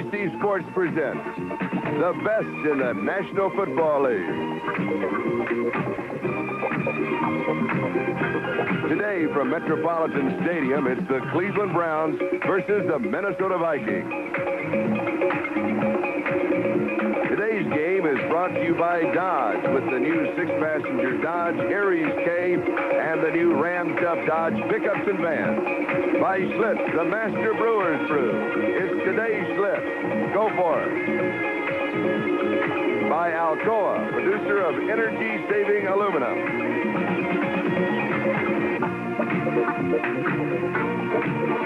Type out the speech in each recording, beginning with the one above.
NFC Sports presents the best in the National Football League. Today from Metropolitan Stadium, it's the Cleveland Browns versus the Minnesota Vikings. Today's game is brought to you by Dodge with the new 6-passenger Dodge Aries K and the new Ram Tough Dodge pickups and vans. By Schlitz, the Master Brewer's Brew. It's today's Schlitz. Go for it. By Alcoa, producer of energy-saving aluminum.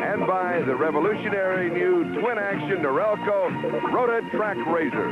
And by the revolutionary new twin-action Norelco Rota Track Razor.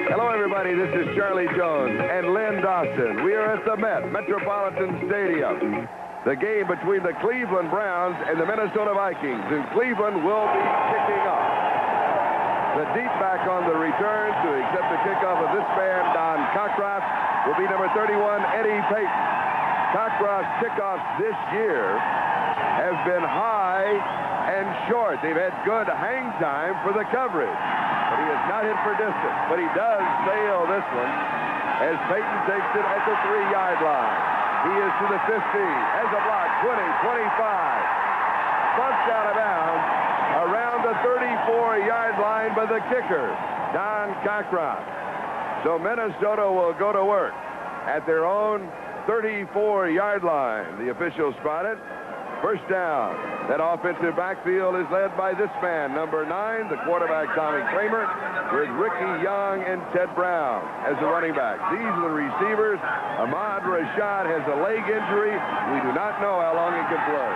Hello, everybody. This is Charlie Jones and Lynn Dawson. We are at the Metropolitan Stadium. The game between the Cleveland Browns and the Minnesota Vikings. And Cleveland will be kicking off. The deep back on the return to accept the kickoff of this man, Don Cockcroft, will be number 31, Eddie Payton. Cockcroft's kickoffs this year have been high and short. They've had good hang time for the coverage. But he has not hit for distance. But he does sail this one as Payton takes it at the 3-yard line. He is to the 15, has a block, 20, 25. Bumped out of bounds around the 34-yard line by the kicker, Don Cockcroft. So Minnesota will go to work at their own 34-yard line. The officials spot it. First down. That offensive backfield is led by this man, number 9, the quarterback, Tommy Kramer, with Ricky Young and Ted Brown as the running back. These are the receivers. Ahmad Rashad has a leg injury. We do not know how long he can play.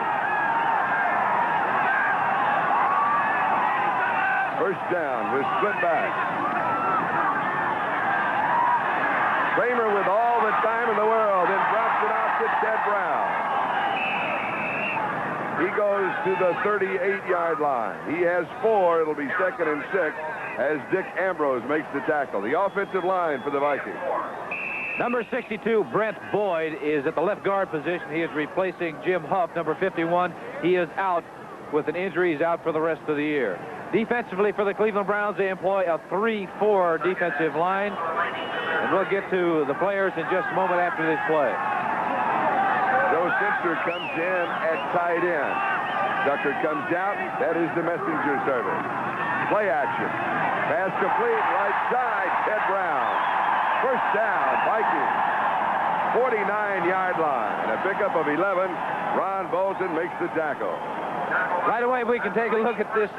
First down with split back. Kramer with all the time in the world and drops it off to Ted Brown. He goes to the 38-yard line. He has 4. It'll be 2nd and 6 as Dick Ambrose makes the tackle. The offensive line for the Vikings. Number 62, Brent Boyd, is at the left guard position. He is replacing Jim Huff, number 51. He is out with an injury. He's out for the rest of the year. Defensively for the Cleveland Browns, they employ a 3-4 defensive line. And we'll get to the players in just a moment after this play. Joe Simpson comes in at tight end. Tucker comes out. That is the messenger service. Play action. Pass complete. Right side. Ted Brown. First down. Vikings. 49-yard line. A pickup of 11. Ron Bolton makes the tackle. Right away, we can take a look at this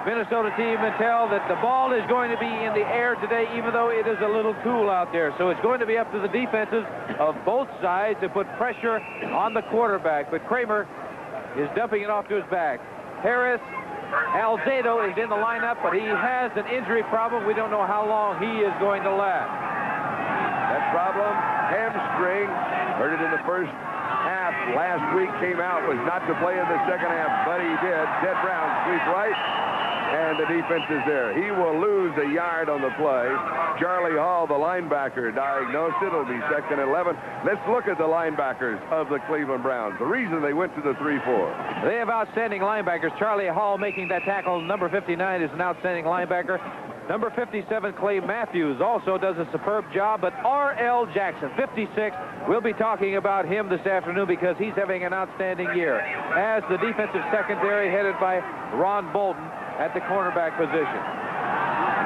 Minnesota team and tell that the ball is going to be in the air today, even though it is a little cool out there. So it's going to be up to the defenses of both sides to put pressure on the quarterback. But Kramer is dumping it off to his back. Harris Alzado is in the lineup, but he has an injury problem. We don't know how long he is going to last. That problem, hamstring, heard it in the first half last week, came out, was not to play in the second half, but he did. Ted Brown sweeps right, and the defense is there. He will lose a yard on the play. Charlie Hall, the linebacker, diagnosed it. It'll be 2nd and 11. Let's look at the linebackers of the Cleveland Browns. The reason they went to the 3-4. They have outstanding linebackers. Charlie Hall making that tackle. Number 59 is an outstanding linebacker. Number 57, Clay Matthews, also does a superb job. But R.L. Jackson, 56, we'll be talking about him this afternoon because he's having an outstanding year. As the defensive secondary headed by Ron Bolton at the cornerback position.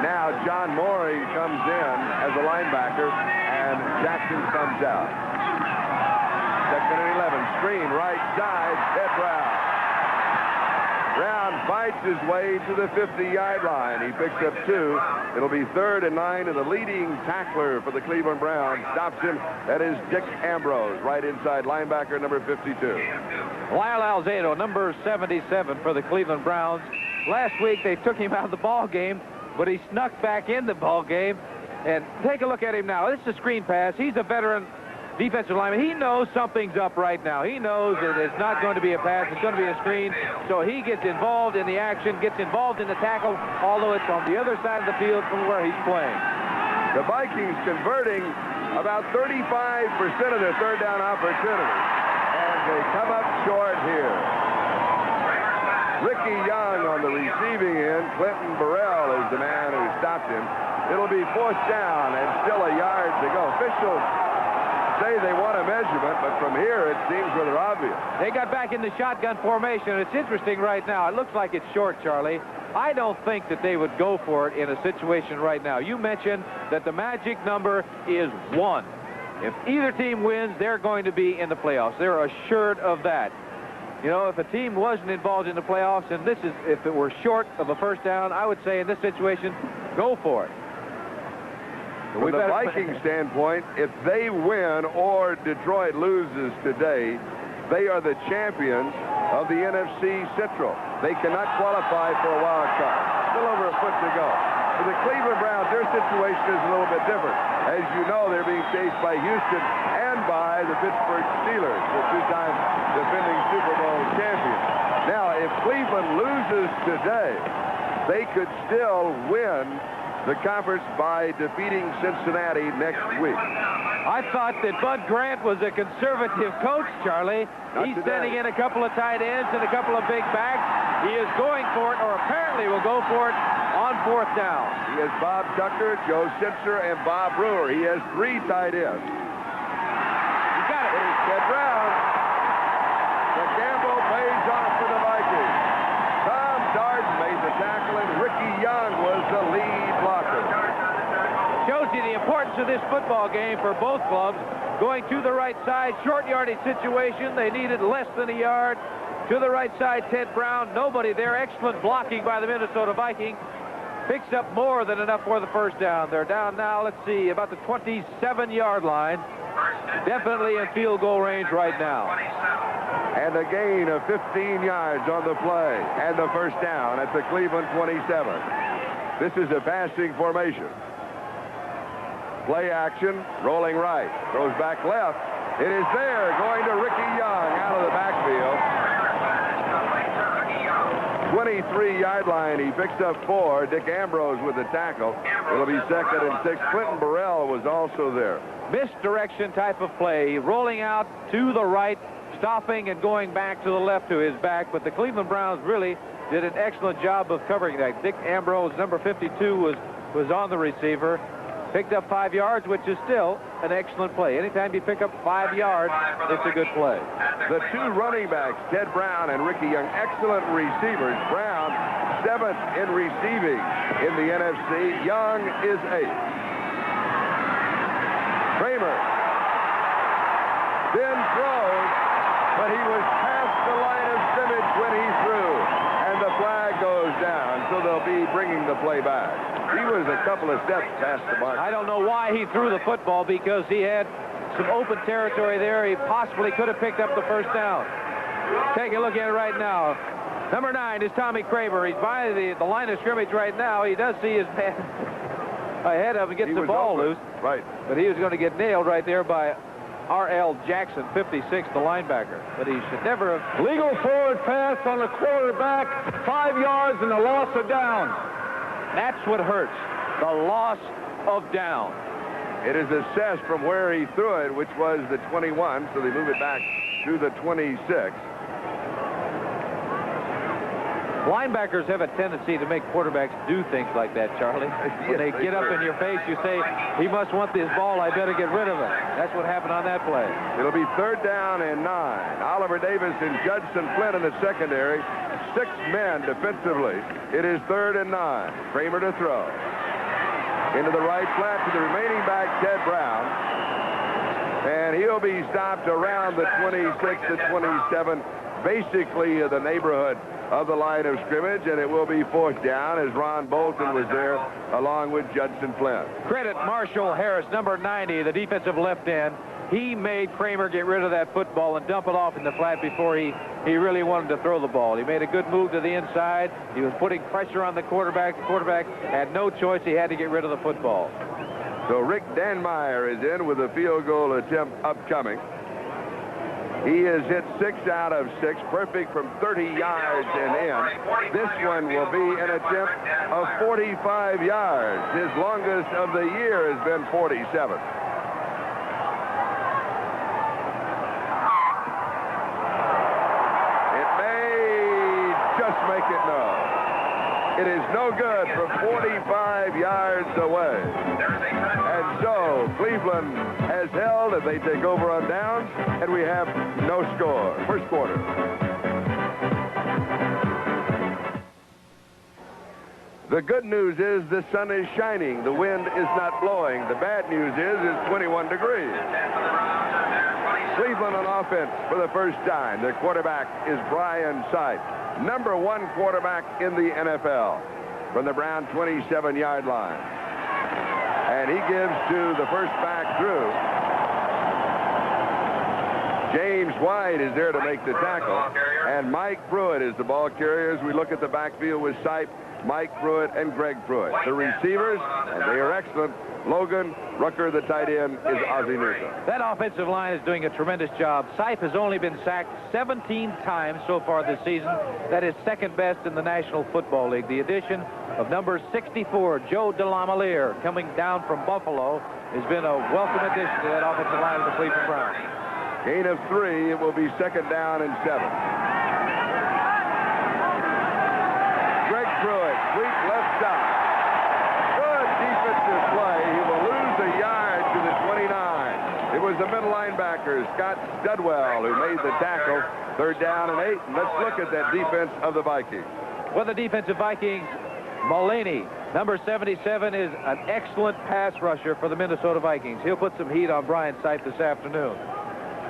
Now John Morey comes in as a linebacker, and Jackson comes out. 2nd and 11, screen right side, Ted Brown. Brown fights his way to the 50-yard line. He picks up 2. It'll be 3rd and 9, and the leading tackler for the Cleveland Browns stops him. That is Dick Ambrose, right inside linebacker, number 52. Lyle Alzado, number 77 for the Cleveland Browns. Last week, they took him out of the ball game, but he snuck back in the ball game. And take a look at him now. This is a screen pass. He's a veteran defensive lineman. He knows something's up right now. He knows that it's not going to be a pass. It's going to be a screen. So he gets involved in the action, gets involved in the tackle, although it's on the other side of the field from where he's playing. The Vikings converting about 35% of their third down opportunities. And they come up short here. Ricky Young on the receiving end. Clinton Burrell is the man who stopped him. It'll be fourth down and still a yard to go. Officials say they want a measurement, but from here it seems rather obvious. They got back in the shotgun formation. It's interesting right now. It looks like it's short, Charlie. I don't think that they would go for it in a situation right now. You mentioned that the magic number is 1. If either team wins, they're going to be in the playoffs. They're assured of that. You know, if a team wasn't involved in the playoffs, and this is, if it were short of a first down, I would say in this situation, go for it. From the Vikings standpoint, if they win or Detroit loses today, they are the champions of the NFC Central. They cannot qualify for a wild card. Still over a foot to go. For the Cleveland Browns, their situation is a little bit different. As you know, they're being chased by Houston and by the Pittsburgh Steelers, the two-time defending Super Bowl champions. Now, if Cleveland loses today, they could still win the conference by defeating Cincinnati next week. I thought that Bud Grant was a conservative coach, Charlie. He's sending in a couple of tight ends and a couple of big backs. He is going for it, or apparently will go for it, on fourth down. He has Bob Tucker, Joe Sitzer, and Bob Brewer. He has 3 tight ends. He got it. Here's Ted Brown. The gamble pays off for the Vikings. Tom Darden made the tackle, and Ricky Young was the lead blocker. Shows you the importance of this football game for both clubs. Going to the right side, short yardage situation. They needed less than a yard. To the right side, Ted Brown. Nobody there. Excellent blocking by the Minnesota Vikings. Picks up more than enough for the first down. They're down now, let's see, about the 27-yard line. Definitely in field goal range right now. And a gain of 15 yards on the play. And the first down at the Cleveland 27. This is a passing formation. Play action, rolling right. Throws back left. It is there, going to Ricky Young out of the backfield. 23-yard line. He picks up 4. Dick Ambrose with the tackle. It'll be second and 6. Clinton Burrell was also there. Misdirection type of play, rolling out to the right, stopping and going back to the left to his back. But the Cleveland Browns really did an excellent job of covering that. Dick Ambrose, number 52, was on the receiver. Picked up 5 yards, which is still an excellent play. Anytime you pick up 5 yards, it's a good play. The 2 running backs, Ted Brown and Ricky Young, excellent receivers. Brown, 7th in receiving in the NFC. Young is 8th. Kramer then throws, but he was past the line of scrimmage when he threw, and the flag goes down, so they'll be bringing the play back. He was a couple of steps past the mark. I don't know why he threw the football, because he had some open territory there. He possibly could have picked up the first down. Take a look at it right now. Number 9 is Tommy Kramer. He's by the line of scrimmage right now. He does see his man ahead of him, gets the ball loose. Right. But he was going to get nailed right there by R.L. Jackson, 56, the linebacker. But he should never have. Legal forward pass on the quarterback, 5 yards and a loss of down. That's what hurts, the loss of down. It is assessed from where he threw it, which was the 21, so they move it back to the 26. Linebackers have a tendency to make quarterbacks do things like that, Charlie. When they get up in your face, you say, he must want this ball, I better get rid of it. That's what happened on that play. It'll be 3rd down and 9. Oliver Davis and Judson Flynn in the secondary. 6 men defensively. It is 3rd and 9. Kramer to throw. Into the right flat to the remaining back, Ted Brown. And he'll be stopped around the 26 to 27, basically the neighborhood of the line of scrimmage, and it will be 4th down as Ron Bolton was there along with Judson Flynn. Credit Marshall Harris, number 90, the defensive left end. He made Kramer get rid of that football and dump it off in the flat before he really wanted to throw the ball. He made a good move to the inside. He was putting pressure on the quarterback. The quarterback had no choice. He had to get rid of the football. So Rick Danmeyer is in with a field goal attempt upcoming. He has hit 6 out of 6, perfect from 30 yards and in. This one will be an attempt of 45 yards. His longest of the year has been 47. It may just make it no. It is no good from 45 yards away. And so Cleveland has held as they take over on downs, and we have no score. First quarter. The good news is the sun is shining. The wind is not blowing. The bad news is it's 21 degrees. Cleveland on offense for the first time. Their quarterback is Brian Sipe, #1 quarterback in the NFL, from the Brown 27-yard line. And he gives to the first back through. James White is there to make the tackle. And Mike Pruitt is the ball carrier as we look at the backfield with Sipe, Mike Pruitt, and Greg Pruitt. The receivers, and they are excellent. Logan Rucker, the tight end, is Ozzie Newsome. That offensive line is doing a tremendous job. Sipe has only been sacked 17 times so far this season. That is second best in the National Football League. The addition of number 64, Joe DeLamiere, coming down from Buffalo, has been a welcome addition to that offensive line of the Cleveland Browns. Gain of 3. It will be 2nd down and 7. Greg Pruitt, sweep left side. Good defensive play. He will lose a yard to the 29. It was the middle linebacker, Scott Studwell, who made the tackle. 3rd down and 8. And let's look at that defense of the Vikings. Well, the defensive Vikings, Mullaney, number 77, is an excellent pass rusher for the Minnesota Vikings. He'll put some heat on Brian Sipe this afternoon.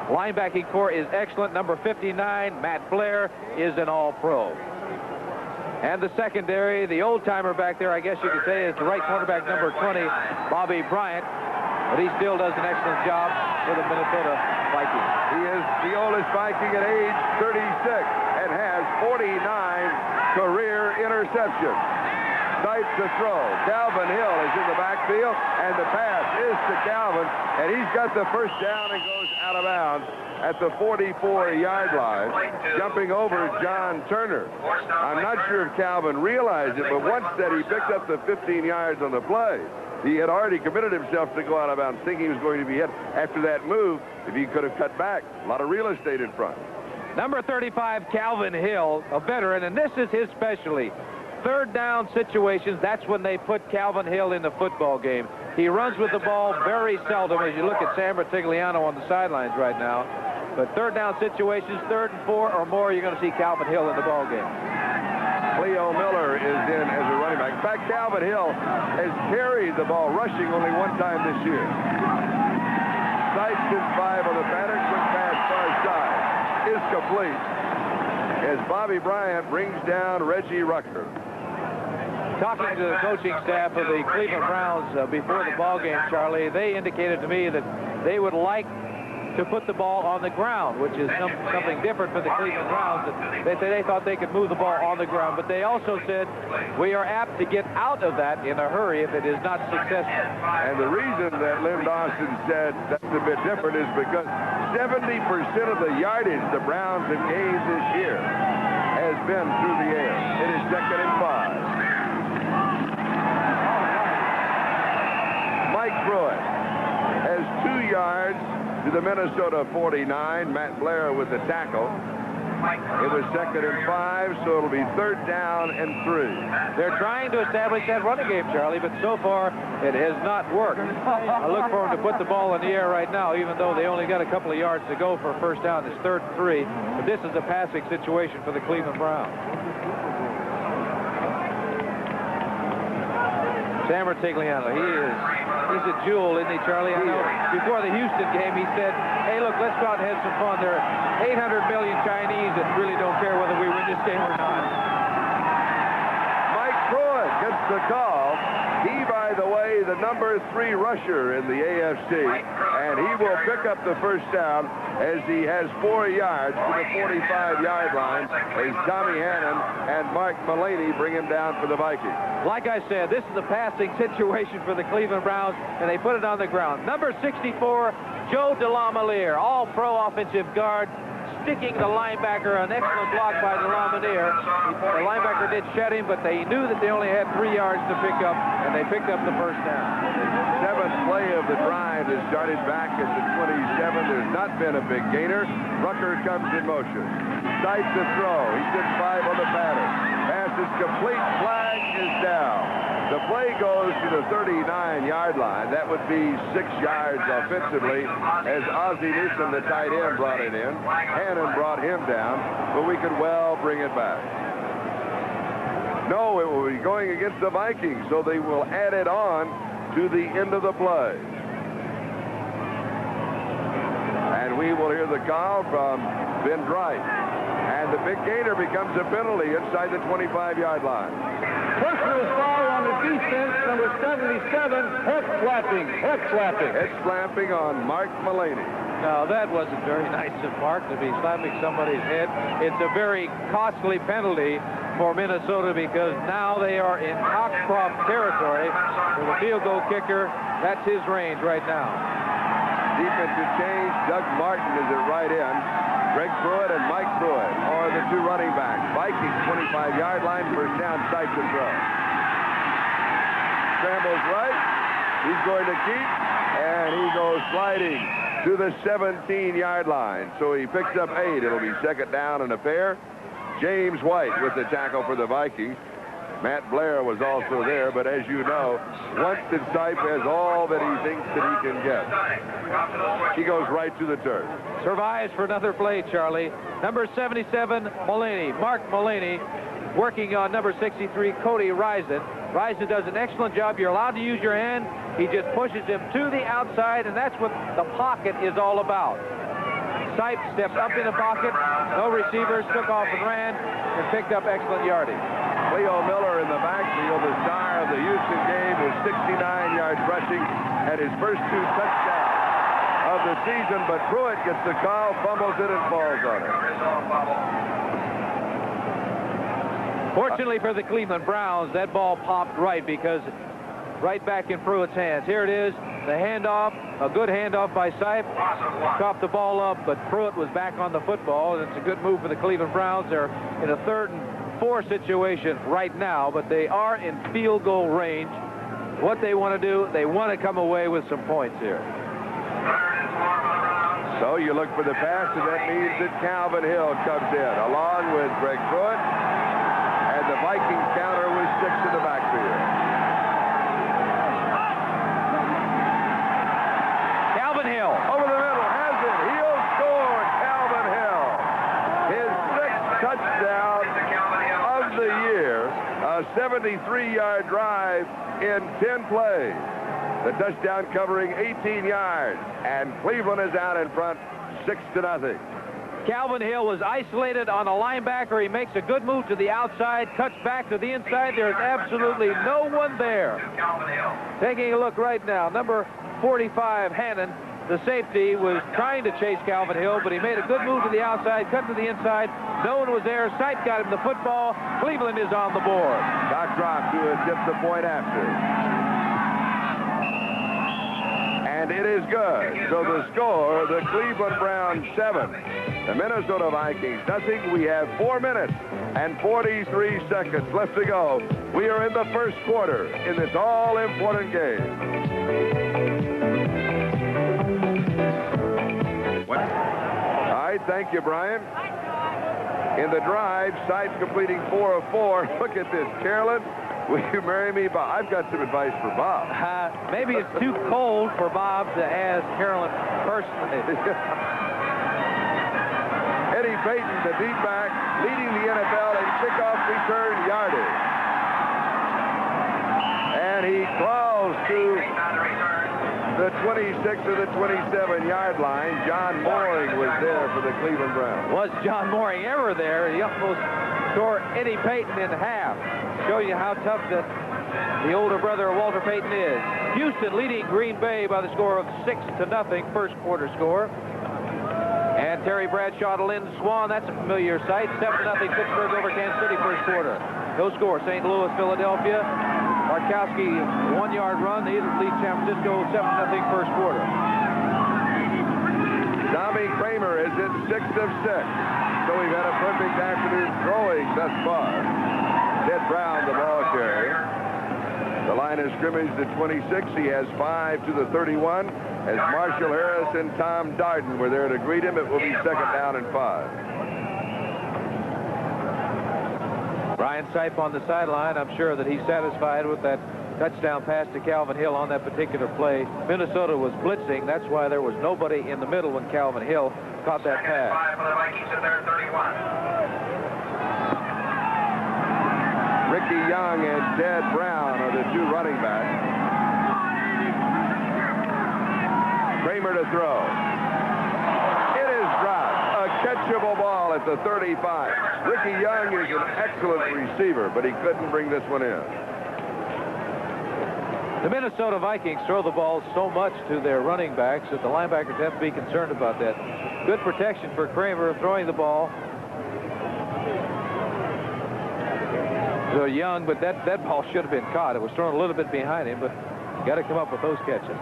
Linebacking core is excellent. Number 59, Matt Blair, is an all-pro. And the secondary, the old-timer back there, I guess you could say, is the right cornerback, number 20, Bobby Bryant. But he still does an excellent job for the Minnesota Vikings. He is the oldest Viking at age 36 and has 49 career interceptions. Sipe to throw. Calvin Hill is in the backfield, and the pass is to Calvin, and he's got the first down and goes out of bounds at the 44-yard line, jumping over John Turner. I'm not sure if Calvin realized it, but once that he picked up the 15 yards on the play, he had already committed himself to go out of bounds, thinking he was going to be hit. After that move, if he could have cut back, a lot of real estate in front. Number 35, Calvin Hill, a veteran, and this is his specialty. 3rd down situations, that's when they put Calvin Hill in the football game. He runs with the ball very seldom, as you look at Sam Bertigliano on the sidelines right now. But 3rd down situations, 3rd and 4 or more, you're going to see Calvin Hill in the ball game. Cleo Miller is in as a running back. In fact, Calvin Hill has carried the ball, rushing only 1 time this year. Sipes in 5 on the pattern. Quick pass far side is complete as Bobby Bryant brings down Reggie Rucker. Talking to the coaching staff of the Cleveland Browns before the ball game, Charlie, they indicated to me that they would like to put the ball on the ground, which is something different for the Cleveland Browns. They said they thought they could move the ball on the ground, but they also said we are apt to get out of that in a hurry if it is not successful. And the reason that Lynn Dawson said that's a bit different is because 70% of the yardage the Browns have gained this year has been through the air. It is 2nd and 5. Mike Pruitt has 2 yards to the Minnesota 49. Matt Blair with the tackle. It was 2nd and 5, so it'll be 3rd down and 3. They're trying to establish that running game, Charlie, but so far it has not worked. I look for them to put the ball in the air right now, even though they only got a couple of yards to go for a 1st down. It's 3rd and 3, but this is a passing situation for the Cleveland Browns. Sam Bertigliano, he's a jewel, isn't he, Charlie? I know before the Houston game he said, hey, look, let's go out and have some fun. There are 800 million Chinese that really don't care whether we win this game or not. Mike Pruitt gets the call. He, by the way, the number 3 rusher in the AFC, and he will pick up the first down as he has 4 yards to the 45-yard line as Tommy Hannon and Mark Mullaney bring him down for the Vikings. Like I said, this is a passing situation for the Cleveland Browns, and they put it on the ground. Number 64, Joe DeLamiere, all-pro offensive guard, sticking the linebacker. An excellent block by DeLamiere. The linebacker did shed him, but they knew that they only had 3 yards to pick up, and they picked up the first down. 7th play of the drive is started back at the 27. There's not been a big gainer. Rucker comes in motion. Sights the throw. He gets 5 on the batter. Pass is complete. Flag is down. The play goes to the 39-yard line. That would be 6 yards offensively as Ozzie Newsome, the tight end, brought it in. Hannon brought him down, but we could well bring it back. No, it will be going against the Vikings, so they will add it on to the end of the play. And we will hear the call from Ben Bright. And the big gainer becomes a penalty inside the 25-yard line. Personal foul on the defense, number 77, head slapping. Head slapping on Mark Mullaney. Now, that wasn't very nice of Mark to be slapping somebody's head. It's a very costly penalty for Minnesota because now they are in Coxcroft territory for the field goal kicker. That's his range right now. Defensive change. Doug Martin is at right end. Greg Pruitt and Mike Pruitt are the 2 running backs. Vikings 25-yard line, first down, sight to throw. Scrambles right. He's going to keep, and he goes sliding to the 17-yard line. So he picks up 8. It'll be second down and a pair. James White with the tackle for the Vikings. Matt Blair was also there, but as you know, once that Sipe has all that he thinks that he can get, he goes right to the turf. Survives for another play, Charlie. Number 77, Mullaney. Mark Mullaney working on number 63, Cody Risen. Risen does an excellent job. You're allowed to use your hand. He just pushes him to the outside, and that's what the pocket is all about. Sipe stepped up in the pocket. No receivers, took off and ran, and picked up excellent yardage. Leo Miller in the backfield, the star of the Houston game, with 69 yards rushing and his first 2 touchdowns of the season, but Pruitt gets the call, fumbles it, and falls on it. Fortunately for the Cleveland Browns, that ball popped right because right back in Pruitt's hands. Here it is, the handoff, a good handoff by Sipe. Chopped the ball up, but Pruitt was back on the football, and it's a good move for the Cleveland Browns. They're in a 3rd and 4 situation right now, but they are in field goal range. What they want to do, they want to come away with some points here. So you look for the pass, and that means that Calvin Hill comes in, along with Greg Pruitt, and the Vikings counter with 6 in the backfield. Calvin Hill. Over the middle, has it. He'll score, Calvin Hill. His 6th touchdown of the year, a 73-yard drive in 10 plays. The touchdown covering 18 yards, and Cleveland is out in front 6-0. Calvin Hill was isolated on a linebacker. He makes a good move to the outside, cuts back to the inside. There's absolutely no one there. Taking a look right now, number 45, Hannon, the safety, was trying to chase Calvin Hill, but he made a good move to the outside, cut to the inside. No one was there. Sipe got him the football. Cleveland is on the board. Doc Drock to tip the point after. And it is good. So the score, the Cleveland Browns 7, the Minnesota Vikings nothing. We have 4 minutes and 43 seconds left to go. We are in the first quarter in this all-important game. All right, thank you, Brian. In the drive, Sipe completing 4 of 4. Look at this, Carolyn. Will you marry me, Bob? I've got some advice for Bob. Maybe it's too cold for Bob to ask Carolyn personally. Eddie Payton, the deep back, leading the NFL in kickoff return yardage. And he crawls to the 26 or the 27-yard line. John Mooring was there for the Cleveland Browns. Was John Mooring ever there? He almost tore Eddie Payton in half. Show you how tough that the older brother of Walter Payton, is. Houston leading Green Bay by the score of 6-0, first quarter score. And Terry Bradshaw to Lynn Swan, that's a familiar sight. 7-0 Pittsburgh over Kansas City, first quarter. No score, St. Louis, Philadelphia. Markowski, 1-yard run. They lead San Francisco 7-0, first quarter. Tommy Kramer is at 6 of 6. So we've had a perfect afternoon throwing thus far. Ted Brown, the ball carrier. The line of scrimmage to 26. He has 5 to the 31. As Marshall Harris and Tom Darden were there to greet him, it will be 2nd down and 5. Brian Sipe on the sideline. I'm sure that he's satisfied with that touchdown pass to Calvin Hill on that particular play. Minnesota was blitzing. That's why there was nobody in the middle when Calvin Hill caught that pass. 5 for the Vikings at their 31. Ricky Young and Ted Brown are the two running backs. Kramer to throw. It is dropped. A catchable ball at the 35. Ricky Young is an excellent receiver, but he couldn't bring this one in. The Minnesota Vikings throw the ball so much to their running backs that the linebackers have to be concerned about that. Good protection for Kramer throwing the ball. So Young, but that ball should have been caught. It was thrown a little bit behind him, but got to come up with those catches.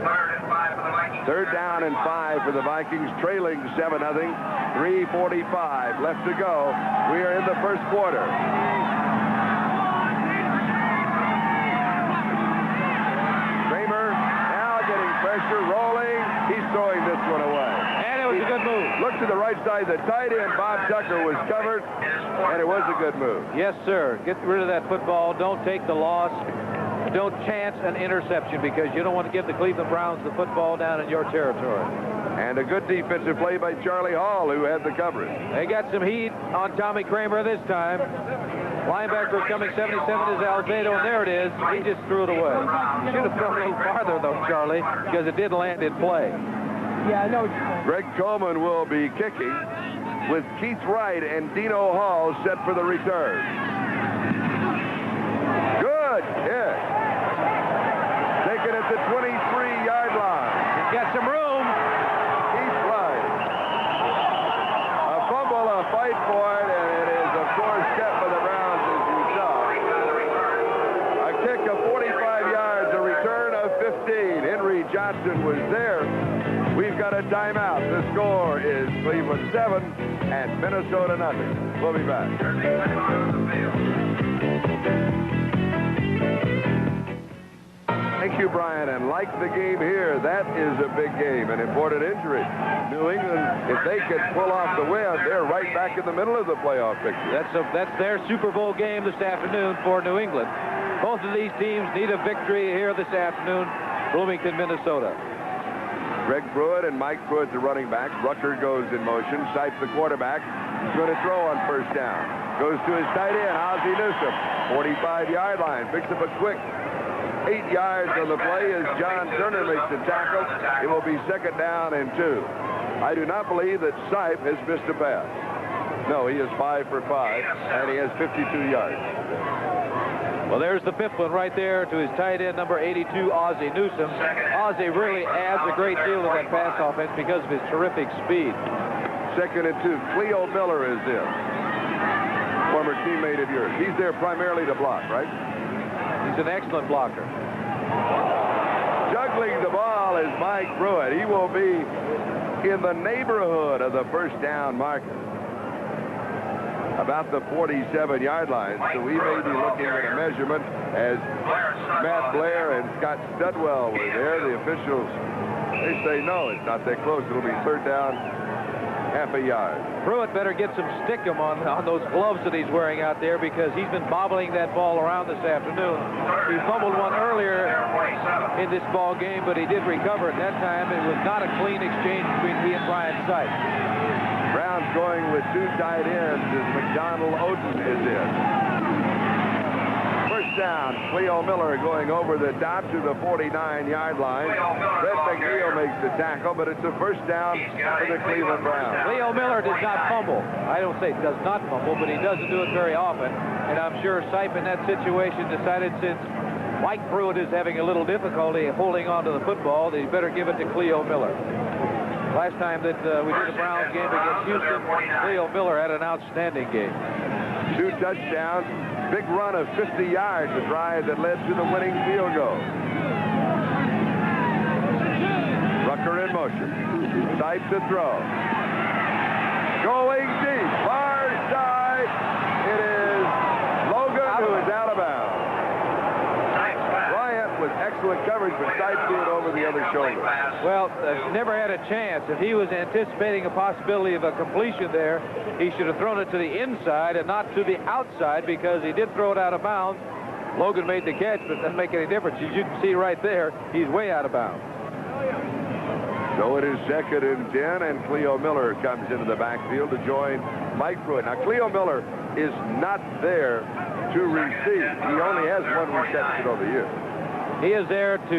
3rd and 5 for the Vikings. 3rd down and 5 for the Vikings, trailing 7-0. 3:45 left to go. We are in the first quarter. Kramer now getting pressure, rolling. He's throwing this one away. And it was a good move. Look to the right side. The tight end, Bob Tucker, was covered, and it was a good move. Yes, sir. Get rid of that football. Don't take the loss. Don't chance an interception because you don't want to give the Cleveland Browns the football down in your territory. And a good defensive play by Charlie Hall, who had the coverage. They got some heat on Tommy Kramer this time. Linebacker coming 77 is Alzado, and there it is. He just threw it away. Should have thrown a little farther, though, Charlie, because it did land in play. Yeah, I know. Greg Coleman will be kicking with Keith Wright and Dino Hall set for the return. Good hit. Taken at the 23-yard line. He's got some room. Keith Wright. A fumble, a fight for it, and it is, of course, kept by the Browns, as you saw. A kick of 45 yards, a return of 15. Henry Johnson was there. We've got a timeout. The score is Cleveland 7 and Minnesota 0. We'll be back. Thank you, Brian. And like the game here, that is a big game, an important injury. New England, if they could pull off the win, they're right back in the middle of the playoff picture. That's their Super Bowl game this afternoon for New England. Both of these teams need a victory here this afternoon. Bloomington, Minnesota. Greg Pruitt and Mike Pruitt, the running back. Rucker goes in motion. Sipes, the quarterback. He's going to throw on first down. Goes to his tight end, Ozzie Newsome. 45-yard line. Picks up a quick 8 yards on the play as John Turner makes the tackle. It will be 2nd down and 2. I do not believe that Sipe has missed a pass. No, he is 5 for 5, and he has 52 yards. Well, there's the 5th one right there to his tight end, number 82, Ozzie Newsome. Ozzie really adds a great deal to that pass offense because of his terrific speed. 2nd and 2. Cleo Miller is in. Former teammate of yours. He's there primarily to block, right? He's an excellent blocker. Juggling the ball is Mike Pruitt. He will be in the neighborhood of the first down marker. About the 47-yard line, so we may be looking at a measurement as Matt Blair and Scott Studwell were there. The officials, they say no, it's not that close. It'll be 3rd down, half a yard. Pruitt better get some stickum on those gloves that he's wearing out there because he's been bobbling that ball around this afternoon. He fumbled one earlier in this ball game, but he did recover at that time. It was not a clean exchange between he and Brian Sipe. Browns going with 2 tight ends as McDonald Oden is in. First down. Cleo Miller going over the top to the 49-yard line. Fred McNeil makes the tackle, but it's a first down for the Cleveland Browns. Cleo Miller does not fumble. I don't say does not fumble, but he doesn't do it very often. And I'm sure Sipe in that situation decided, since Mike Pruitt is having a little difficulty holding on to the football, that he better give it to Cleo Miller. Last time that we did a Browns game against Houston, Cleo Miller had an outstanding game. 2 touchdowns, big run of 50 yards, a drive that led to the winning field goal. Rucker in motion. Sipe to throw. Going deep, far side. It is Logan who is out of bounds. With excellent coverage, but Sipe threw it over the other shoulder. Well, never had a chance. If he was anticipating a possibility of a completion there, he should have thrown it to the inside and not to the outside, because he did throw it out of bounds. Logan made the catch, but it doesn't make any difference. As you can see right there, he's way out of bounds. So it is 2nd and 10, and Cleo Miller comes into the backfield to join Mike Pruitt. Now, Cleo Miller is not there to receive. He only has 1 reception on the year. He is there to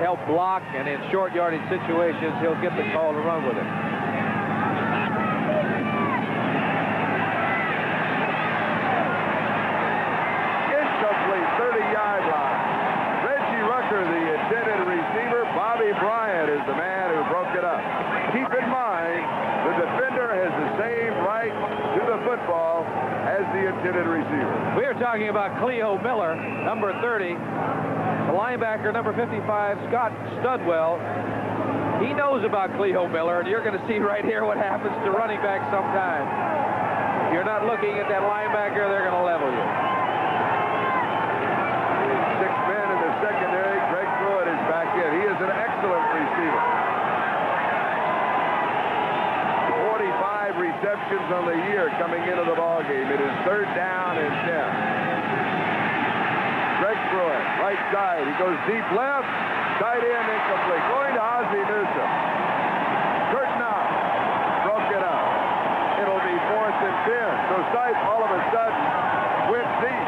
help block, and in short yardage situations, he'll get the call to run with it. Incomplete, 30-yard line. Reggie Rucker, the intended receiver. Bobby Bryant is the man who broke it up. Keep in mind, the defender has the same right to the football as the intended receiver. We are talking about Cleo Miller, number 30. The linebacker, number 55, Scott Studwell. He knows about Cleo Miller, and you're going to see right here what happens to running backs sometimes. If you're not looking at that linebacker, they're going to level you. 6 men in the secondary. Greg Pruitt is back in. He is an excellent receiver. 45 receptions on the year coming into the ballgame. It is 3rd down and 10. Greg Pruitt, right side. He goes deep left. Tight end incomplete. Going to Ozzie Newsome. Curtain out. Broke it up. It'll be 4th and 10. So Sipe all of a sudden went deep.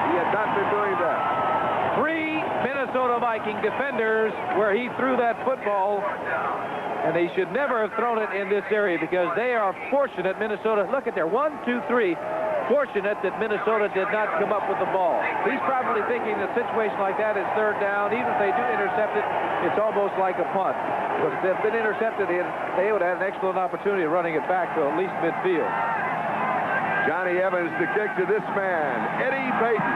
He had not been doing that. 3 Minnesota Viking defenders where he threw that football, and they should never have thrown it in this area, because they are fortunate. Minnesota, look at there, 1, 2, 3. Fortunate that Minnesota did not come up with the ball. He's probably thinking a situation like that is 3rd down. Even if they do intercept it, it's almost like a punt. But if they've been intercepted, they would have an excellent opportunity of running it back to at least midfield. Johnny Evans to kick to this man, Eddie Payton.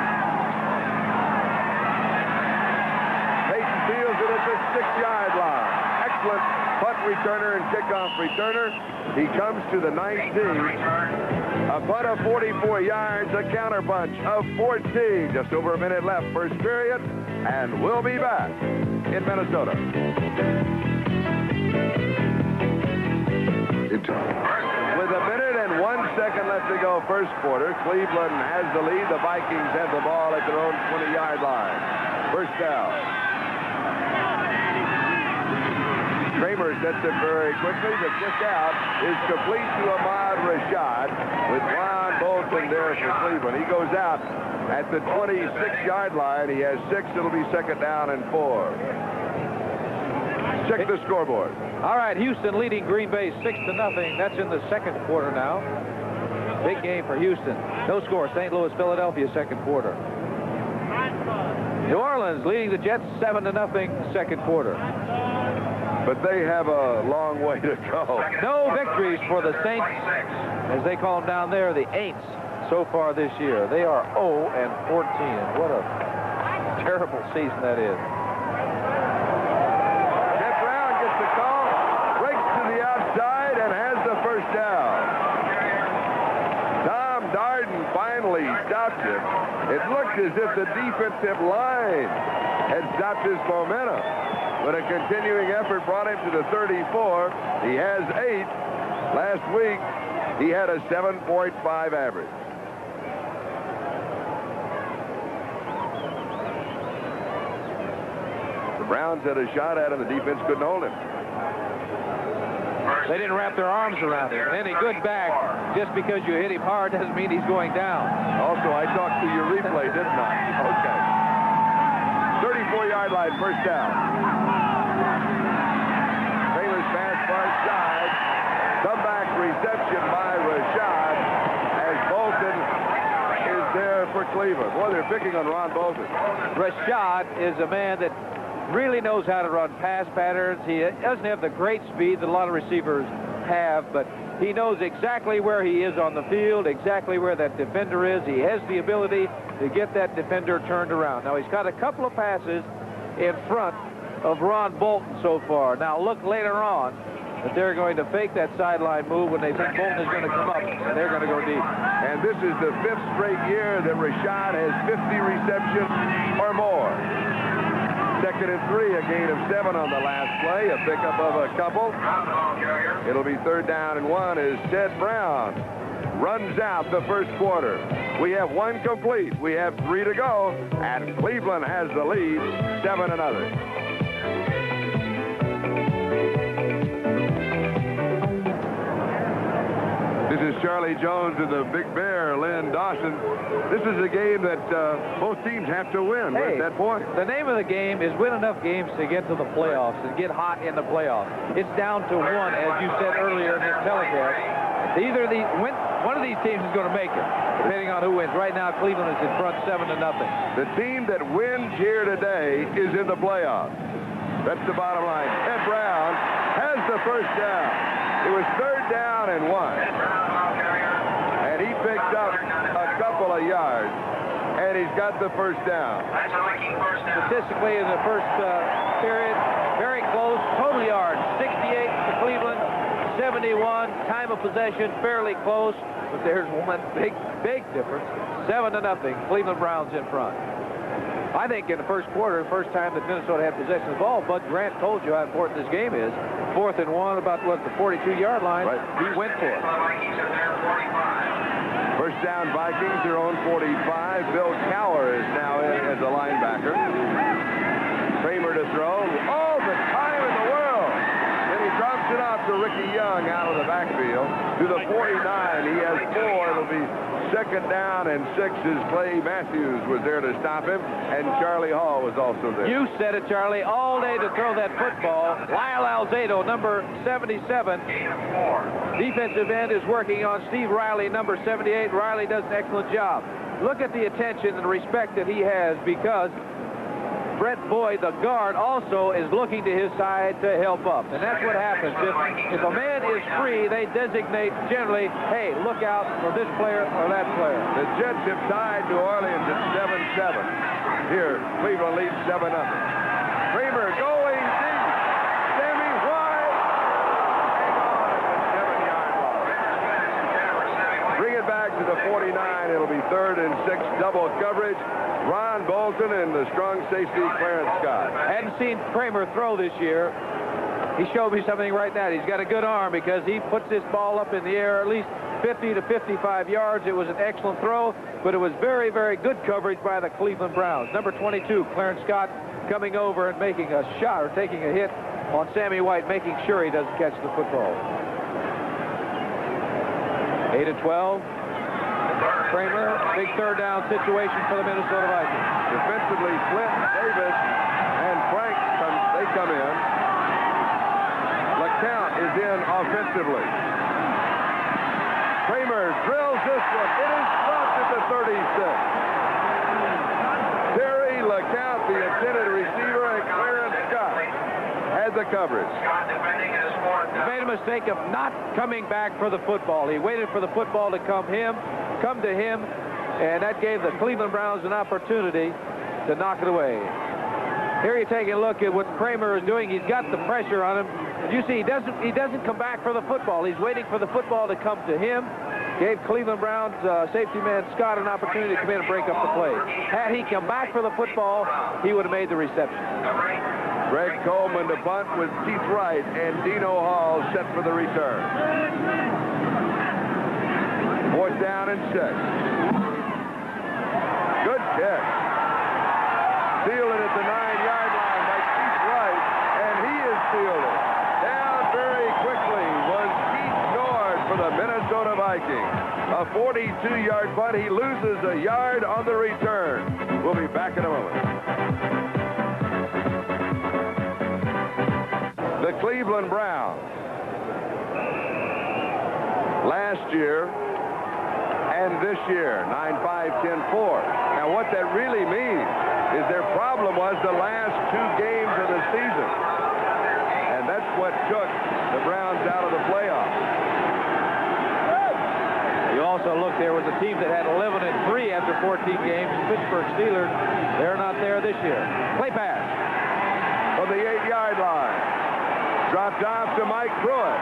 Payton fields it at the 6-yard line. Excellent punt returner and kickoff returner. He comes to the 19. A punt of 44 yards, a counter punch of 14. Just over a minute left, first period, and we'll be back in Minnesota. With a minute and 1 second left to go, first quarter, Cleveland has the lead. The Vikings have the ball at their own 20-yard line. First down. Kramer sets it very quickly. The kick out is complete to Ahmad Rashad with Ron Bolton there for Cleveland. He goes out at the 26-yard line. He has 6. It'll be 2nd down and 4. Check the scoreboard. All right, Houston leading Green Bay 6-0. That's in the 2nd quarter now. Big game for Houston. No score. St. Louis, Philadelphia, 2nd quarter. New Orleans leading the Jets 7-0, 2nd quarter. But they have a long way to go. No victories for the Saints, as they call them down there, the Aints, so far this year. They are 0-14. What a terrible season that is. Jeff Brown gets the call, breaks to the outside, and has the first down. Tom Darden finally stopped him. It looked as if the defensive line had stopped his momentum. But a continuing effort brought him to the 34. He has 8. Last week, he had a 7.5 average. The Browns had a shot at him. The defense couldn't hold him. They didn't wrap their arms around him. Any good back, just because you hit him hard doesn't mean he's going down. Also, I talked to your replay play, didn't I? Okay. 34-yard line, first down. Kramer's pass far side. Comeback reception by Rashad as Bolton is there for Cleveland. Boy, they're picking on Ron Bolton. Rashad is a man that really knows how to run pass patterns. He doesn't have the great speed that a lot of receivers have, but he knows exactly where he is on the field, exactly where that defender is. He has the ability to get that defender turned around. Now, he's got a couple of passes in front of Ron Bolton so far. Now, look later on that they're going to fake that sideline move when they think Bolton is going to come up, and they're going to go deep. And this is the 5th straight year that Rashad has 50 receptions or more. 2nd and 3, a gain of 7 on the last play, a pickup of a couple. It'll be 3rd down and 1 as Ted Brown runs out the first quarter. We have 1 complete. We have 3 to go, and Cleveland has the lead, 7-0. This is Charlie Jones and the Big Bear, Lynn Dawson. This is a game that both teams have to win. We're at that point. The name of the game is win enough games to get to the playoffs and get hot in the playoffs. It's down to 1, as you said earlier in this telecast. Either one of these teams is going to make it, depending on who wins. Right now, Cleveland is in front 7-0. The team that wins here today is in the playoffs. That's the bottom line. Ted Brown has the first down. It was 3rd down and 1. And he picked up a couple of yards. And he's got the first down. Statistically, in the first period, very close. Total yards, 68 to Cleveland, 71. Time of possession, fairly close. But there's one big difference. 7-0. Cleveland Browns in front. I think in the first quarter, the first time that Minnesota had possession of the ball, Bud Grant told you how important this game is. 4th and 1, about the 42-yard line. Right. He went for it. First down, Vikings, their own 45. Bill Cowher is now in as a linebacker. Kramer to throw. All the time in the world. Then he drops it off to Ricky Young out of the backfield. To the 49. He has 4. It'll be 2nd down and 6 as Clay Matthews was there to stop him, and Charlie Hall was also there. You said it, Charlie, all day to throw that football. Lyle Alzado, number 77. Defensive end is working on Steve Riley, number 78. Riley does an excellent job. Look at the attention and respect that he has, because Brett Boyd, the guard, also is looking to his side to help up. And that's what happens. If a man is free, they designate generally, hey, look out for this player or that player. The Jets have tied New Orleans at 7-7. Here, Cleveland leads 7-0. Kramer going deep. Sammy wide. Hang on at the 7-yard line. Bring it back to the 49. It'll be 3rd and 6, double coverage. Ron Bolton and the strong safety, Clarence Scott. Hadn't seen Kramer throw this year. He showed me something right now. He's got a good arm because he puts this ball up in the air at least 50 to 55 yards. It was an excellent throw, but it was very, very good coverage by the Cleveland Browns. Number 22, Clarence Scott, coming over and making a shot or taking a hit on Sammy White, making sure he doesn't catch the football. 8-12. Kramer, big 3rd down situation for the Minnesota Vikings. Defensively, Flint, Davis, and Frank come in. LeCount is in offensively. Kramer drills this one. It is dropped at the 36. Terry LeCount, the intended receiver, and Clarence Scott had the coverage. He made a mistake of not coming back for the football. He waited for the football to come to him, and that gave the Cleveland Browns an opportunity to knock it away. Here you're taking a look at what Kramer is doing. He's got the pressure on him. You see, he doesn't come back for the football. He's waiting for the football to come to him. Gave Cleveland Browns safety man Scott an opportunity to come in and break up the play. Had he come back for the football, he would have made the reception. Greg Coleman to punt with Keith Wright and Dino Hall set for the return. 4th down and 6. Good catch. Fielded at the 9-yard line by Keith Wright, and he is fielded. Down very quickly was Keith George for the Minnesota Vikings. A 49 32-yard punt. He loses a yard on the return. We'll be back in a moment. The Cleveland Browns, last year and this year, 9-5-10-4. Now, what that really means is their problem was the last 2 games of the season. And that's what took the Browns out of the playoffs. You also look, there was a team that had 11-3 after 14 games. Pittsburgh Steelers, they're not there this year. Play pass. From the 8-yard line. Dropped off to Mike Pruitt.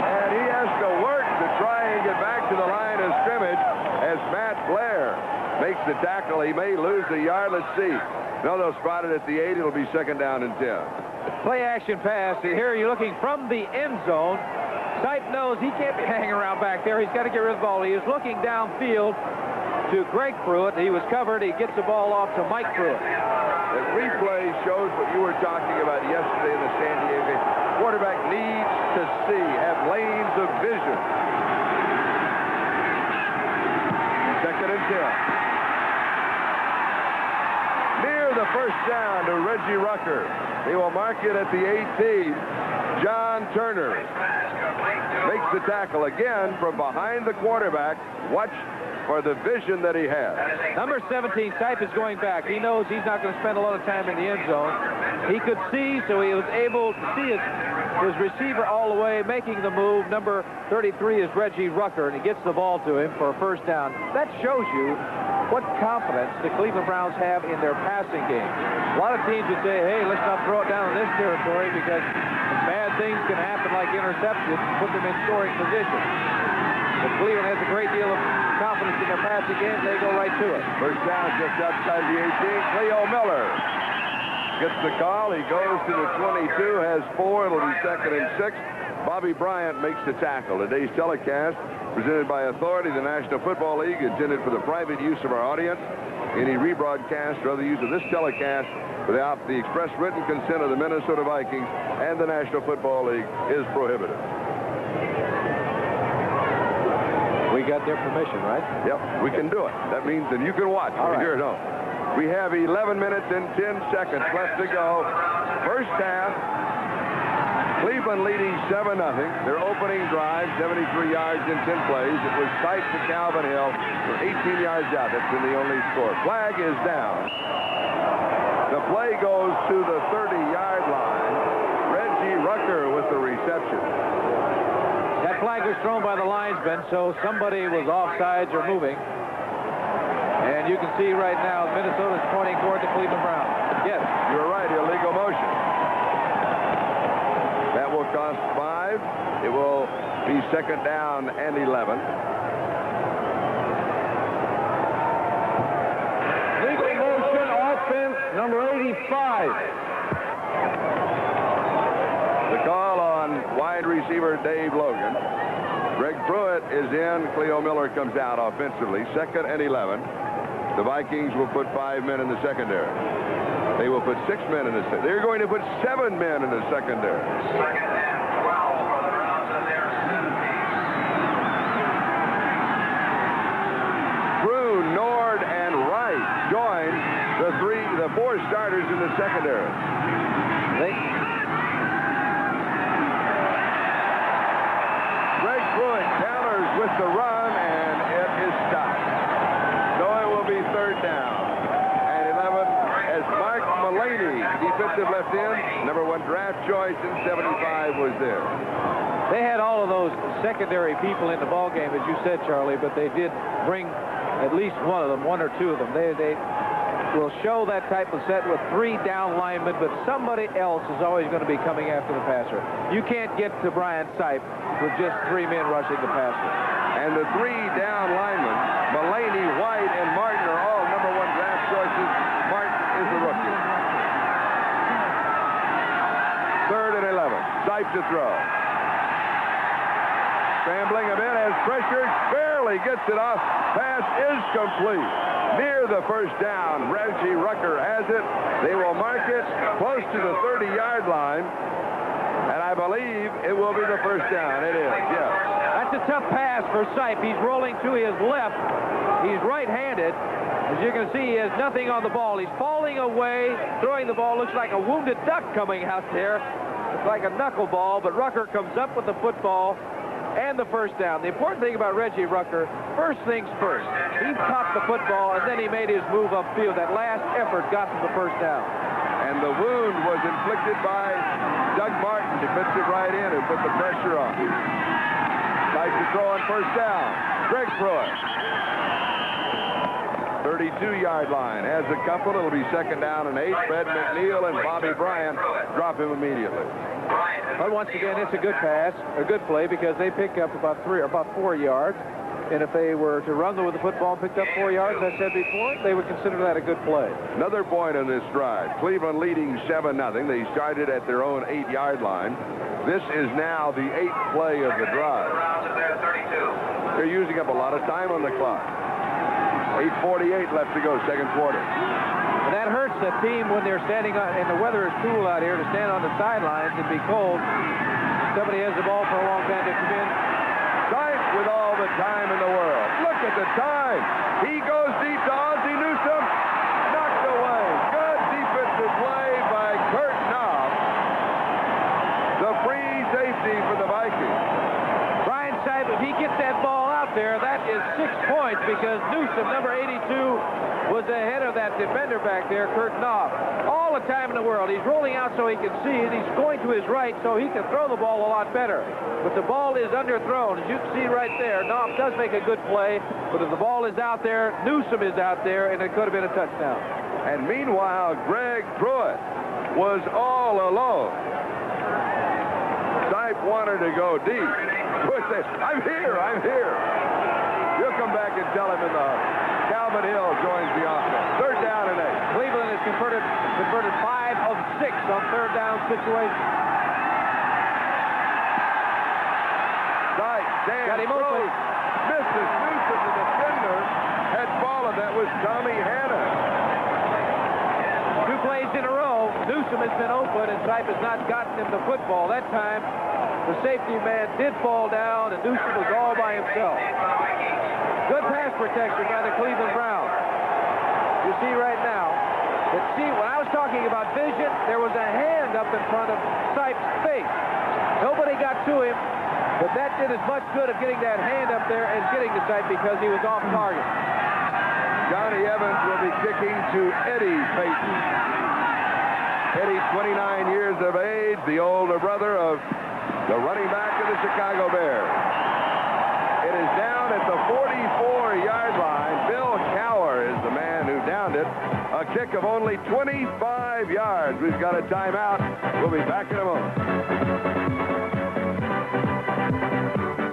And he has to work to try and get back to the line of scrimmage as Matt Blair makes the tackle. He may lose a yard. Let's see. No, they'll spot it at the 8. It'll be 2nd down and 10. Play action pass. Here you're looking from the end zone. Sipe knows he can't be hanging around back there. He's got to get rid of the ball. He is looking downfield to Greg Pruitt. He was covered. He gets the ball off to Mike Pruitt. The replay shows what you were talking about yesterday in the San Diego game. Quarterback needs to see, have lanes of vision. 2nd and 10. Near the first down to Reggie Rucker. He will mark it at the 18. John Turner makes the tackle again from behind the quarterback. Watch for the vision that he has. Number 17, Sipe, is going back. He knows he's not going to spend a lot of time in the end zone. He could see, so he was able to see his receiver all the way, making the move. Number 33 is Reggie Rucker, and he gets the ball to him for a 1st down. That shows you what confidence the Cleveland Browns have in their passing game. A lot of teams would say, hey, let's not throw it down in this territory because bad things can happen like interceptions, put them in scoring position. But Cleveland has a great deal of confidence in their passing game. They go right to it. 1st down just outside the 18. Cleo Miller gets the call. He goes to the 22, has 4. It'll be 2nd and 6. Bobby Bryant makes the tackle. Today's telecast, presented by Authority, the National Football League, intended for the private use of our audience. Any rebroadcast or other use of this telecast without the express written consent of the Minnesota Vikings and the National Football League is prohibited. We got their permission, right? Yep, we can do it. That means that you can watch All right. here at home. We have 11 minutes and 10 seconds left to go. First half, Cleveland leading 7-0. Their opening drive, 73 yards in 10 plays. It was tight to Calvin Hill for 18 yards out. That's been the only score. Flag is down. The play goes to the 30-yard line. Reggie Rucker with the reception. That flag was thrown by the linesman, so somebody was offsides or moving. And you can see right now Minnesota's pointing toward the Cleveland Browns. Yes. You're right, illegal motion. That will cost 5. It will be 2nd down and 11. Legal motion, offense, number 85. The call on wide receiver Dave Logan. Greg Pruitt is in. Cleo Miller comes out offensively. 2nd and 11. The Vikings will put 5 men in the secondary. They will put 6 men in the secondary. They're going to put 7 men in the secondary. 2nd and 12 for the Browns in their 17. Brew, Nord, and Wright join the 4 starters in the secondary. Greg Pruitt counters with the run, and it is stopped. So it will be 3rd down and 11 as Mark Mullaney, defensive left end, number 1 draft choice in 75, was there. They had all of those secondary people in the ball game, as you said, Charlie, but they did bring at least one of them, 1 or 2 of them. They will show that type of set with 3 down linemen, but somebody else is always going to be coming after the passer. You can't get to Brian Sipe with just 3 men rushing the passer. And the 3 down linemen, Mullaney, White, and Martin, are all number 1 draft choices. Martin is the rookie. 3rd and 11. Sipe to throw. Scrambling a bit as pressure pressure, barely gets it off. Pass is complete. Near the first down, Reggie Rucker has it. They will mark it close to the 30-yard line. And I believe it will be the first down. It is, yes. That's a tough pass for Sipe. He's rolling to his left. He's right-handed. As you can see, he has nothing on the ball. He's falling away, throwing the ball. Looks like a wounded duck coming out there. It's like a knuckleball, but Rucker comes up with the football and the first down. The important thing about Reggie Rucker, first things first. He caught the football, and then he made his move upfield. That last effort got him the first down. And the wound was inflicted by Doug Martin. He puts it right in and put the pressure on. Nice to throw on first down. Greg Pruitt. 32-yard line. Has a couple. It'll be second down and 8. Fred McNeil and Bobby Bryant drop him immediately. But once again, it's a good pass, a good play, because they pick up about 4 yards. And if they were to run with the football and picked up 4 yards, as I said before, they would consider that a good play. Another point on this drive. Cleveland leading 7-0. They started at their own 8-yard line. This is now the 8th play of the drive. They're using up a lot of time on the clock. 8:48 left to go, second quarter. And that hurts the team when they're standing on, and the weather is cool out here, to stand on the sidelines and be cold. Somebody has the ball for a long time to come in. Sipe with all the time in the world. Look at the time. He goes deep to Ozzie Newsome. Knocked away. Good defensive play by Kurt Knopf. The free safety for the Vikings. Brian Sipe, if he gets that ball out there, that is 6 points, because Newsome, number 82, was ahead of that defender back there, Kurt Knopf. All the time in the world. He's rolling out so he can see it. He's going to his right so he can throw the ball a lot better. But the ball is underthrown. As you can see right there, Knopf does make a good play, but if the ball is out there, Newsome is out there, and it could have been a touchdown. And meanwhile, Greg Pruitt was all alone. Sipe wanted to go deep. Pruitt said, I'm here, I'm here. You'll come back and tell him in the huddle. Calvin Hill joins the offense. Third down and 8. Cleveland has converted 5 of 6 on third down situations. Sipe, Got him open. Misses Newsome, the defender, had fallen. That was Tommy Hanna. 2 plays in a row. Newsome has been open, and Sipe has not gotten him the football. That time, the safety man did fall down, and Newsome was all by himself. Good pass protection by the Cleveland Browns. You see right now that, when I was talking about vision, there was a hand up in front of Sipe's face. Nobody got to him, but that did as much good of getting that hand up there as getting to Sipe, because he was off target. Johnny Evans will be kicking to Eddie Payton. Eddie, 29 years of age, the older brother of the running back of the Chicago Bears. It is down at the 44-yard line. Bill Cower is the man who downed it. A kick of only 25 yards. We've got a timeout. We'll be back in a moment.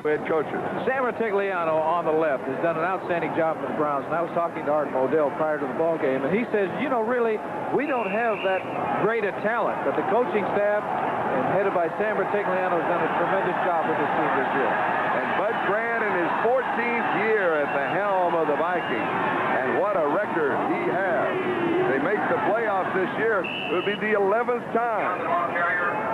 Head coaches. Sam Ratigliano on the left has done an outstanding job for the Browns. And I was talking to Art Modell prior to the ball game, and he says, really, we don't have that great a talent, but the coaching staff, and headed by Sam Ratigliano, has done a tremendous job with this team this year. And Bud Grant in his 14th year at the helm of the Vikings. And what a record he has. They make the playoffs this year. It would be the 11th time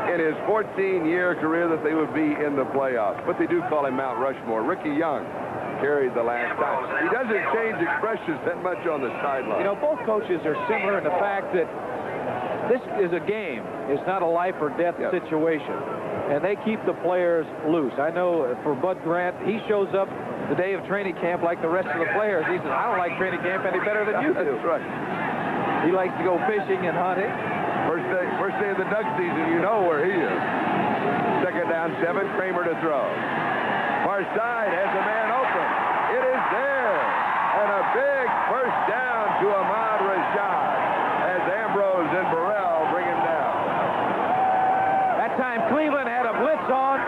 in his 14-year career that they would be in the playoffs. But they do call him Mount Rushmore. Ricky Young carried the last time. He doesn't change expressions that much on the sideline. Both coaches are similar in the fact that this is a game. It's not a life or death situation. And they keep the players loose. I know for Bud Grant, he shows up the day of training camp like the rest of the players. He says, I don't like training camp any better than you do. That's right. He likes to go fishing and hunting. First day of the duck season, you know where he is. Second down, 7, Kramer to throw. Far side has a man open. It is there. And a big first down to Ahmad Rashad as Ambrose and Burrell bring him down. That time Cleveland had a blitz on.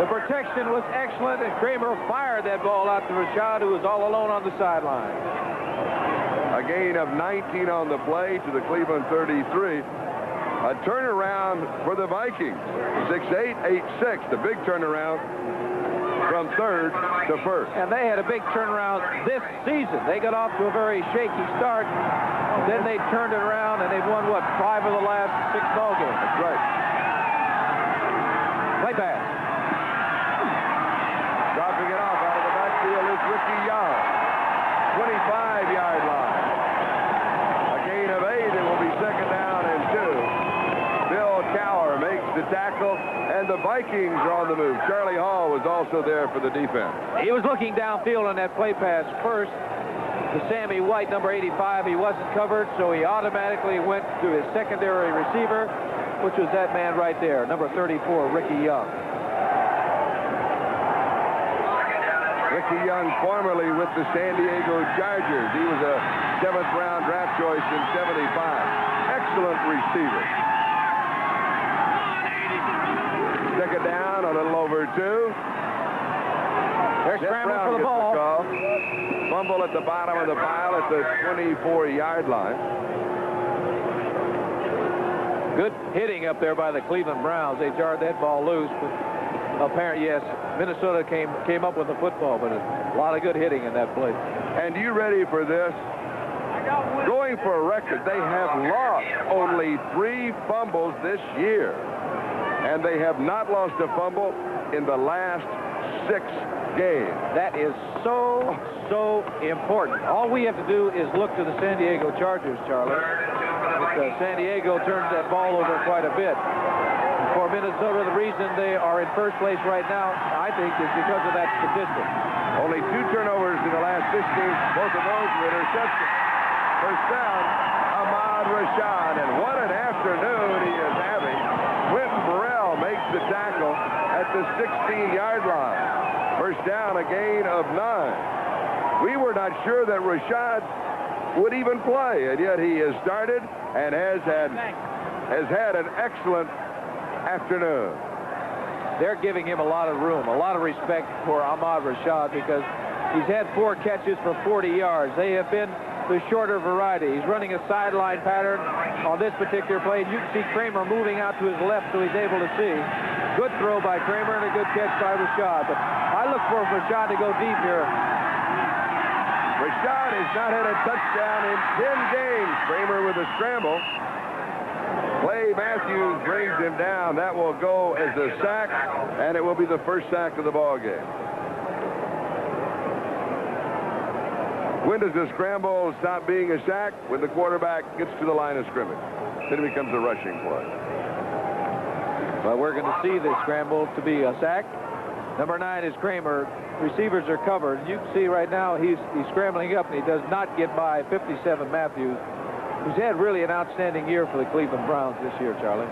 The protection was excellent, and Kramer fired that ball out to Rashad, who was all alone on the sideline. A gain of 19 on the play to the Cleveland 33. A turnaround for the Vikings. 6-8, 8-6. The big turnaround from third to first. And they had a big turnaround this season. They got off to a very shaky start. Then they turned it around, and they've won, what, 5 of the last 6 ball games. That's right. Play pass. Dropping it off out of the backfield is Ricky Young. 25-yard line. A gain of 8. It will be second down and 2. Bill Cower makes the tackle, and the Vikings are on the move. Charlie Hall was also there for the defense. He was looking downfield on that play pass first to Sammy White, number 85. He wasn't covered, so he automatically went to his secondary receiver, which was that man right there, number 34, Ricky Young. Ricky Young, formerly with the San Diego Chargers. He was a 7th-round draft choice in '75. Excellent receiver. Second down, a little over 2. They're scrambling for the ball. Fumble at the bottom of the pile at the 24-yard line. Good hitting up there by the Cleveland Browns. They jarred that ball loose, but apparently, yes, Minnesota came up with the football, but a lot of good hitting in that play. And you ready for this? Going for a record, they have lost only 3 fumbles this year. And they have not lost a fumble in the last 6 games. That is so important. All we have to do is look to the San Diego Chargers, Charlie. San Diego turns that ball over quite a bit. For Minnesota, the reason they are in first place right now, I think, is because of that statistic. Only 2 turnovers in the last 6 games. Both of those were interceptions. First down, Ahmad Rashad. And what an afternoon he is having. Quentin Burrell makes the tackle at the 16-yard line. First down, a gain of 9. We were not sure that Rashad would even play, and yet he has started and has had an excellent afternoon. They're giving him a lot of room, a lot of respect for Ahmad Rashad, because he's had 4 catches for 40 yards. They have been the shorter variety. He's running a sideline pattern on this particular play. You can see Kramer moving out to his left so he's able to see. Good throw by Kramer and a good catch by Rashad. But I look for Rashad to go deep here. Rashad has not had a touchdown in 10 games. Kramer with a scramble. Clay Matthews brings him down. That will go as a sack, and it will be the first sack of the ball game. When does the scramble stop being a sack? When the quarterback gets to the line of scrimmage. Then it becomes a rushing play. Well, we're going to see the scramble to be a sack. Number 9 is Kramer. Receivers are covered. You can see right now he's scrambling up, and he does not get by 57 Matthews, who's had really an outstanding year for the Cleveland Browns this year, Charlie.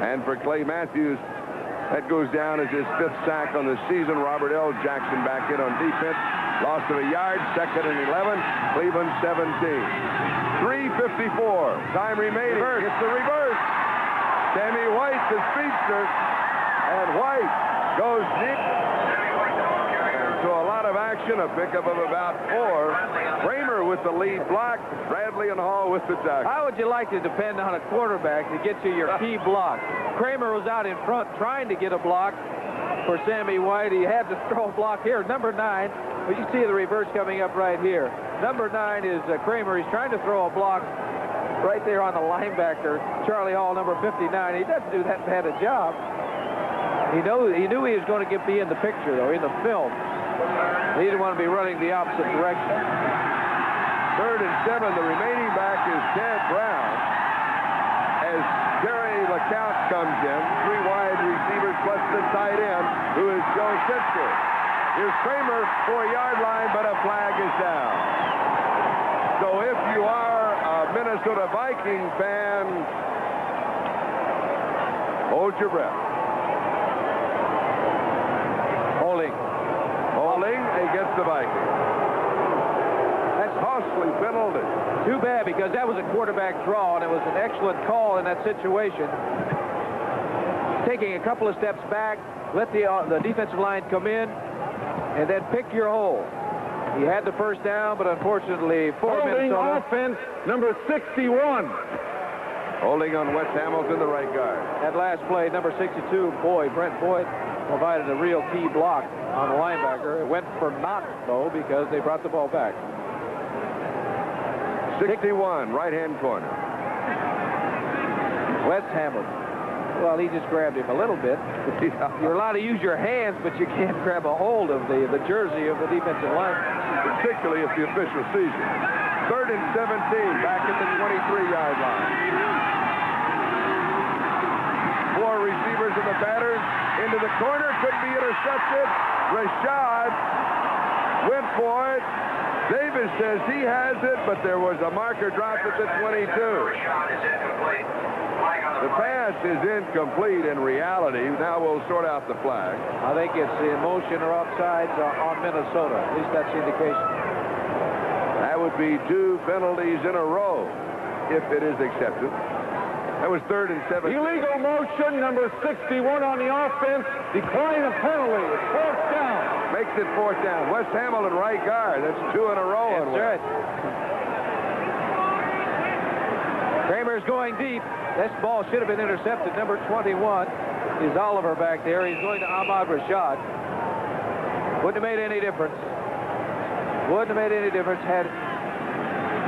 And for Clay Matthews, that goes down as his 5th sack on the season. Robert L. Jackson back in on defense. Loss of a yard, 2nd and 11. Cleveland 17. 3:54. Time remaining. It's the reverse. Sammy White, the speedster. And White goes deep. And so a lot of action. A pickup of about 4. Kramer with the lead block. Bradley and Hall with the tackle. How would you like to depend on a quarterback to get you your key block? Kramer was out in front trying to get a block for Sammy White. He had to throw a block here. Number 9. Well, you see the reverse coming up right here. Number 9 is Kramer. He's trying to throw a block right there on the linebacker, Charlie Hall, number 59. He doesn't do that bad a job. He knew he was going to be in the picture, though, in the film. He didn't want to be running the opposite direction. 3rd and 7. The remaining back is Ted Brown. As Terry LeCount comes in, 3 wide receivers plus the tight end, who is Joe Sitzker. Here's Kramer, 4-yard line, but a flag is down. So if you are a Minnesota Viking fan, hold your breath. Holding against the Vikings. That's costly penalty. Too bad, because that was a quarterback draw, and it was an excellent call in that situation. Taking a couple of steps back, let the defensive line come in, and then pick your hole. He had the first down, but unfortunately for Minnesota Minnesota. Offense, number 61. Holding on Wes Hamilton, the right guard. That last play, number 62, Brent Boyd, provided a real key block on the linebacker. It went for naught, though, because they brought the ball back. 61, right-hand corner. Wes Hamilton. Well, he just grabbed him a little bit. You're allowed to use your hands, but you can't grab a hold of the jersey of the defensive line. Particularly if the official sees it. 3rd and 17, back at the 23-yard line. 4 receivers in the batters. Into the corner, could be intercepted. Rashad went for it. Davis says he has it, but there was a marker dropped at the 22. The pass is incomplete in reality. Now we'll sort out the flag. I think it's the motion or offsides on Minnesota. At least that's the indication. That would be 2 penalties in a row if it is accepted. That was 3rd and 17. Illegal motion, number 61 on the offense. Decline of penalty. It's 4th down. Makes it 4th down. Wes Hamilton, right guard. That's 2 in a row. That's right. Kramer's going deep. This ball should have been intercepted. Number 21 is Oliver back there. He's going to Ahmad Rashad. Wouldn't have made any difference. Wouldn't have made any difference had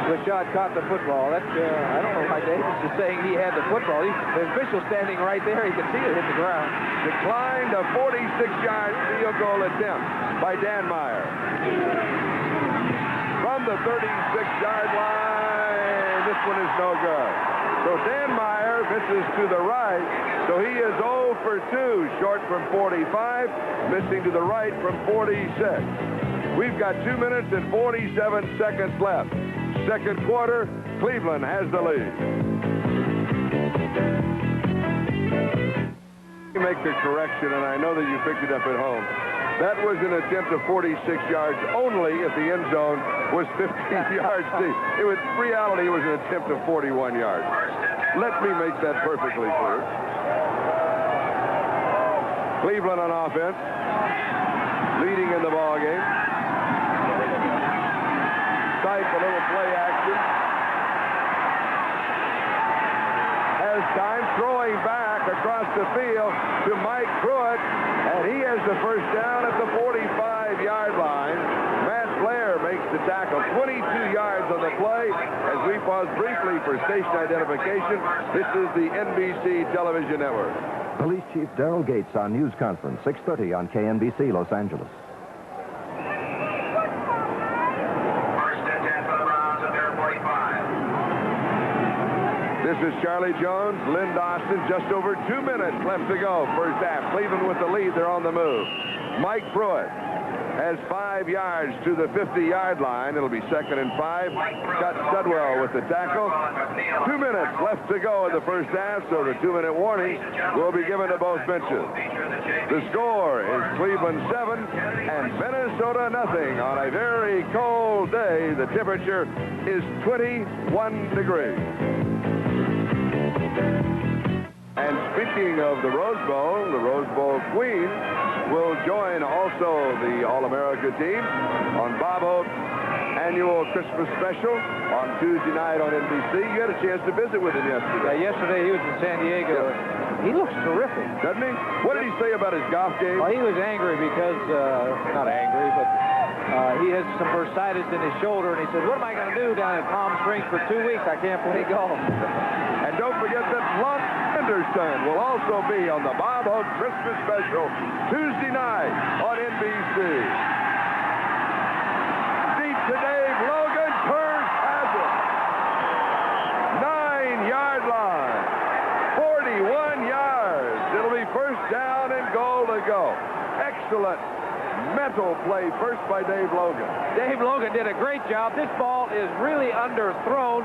Rashad caught the football. That I don't know why Davis is saying he had the football. The official standing right there. He can see it hit the ground. Declined a 46-yard field goal attempt by Dan Meyer. From the 36-yard line, this one is no good. So Dan Meyer misses to the right, so he is 0 for 2, short from 45, missing to the right from 46. We've got 2 minutes and 47 seconds left. Second quarter, Cleveland has the lead. Let me make the correction, and I know that you picked it up at home. That was an attempt of 46 yards only if the end zone was 15 yards deep. In reality, it was an attempt of 41 yards. Let me make that perfectly clear. Cleveland on offense, leading in the ball game. Type a little play action. Has time, throwing back across the field to Mike Pruitt, and he has the first down at the 45-yard line. Matt Blair makes the tackle, 22 yards on the play. As we pause briefly for station identification, this is the NBC television network. Police Chief Daryl Gates on News Conference, 6:30 on KNBC, Los Angeles. This is Charlie Jones, Lynn Dawson, just over 2 minutes left to go. First half, Cleveland with the lead, they're on the move. Mike Pruitt has 5 yards to the 50-yard line. It'll be 2nd and 5. Scott Studwell with the tackle. 2 minutes left to go in the first half, so the 2-minute warning will be given to both benches. The score is Cleveland 7 and Minnesota nothing on a very cold day. The temperature is 21 degrees. And speaking of the Rose Bowl queen will join also the All-America team on Bob Hope's annual Christmas special on Tuesday night on NBC. You had a chance to visit with him yesterday. Yeah, yesterday he was in San Diego. He looks terrific. Doesn't he? What did he say about his golf game? Well, he was angry because, not angry, but he has some bursitis in his shoulder, and he said, what am I going to do down in Palm Springs for 2 weeks? I can't play golf. And don't forget that Blunt Henderson will also be on the Bob Hope Christmas special Tuesday night on NBC. Deep to Dave Logan, turns, has it. 9-yard line. 41 yards. It'll be first down and goal to go. Excellent mental play first by Dave Logan. Dave Logan did a great job. This ball is really underthrown.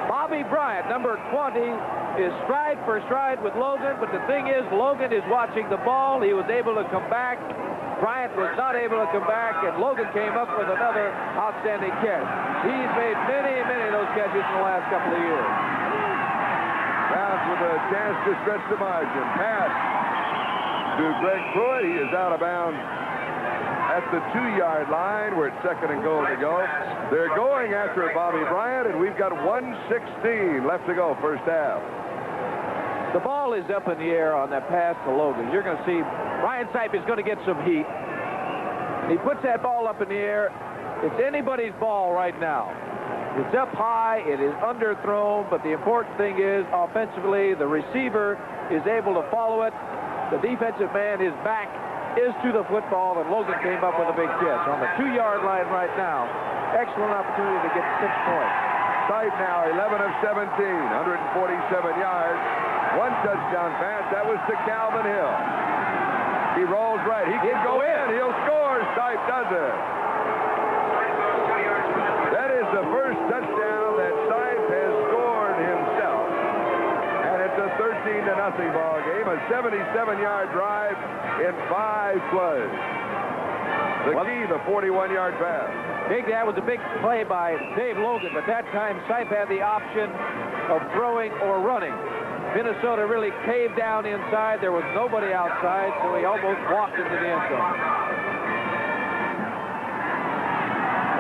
Bobby Bryant, number 20, is stride for stride with Logan, but the thing is, Logan is watching the ball. He was able to come back. Bryant was not able to come back, and Logan came up with another outstanding catch. He's made many, many of those catches in the last couple of years. Browns with a chance to stretch the margin. Pass to Greg Pruitt. He is out of bounds at the 2-yard line. We're at 2nd and goal to go. They're going after Bobby Bryant, and we've got 1:16 left to go, first half. The ball is up in the air on that pass to Logan. You're going to see Ryan Sipe is going to get some heat. He puts that ball up in the air. It's anybody's ball right now. It's up high. It is underthrown. But the important thing is, offensively, the receiver is able to follow it. The defensive man, his back is to the football, and Logan came up with a big catch on the 2-yard line right now. Excellent opportunity to get 6 points. Sipe now 11 of 17, 147 yards. 1 touchdown pass. That was to Calvin Hill. He rolls right. He can go in. He'll score. Sipe does it. That is the first touchdown that Sipe has scored himself. And it's a 13-0 ball game. A 77-yard drive in 5 plays. The key, the 41-yard pass. That was a big play by Dave Logan, but that time Sipe had the option of throwing or running. Minnesota really caved down inside. There was nobody outside, so he almost walked into the end zone.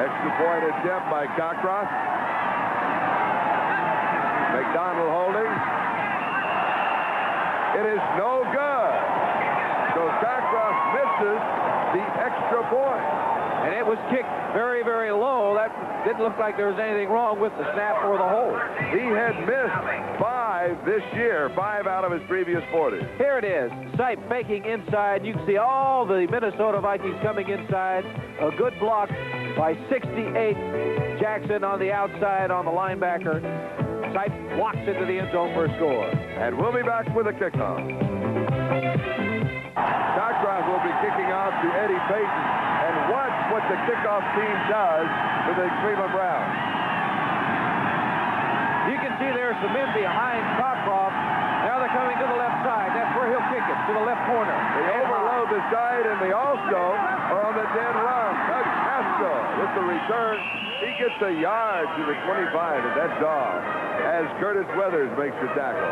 Extra point attempt by Cockcroft. McDonald holding. It is no good. So Cockcroft misses the extra point. And it was kicked very, very low. That didn't look like there was anything wrong with the snap or the hold. He had missed 5 this year, 5 out of his previous 40. Here it is. Sipe faking inside. You can see all the Minnesota Vikings coming inside. A good block by 68. Jackson on the outside on the linebacker. Sipe walks into the end zone for a score. And we'll be back with a kickoff. Cockcroft will be kicking off to Eddie Payton. And watch what the kickoff team does to the Cleveland Browns. You can see there's some men behind Cockcroft. Now they're coming to the left side. That's where he'll kick it, to the left corner. They overload the side, and they also are on the dead run. Doug Castro with the return. He gets a yard to the 25, and that's off as Curtis Weathers makes the tackle.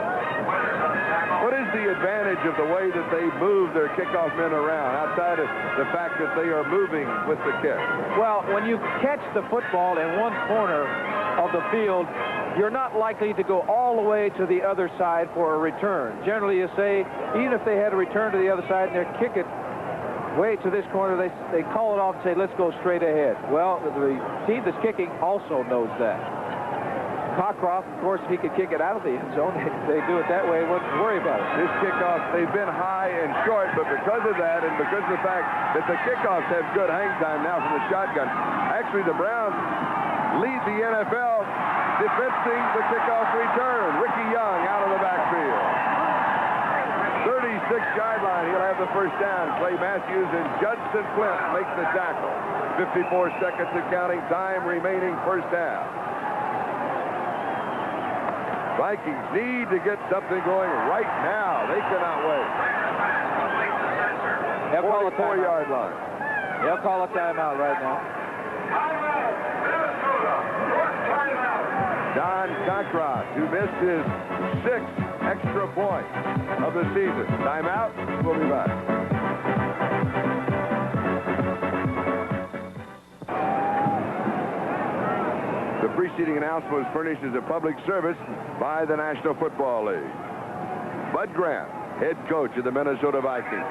What is the advantage of the way that they move their kickoff men around, outside of the fact that they are moving with the kick? Well, when you catch the football in one corner of the field, you're not likely to go all the way to the other side for a return. Generally, you say, even if they had a return to the other side and they kick it way to this corner, they call it off and say, let's go straight ahead. Well, the team that's kicking also knows that. Cockcroft, of course, if he could kick it out of the end zone, they do it that way, wouldn't worry about it. This kickoff, they've been high and short, but because of that and because of the fact that the kickoffs have good hang time now from the shotgun, actually the Browns lead the NFL defending the kickoff return. Ricky Young out of the backfield. 36-yard line, he'll have the first down. Clay Matthews and Judson Flint make the tackle. 54 seconds of counting time remaining first half. Vikings need to get something going right now. They cannot wait. 44-yard line. They'll call a timeout right now. Don Cockcroft, who missed his 6th extra point of the season. Timeout. We'll be back. The preceding announcement was furnished as a public service by the National Football League. Bud Grant, head coach of the Minnesota Vikings.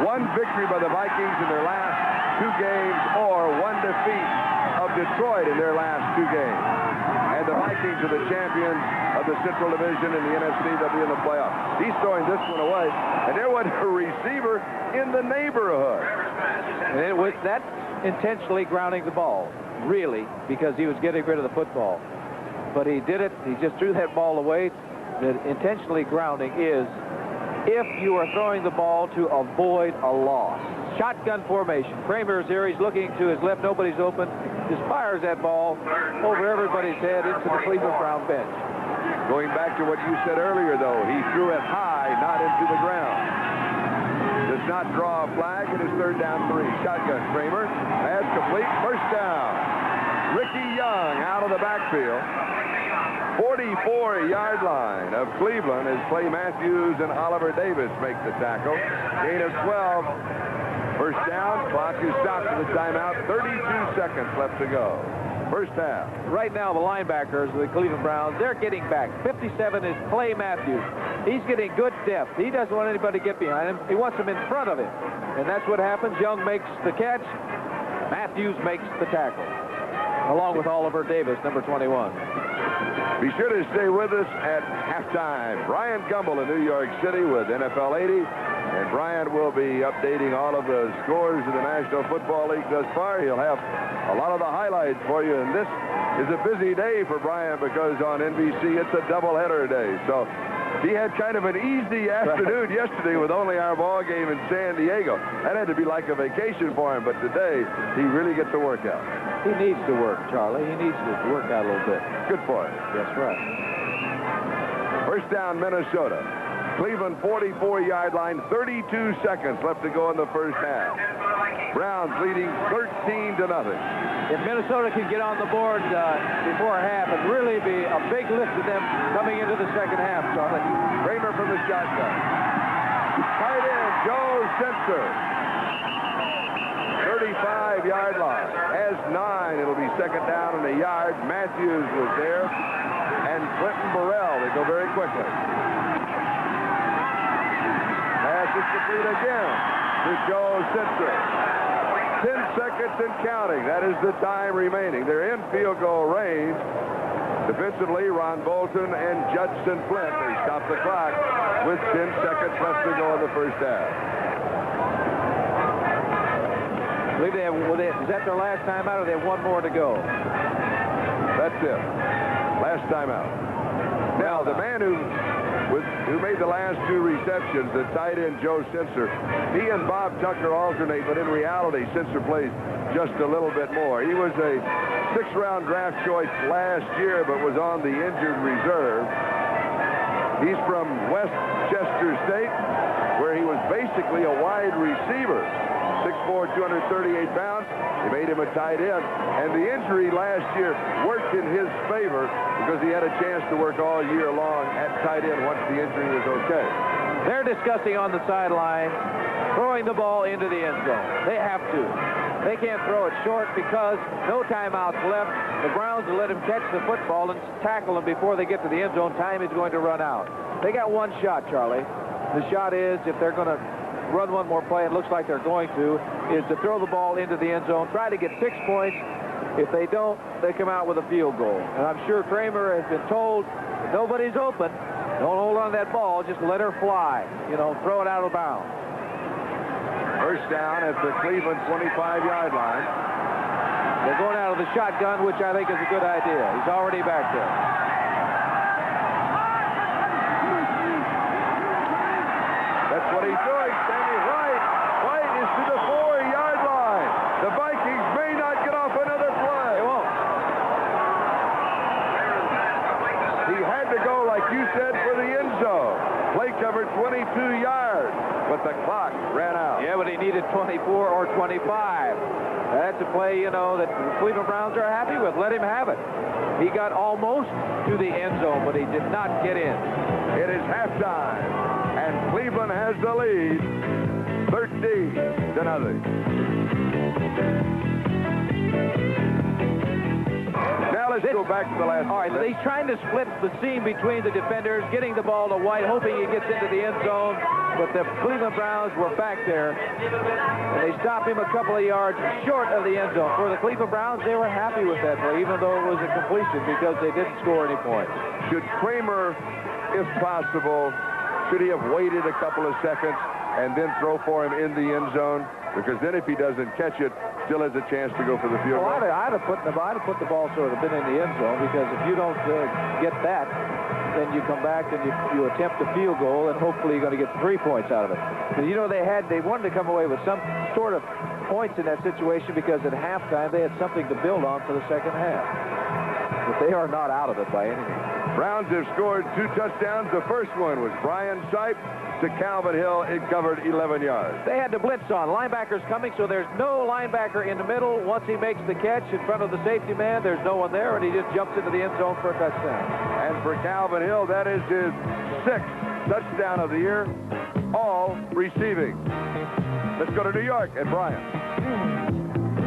One victory by the Vikings in their last 2 games, or 1 defeat of Detroit in their last 2 games. And the Vikings are the champions of the Central Division in the NFC. They'll be in the playoffs. He's throwing this one away, and there wasn't a receiver in the neighborhood. And it was that intentionally grounding the ball. Really, because he was getting rid of the football. But he did it. He just threw that ball away. The intentionally grounding is if you are throwing the ball to avoid a loss. Shotgun formation. Kramer is here. He's looking to his left. Nobody's open. Just fires that ball over everybody's head into the Cleveland Brown bench. Going back to what you said earlier, though, he threw it high, not into the ground. Does not draw a flag. It is 3rd down 3. Shotgun. Kramer. Pass complete. First down. Ricky Young out of the backfield. 44-yard line of Cleveland as Clay Matthews and Oliver Davis make the tackle. Gain of 12. First down. Clock is stopped for the timeout. 32 seconds left to go. First half. Right now, the linebackers of the Cleveland Browns, they're getting back. 57 is Clay Matthews. He's getting good depth. He doesn't want anybody to get behind him. He wants them in front of him. And that's what happens. Young makes the catch. Matthews makes the tackle, along with Oliver Davis, number 21. Be sure to stay with us at halftime. Brian Gumbel in New York City with NFL 80. And Brian will be updating all of the scores of the National Football League thus far. He'll have a lot of the highlights for you. And this is a busy day for Brian because on NBC it's a doubleheader day. So he had kind of an easy afternoon yesterday with only our ball game in San Diego. That had to be like a vacation for him. But today he really gets to work out. He needs to work, Charlie. He needs to work out a little bit. Good for him. That's right. First down, Minnesota. Cleveland 44-yard line, 32 seconds left to go in the first half. Browns leading 13-0. If Minnesota can get on the board before half, it'd really be a big lift to them coming into the second half, Charlie. Kramer from the shotgun. Tight end, Joe Sensor. 35-yard line. Has 9. It'll be second down and a yard. Matthews was there. And Clinton Burrell. They go very quickly. Pass is complete again to Joe Sensor. 10 seconds and counting. That is the time remaining. They're in field goal range. Defensively, Ron Bolton and Judson Flint. They stop the clock with 10 seconds left to go in the first half. I believe they have, is that their last time out, or they have one more to go? That's it. Last time out. Now, the man who made the last 2 receptions, the tight end Joe Sensor, he and Bob Tucker alternate, but in reality, Sensor plays just a little bit more. He was a 6th-round draft choice last year, but was on the injured reserve. He's from Westchester State, where he was basically a wide receiver. 6'4", 238 pounds. They made him a tight end. And the injury last year worked in his favor because he had a chance to work all year long at tight end once the injury was okay. They're discussing on the sideline throwing the ball into the end zone. They have to. They can't throw it short because no timeouts left. The Browns will let him catch the football and tackle him before they get to the end zone. Time is going to run out. They got one shot, Charlie. The shot is, if they're going to run one more play, it looks like they're going to, is to throw the ball into the end zone, try to get 6 points. If they don't, they come out with a field goal. And I'm sure Kramer has been told, if nobody's open, don't hold on to that ball, just let her fly. You know, throw it out of bounds. First down at the Cleveland 25-yard line. They're going out of the shotgun, which I think is a good idea. He's already back there. That's what he's doing. Standing right. White is to the 4-yard line. The Vikings may not get off another play. They won't. He had to go, like you said, for the end zone. Play covered 22 yards, but the clock ran out. Yeah, but he needed 24 or 25. That's a play, you know, that the Cleveland Browns are happy with. Let him have it. He got almost to the end zone, but he did not get in. It is halftime, and Cleveland has the lead, 13-0. Now let's go back to the last. All right, so he's trying to split the seam between the defenders, getting the ball to White, hoping he gets into the end zone. But the Cleveland Browns were back there, and they stopped him a couple of yards short of the end zone. For the Cleveland Browns, they were happy with that play, even though it was a completion, because they didn't score any points. Should Kramer, if possible, should he have waited a couple of seconds and then throw for him in the end zone? Because then if he doesn't catch it, still has a chance to go for the field goal. Well, I'd have put the ball sort of been in the end zone, because if you don't get that, then you come back and you attempt a field goal, and hopefully you're going to get 3 points out of it. But you know, they wanted to come away with some sort of points in that situation, because at halftime they had something to build on for the second half. But they are not out of it by any means. Browns have scored 2 touchdowns. The first one was Brian Sipe to Calvin Hill. It covered 11 yards. They had the blitz on. Linebackers coming, so there's no linebacker in the middle. Once he makes the catch in front of the safety man, there's no one there, and he just jumps into the end zone for a touchdown. And for Calvin Hill, that is his 6th touchdown of the year, all receiving. Let's go to New York and Brian.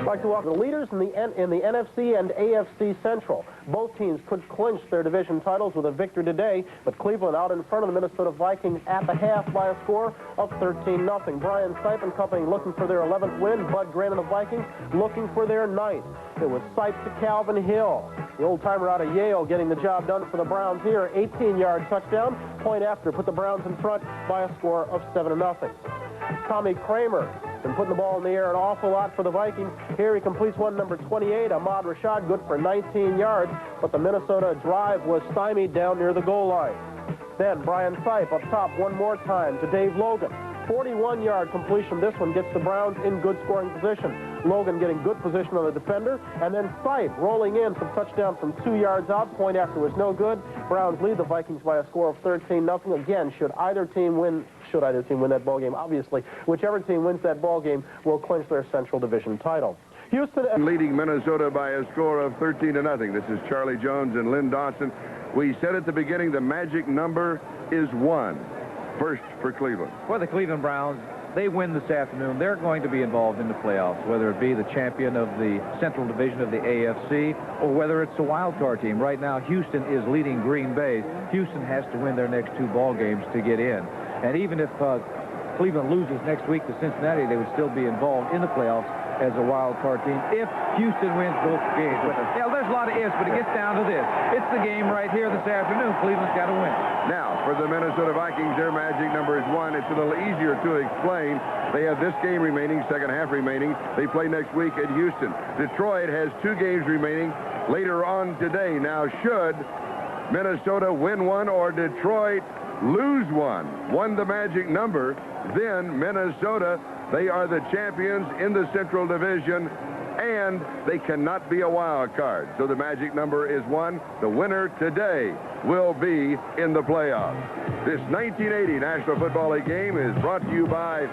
I'd like to welcome the leaders in the NFC and AFC Central. Both teams could clinch their division titles with a victory today, but Cleveland out in front of the Minnesota Vikings at the half by a score of 13-0. Brian Sipe and company looking for their 11th win. Bud Grant and the Vikings looking for their 9th. It was Sipe to Calvin Hill, the old-timer out of Yale, getting the job done for the Browns here. 18-yard touchdown. Point after put the Browns in front by a score of 7-0. Tommy Kramer been putting the ball in the air an awful lot for the Vikings. Here he completes one, number 28, Ahmad Rashad, good for 19 yards, but the Minnesota drive was stymied down near the goal line. Then Brian Sipe up top one more time to Dave Logan. 41-yard completion. This one gets the Browns in good scoring position. Logan getting good position on the defender, and then Sipe rolling in some touchdown from 2 yards out. Point after was no good. Browns lead the Vikings by a score of 13-0. Again, should either team win that ball game? Obviously, whichever team wins that ball game will clinch their Central Division title. Houston leading Minnesota by a score of 13-0. This is Charlie Jones and Lynn Dawson. We said at the beginning the magic number is 1. First for Cleveland. For the Cleveland Browns, they win this afternoon. They're going to be involved in the playoffs, whether it be the champion of the Central Division of the AFC or whether it's a wild card team. Right now, Houston is leading Green Bay. Houston has to win their next 2 ball games to get in. And even if Cleveland loses next week to Cincinnati, they would still be involved in the playoffs as a wild card team if Houston wins both games. Yeah, there's a lot of ifs, but it gets down to this. It's the game right here this afternoon. Cleveland's got to win. Now, for the Minnesota Vikings, their magic number is 1. It's a little easier to explain. They have this game remaining, second half remaining. They play next week at Houston. Detroit has 2 games remaining later on today. Now, should Minnesota win one or Detroit lose one, the magic number, then Minnesota, they are the champions in the Central Division, and they cannot be a wild card. So the magic number is 1. The winner today will be in the playoffs. This 1980 National Football League game is brought to you by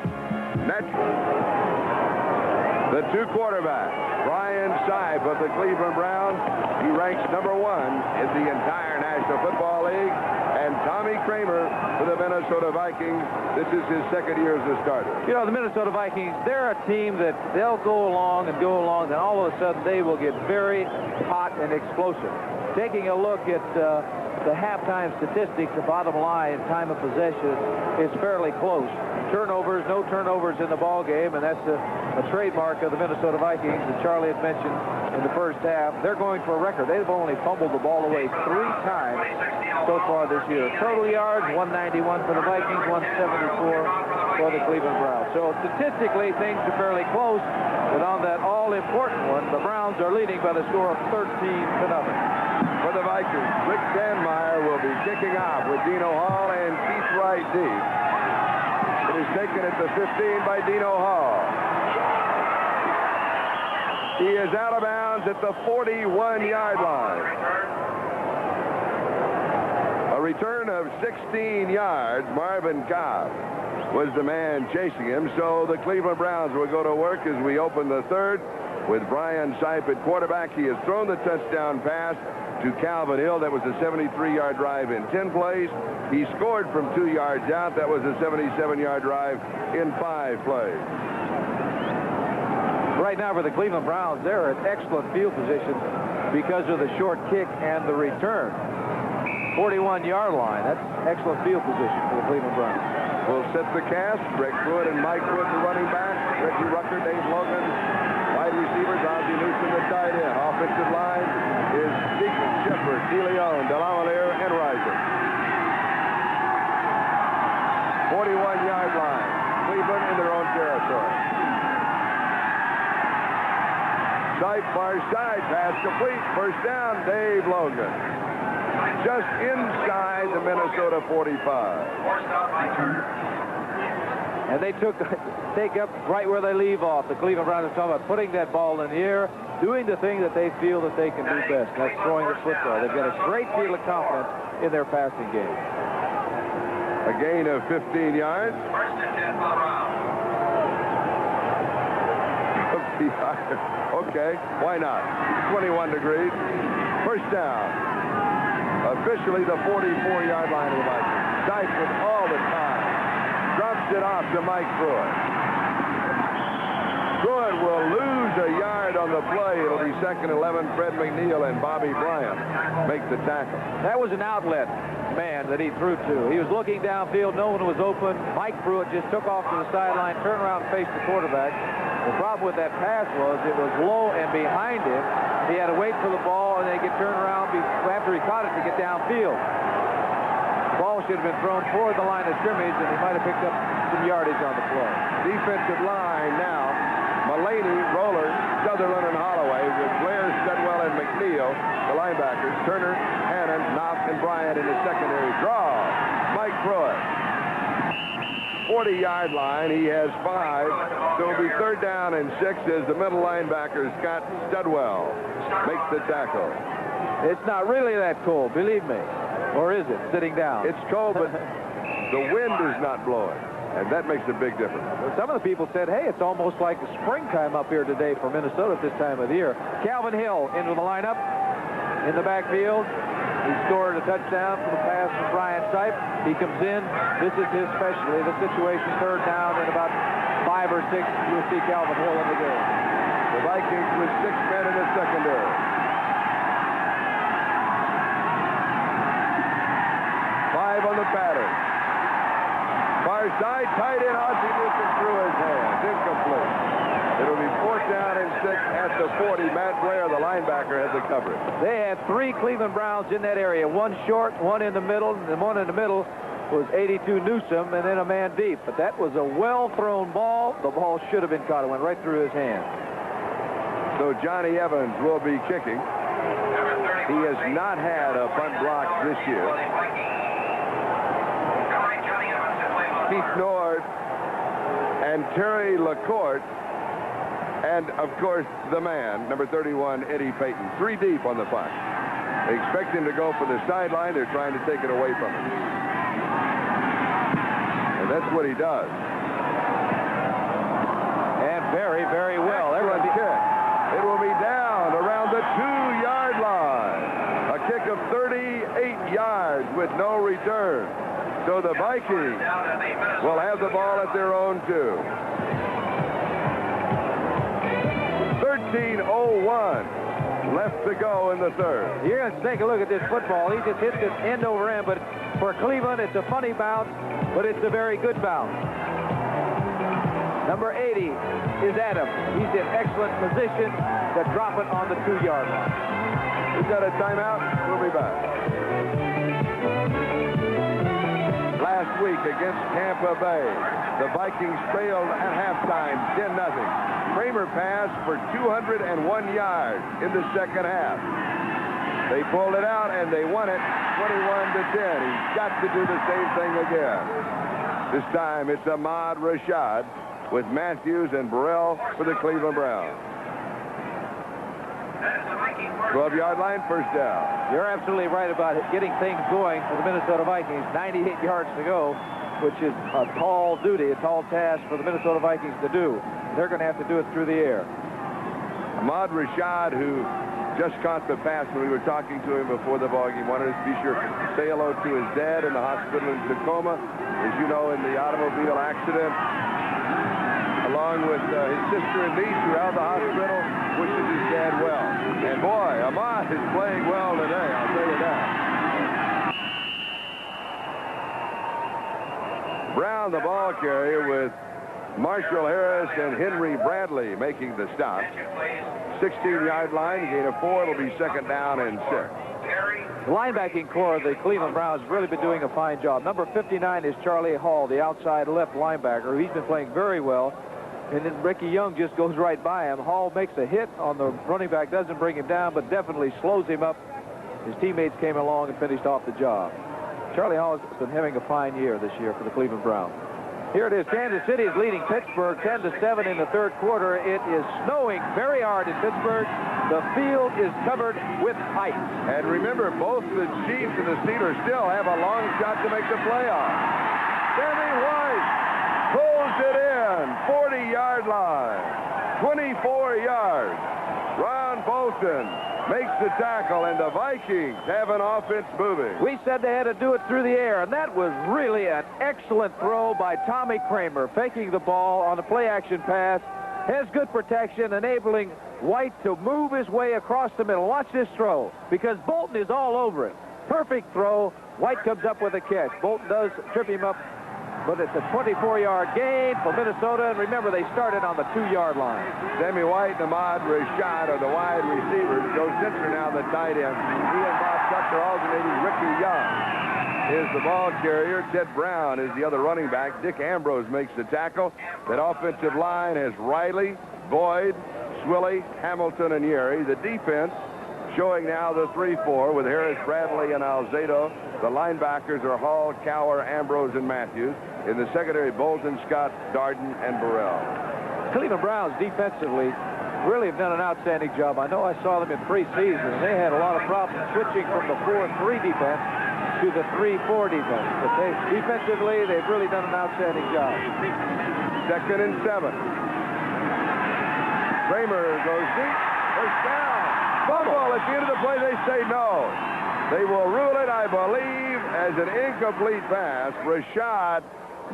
the 2 quarterbacks. Brian Sipe of the Cleveland Browns. He ranks number 1 in the entire National Football League. And Tommy Kramer for the Minnesota Vikings. This is his 2nd year as a starter. You know, the Minnesota Vikings, they're a team that they'll go along, and all of a sudden they will get very hot and explosive. Taking a look at the halftime statistics, the bottom line, time of possession, is fairly close. Turnovers, no turnovers in the ball game, and that's a trademark of the Minnesota Vikings that Charlie had mentioned in the first half. They're going for a record. They've only fumbled the ball away 3 times so far this year. Total yards, 191 for the Vikings, 174 for the Cleveland Browns. So statistically, things are fairly close, but on that all-important one, the Browns are leading by the score of 13-0. For the Vikings, Rick Sandmeyer will be kicking off with Dino Hall and Keith Wright deep. It is taken at the 15 by Dino Hall. He is out of bounds at the 41-yard line. A return of 16 yards. Marvin Cobb was the man chasing him. So the Cleveland Browns will go to work as we open the 3rd with Brian Sipe at quarterback. He has thrown the touchdown pass to Calvin Hill. That was a 73-yard drive in 10 plays. He scored from 2 yards out. That was a 77-yard drive in 5 plays. Right now for the Cleveland Browns, they're at excellent field position because of the short kick and the return. 41-yard line. That's excellent field position for the Cleveland Browns. Will set the cast. Greg Wood and Mike Wood, the running back. Reggie Rucker, Dave Logan. Wide receivers, Ozzie Newsom, the tight end. Offensive line is Deacon, Shepard, DeLeon, Delamalier, and Reiser. 41-yard line. Cleveland in their own territory. Sipe far side, pass complete. First down, Dave Logan. Just inside the Minnesota 45. And they take up right where they leave off. The Cleveland Browns are talking about putting that ball in the air, doing the thing that they feel that they can do best. That's throwing the football. They've got a great deal of confidence in their passing game. A gain of 15 yards. First and 10 for the Browns. Okay, why not? 21 degrees. First down. Officially the 44-yard line of the Vikings. Sipe with all the time. Drops it off to Mike Pruitt. Pruitt will lose lose a yard on the play. It'll be 2nd 11. Fred McNeil and Bobby Bryant make the tackle. That was an outlet man that he threw to. He was looking downfield. No one was open. Mike Pruitt just took off to the sideline, turned around and faced the quarterback. The problem with that pass was it was low and behind him. He had to wait for the ball and then get turned around after he caught it to get downfield. The ball should have been thrown toward the line of scrimmage, and he might have picked up some yardage on the play. Defensive line now. Mulaney, Roller, Sutherland, and Holloway with Blair, Studwell, and McNeil, the linebackers. Turner, Hannon, Knopf, and Bryant in the secondary. Draw. Mike Pruitt. 40-yard line. He has 5. So it'll be 3rd down and 6 as the middle linebacker, Scott Studwell, makes the tackle. It's not really that cold, believe me. Or is it, sitting down? It's cold, but the wind is not blowing, and that makes a big difference. Some of the people said, hey, it's almost like springtime up here today for Minnesota at this time of the year. Calvin Hill into the lineup in the backfield. He scored a touchdown from the pass from Brian Sipe. He comes in. This is his specialty. The situation 3rd down and about 5 or 6. You'll see Calvin Hill in the game. The Vikings with 6 men in the secondary. 5 on the pattern. Far side, tight end, Ozzie Newsom through his hands. Incomplete. It'll be 4th down and 6 at the 40. Matt Blair, the linebacker, has the coverage. They had 3 Cleveland Browns in that area. 1 short, 1 in the middle, and the one in the middle was 82 Newsom, and then a man deep. But that was a well-thrown ball. The ball should have been caught. It went right through his hands. So Johnny Evans will be kicking. He has not had a punt block this year. Keith Nord and Terry LaCourte, and of course the man, number 31, Eddie Payton. 3 deep on the punt. They expect him to go for the sideline. They're trying to take it away from him. And that's what he does. And very, very well. Excellent kick. It will be down around the 2-yard line. A kick of 38 yards with no return. So the Vikings will have the ball at their own 2. 13:01 left to go in the 3rd. You're going to take a look at this football. He just hit this end over end, but for Cleveland, it's a funny bounce, but it's a very good bounce. Number 80 is Adams. He's in excellent position to drop it on the 2-yard line. We've got a timeout. We'll be back. Last week against Tampa Bay, the Vikings failed at halftime 10-0. Kramer passed for 201 yards in the 2nd half. They pulled it out and they won it 21-10. He's got to do the same thing again. This time it's Ahmad Rashad with Matthews and Burrell for the Cleveland Browns. 12-yard line, 1st down. You're absolutely right about it, getting things going for the Minnesota Vikings. 98 yards to go, which is a tall duty, a tall task for the Minnesota Vikings to do. They're going to have to do it through the air. Ahmad Rashad, who just caught the pass when we were talking to him before the ballgame, wanted us to be sure to say hello to his dad in the hospital in Tacoma. As you know, in the automobile accident, along with his sister and niece who are out of the hospital, wishes his dad well. And boy, Ahmad is playing well today, I'll tell you that. Brown, the ball carrier, with Marshall Harris and Henry Bradley making the stop. 16-yard line, gain of 4. It'll be 2nd down and 6. The linebacking core of the Cleveland Browns has really been doing a fine job. Number 59 is Charlie Hall, the outside left linebacker. He's been playing very well. And then Ricky Young just goes right by him. Hall makes a hit on the running back, doesn't bring him down, but definitely slows him up. His teammates came along and finished off the job. Charlie Hall has been having a fine year this year for the Cleveland Browns. Here it is. Kansas City is leading Pittsburgh 10-7 in the 3rd quarter. It is snowing very hard in Pittsburgh. The field is covered with ice. And remember, both the Chiefs and the Steelers still have a long shot to make the playoffs. Sammy White pulls it in. 40-yard line. 24 yards. Ron Bolton makes the tackle, and the Vikings have an offense moving. We said they had to do it through the air, and that was really an excellent throw by Tommy Kramer, faking the ball on the play-action pass has good protection, enabling White to move his way across the middle. Watch this throw, because Bolton is all over it. Perfect throw. White comes up with a catch. Bolton does trip him up, but it's a 24-yard gain for Minnesota. And remember, they started on the 2-yard line. Sammy White and Ahmad Rashad are the wide receivers. Joe Sitzer now the tight end. He and Bob Tucker alternating. Ricky Young is the ball carrier. Ted Brown is the other running back. Dick Ambrose makes the tackle. That offensive line has Riley, Boyd, Swilly, Hamilton, and Yeri. The defense showing now the 3-4 with Harris, Bradley, and Alzado. The linebackers are Hall, Cower, Ambrose, and Matthews. In the secondary, Bolton, Scott, Darden, and Burrell. Cleveland Browns defensively really have done an outstanding job. I know I saw them in preseason, and they had a lot of problems switching from the 4-3 defense to the 3-4 defense. But defensively, they've really done an outstanding job. 2nd and 7. Kramer goes deep. First down. Fumble. At the end of the play, they say no. They will rule it, I believe, as an incomplete pass. Rashad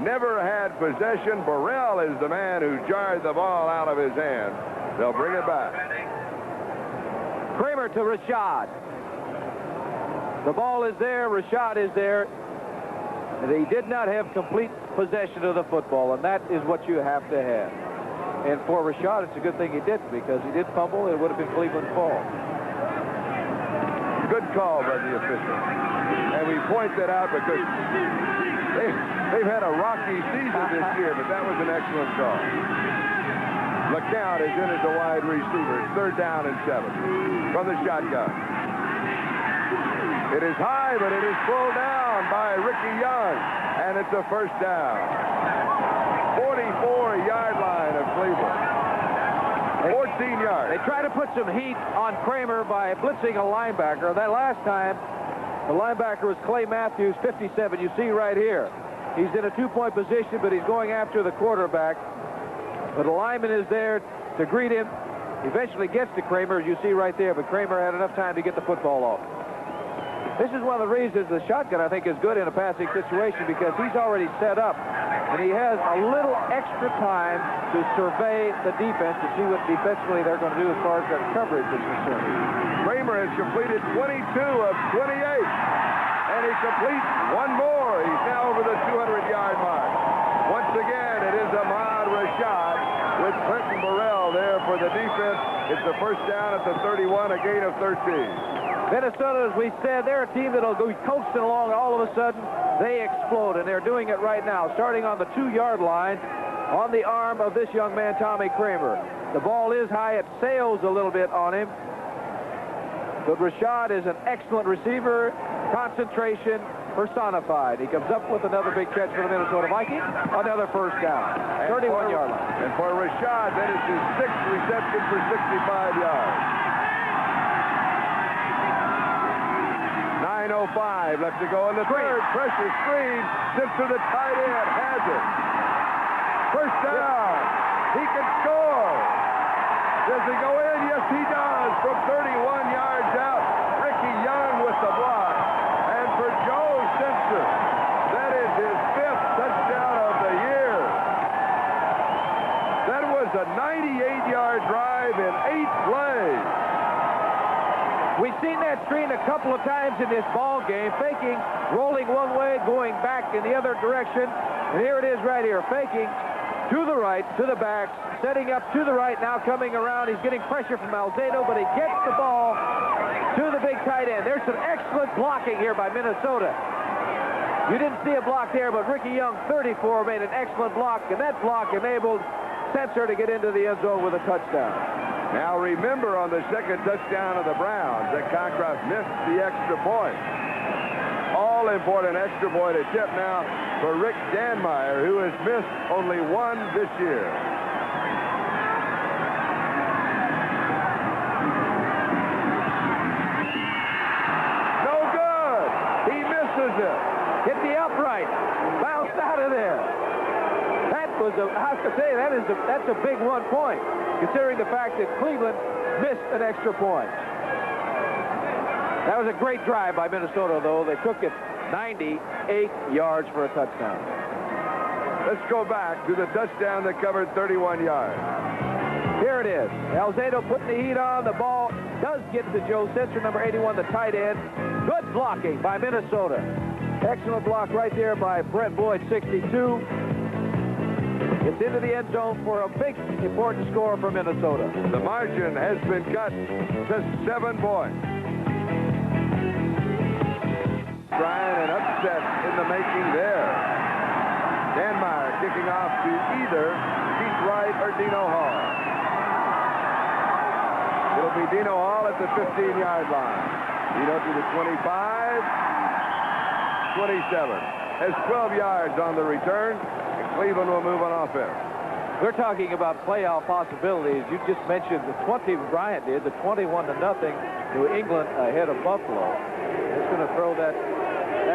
never had possession. Burrell is the man who jarred the ball out of his hand. They'll bring it back. Kramer to Rashad. The ball is there. Rashad is there. They did not have complete possession of the football, and that is what you have to have. And for Rashad, it's a good thing he didn't, because he did fumble. It would have been Cleveland's fall. Good call by the official. And we point that out because they've had a rocky season this year, but that was an excellent call. LeCount is in as a wide receiver. It's 3rd down and 7 from the shotgun. It is high, but it is pulled down by Ricky Young, and it's a 1st down. 44-yard line of Cleveland. 14 yards. They try to put some heat on Kramer by blitzing a linebacker. That last time, the linebacker was Clay Matthews, 57. You see right here. He's in a 2-point position, but he's going after the quarterback. But the lineman is there to greet him. Eventually gets to Kramer, as you see right there, but Kramer had enough time to get the football off. This is one of the reasons the shotgun, I think, is good in a passing situation, because he's already set up, and he has a little extra time to survey the defense to see what defensively they're going to do as far as their coverage is concerned. Kramer has completed 22 of 28, and he completes one more. He's now over the 200-yard mark. Once again, it is Ahmad Rashad with Clinton Burrell there for the defense. It's a 1st down at the 31, a gain of 13. Minnesota, as we said, they're a team that'll go coasting along. All of a sudden, they explode, and they're doing it right now, starting on the 2-yard line on the arm of this young man, Tommy Kramer. The ball is high. It sails a little bit on him. But Rashad is an excellent receiver. Concentration personified. He comes up with another big catch for the Minnesota Vikings. Another 1st down. 31-yard line. And for Rashad, that is his 6th reception for 65 yards. 9:05 left to go in the 3rd. Pressure screen. Sits to the tight end. Has it. 1st down. He can score. Does he go in? Yes, he does. From 31 yards out. Ricky Young with the block. And for Joe Sitzer, that is his 5th touchdown of the year. That was a 98-yard drive in 8 plays. We've seen that screen a couple of times in this ball game, faking, rolling one way, going back in the other direction. And here it is right here, faking to the right, to the back, setting up to the right, now coming around. He's getting pressure from Alzado, but he gets the ball to the big tight end. There's some excellent blocking here by Minnesota. You didn't see a block there, but Ricky Young, 34, made an excellent block, and that block enabled Spencer to get into the end zone with a touchdown. Now remember, on the 2nd touchdown of the Browns, that Cockcroft missed the extra point. All-important extra point attempt now for Rick Danmeyer, who has missed only one this year. No good. He misses it. Hit the upright. Bounced out of there. That was I have to say, that's a big 1 point, considering the fact that Cleveland missed an extra point. That was a great drive by Minnesota, though. They took it 98 yards for a touchdown. Let's go back to the touchdown that covered 31 yards. Here it is. Alzado putting the heat on. The ball does get to Joe Sensor, number 81, the tight end. Good blocking by Minnesota. Excellent block right there by Brett Boyd, 62. It's into the end zone for a big, important score for Minnesota. The margin has been cut to 7 points. Brian, an upset in the making there. Danmeyer kicking off to either Keith Wright or Dino Hall. It'll be Dino Hall at the 15-yard line. Dino to the 25, 27. Has 12 yards on the return, and Cleveland will move on offense. We're talking about playoff possibilities. You just mentioned the 20 Bryant did, the 21-0 New England ahead of Buffalo. It's going to throw that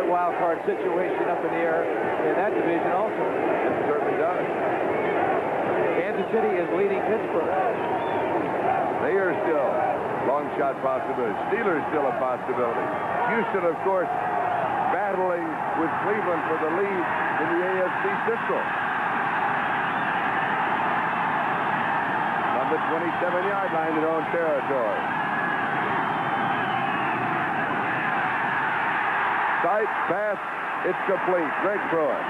wild card situation up in the air in that division also. It certainly does. Kansas City is leading Pittsburgh. They are still long shot possibilities. Steelers still a possibility. Houston, of course, battling with Cleveland for the lead in the AFC Central. On the 27-yard line, their own territory. Sight, pass, it's complete. Greg Pruitt.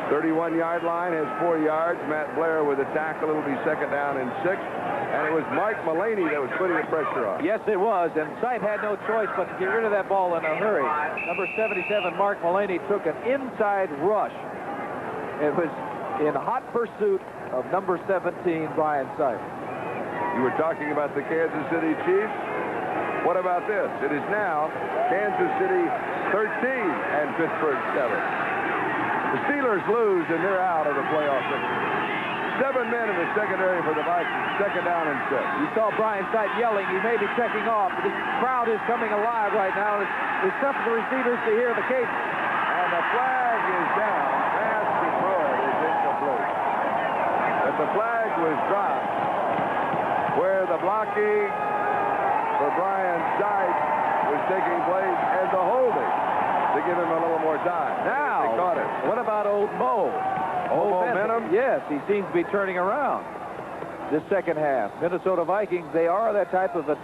31-yard line has 4 yards. Matt Blair with a tackle. It'll be second down and 6. And it was Mike Mullaney that was putting the pressure on. Yes, it was. And Sight had no choice but to get rid of that ball in a hurry. Number 77, Mark Mullaney, took an inside rush. It was in hot pursuit of number 17, Brian Sight. You were talking about the Kansas City Chiefs. What about this? It is now Kansas City 13 and Pittsburgh 7. The Steelers lose, and they're out of the playoff picture. 7 men in the secondary for the Vikings. Second down and 6. You saw Brian Sight yelling. He may be checking off. But this crowd is coming alive right now. It's tough for the receivers to hear the case. And the flag is down. Pass to Pruitt is incomplete. But the flag was dropped where the blocking for Brian Sight was taking place and the holding to give him a little more time. Now, they caught it. What about old Mo? Old momentum? Yes, he seems to be turning around this second half. Minnesota Vikings, they are that type of a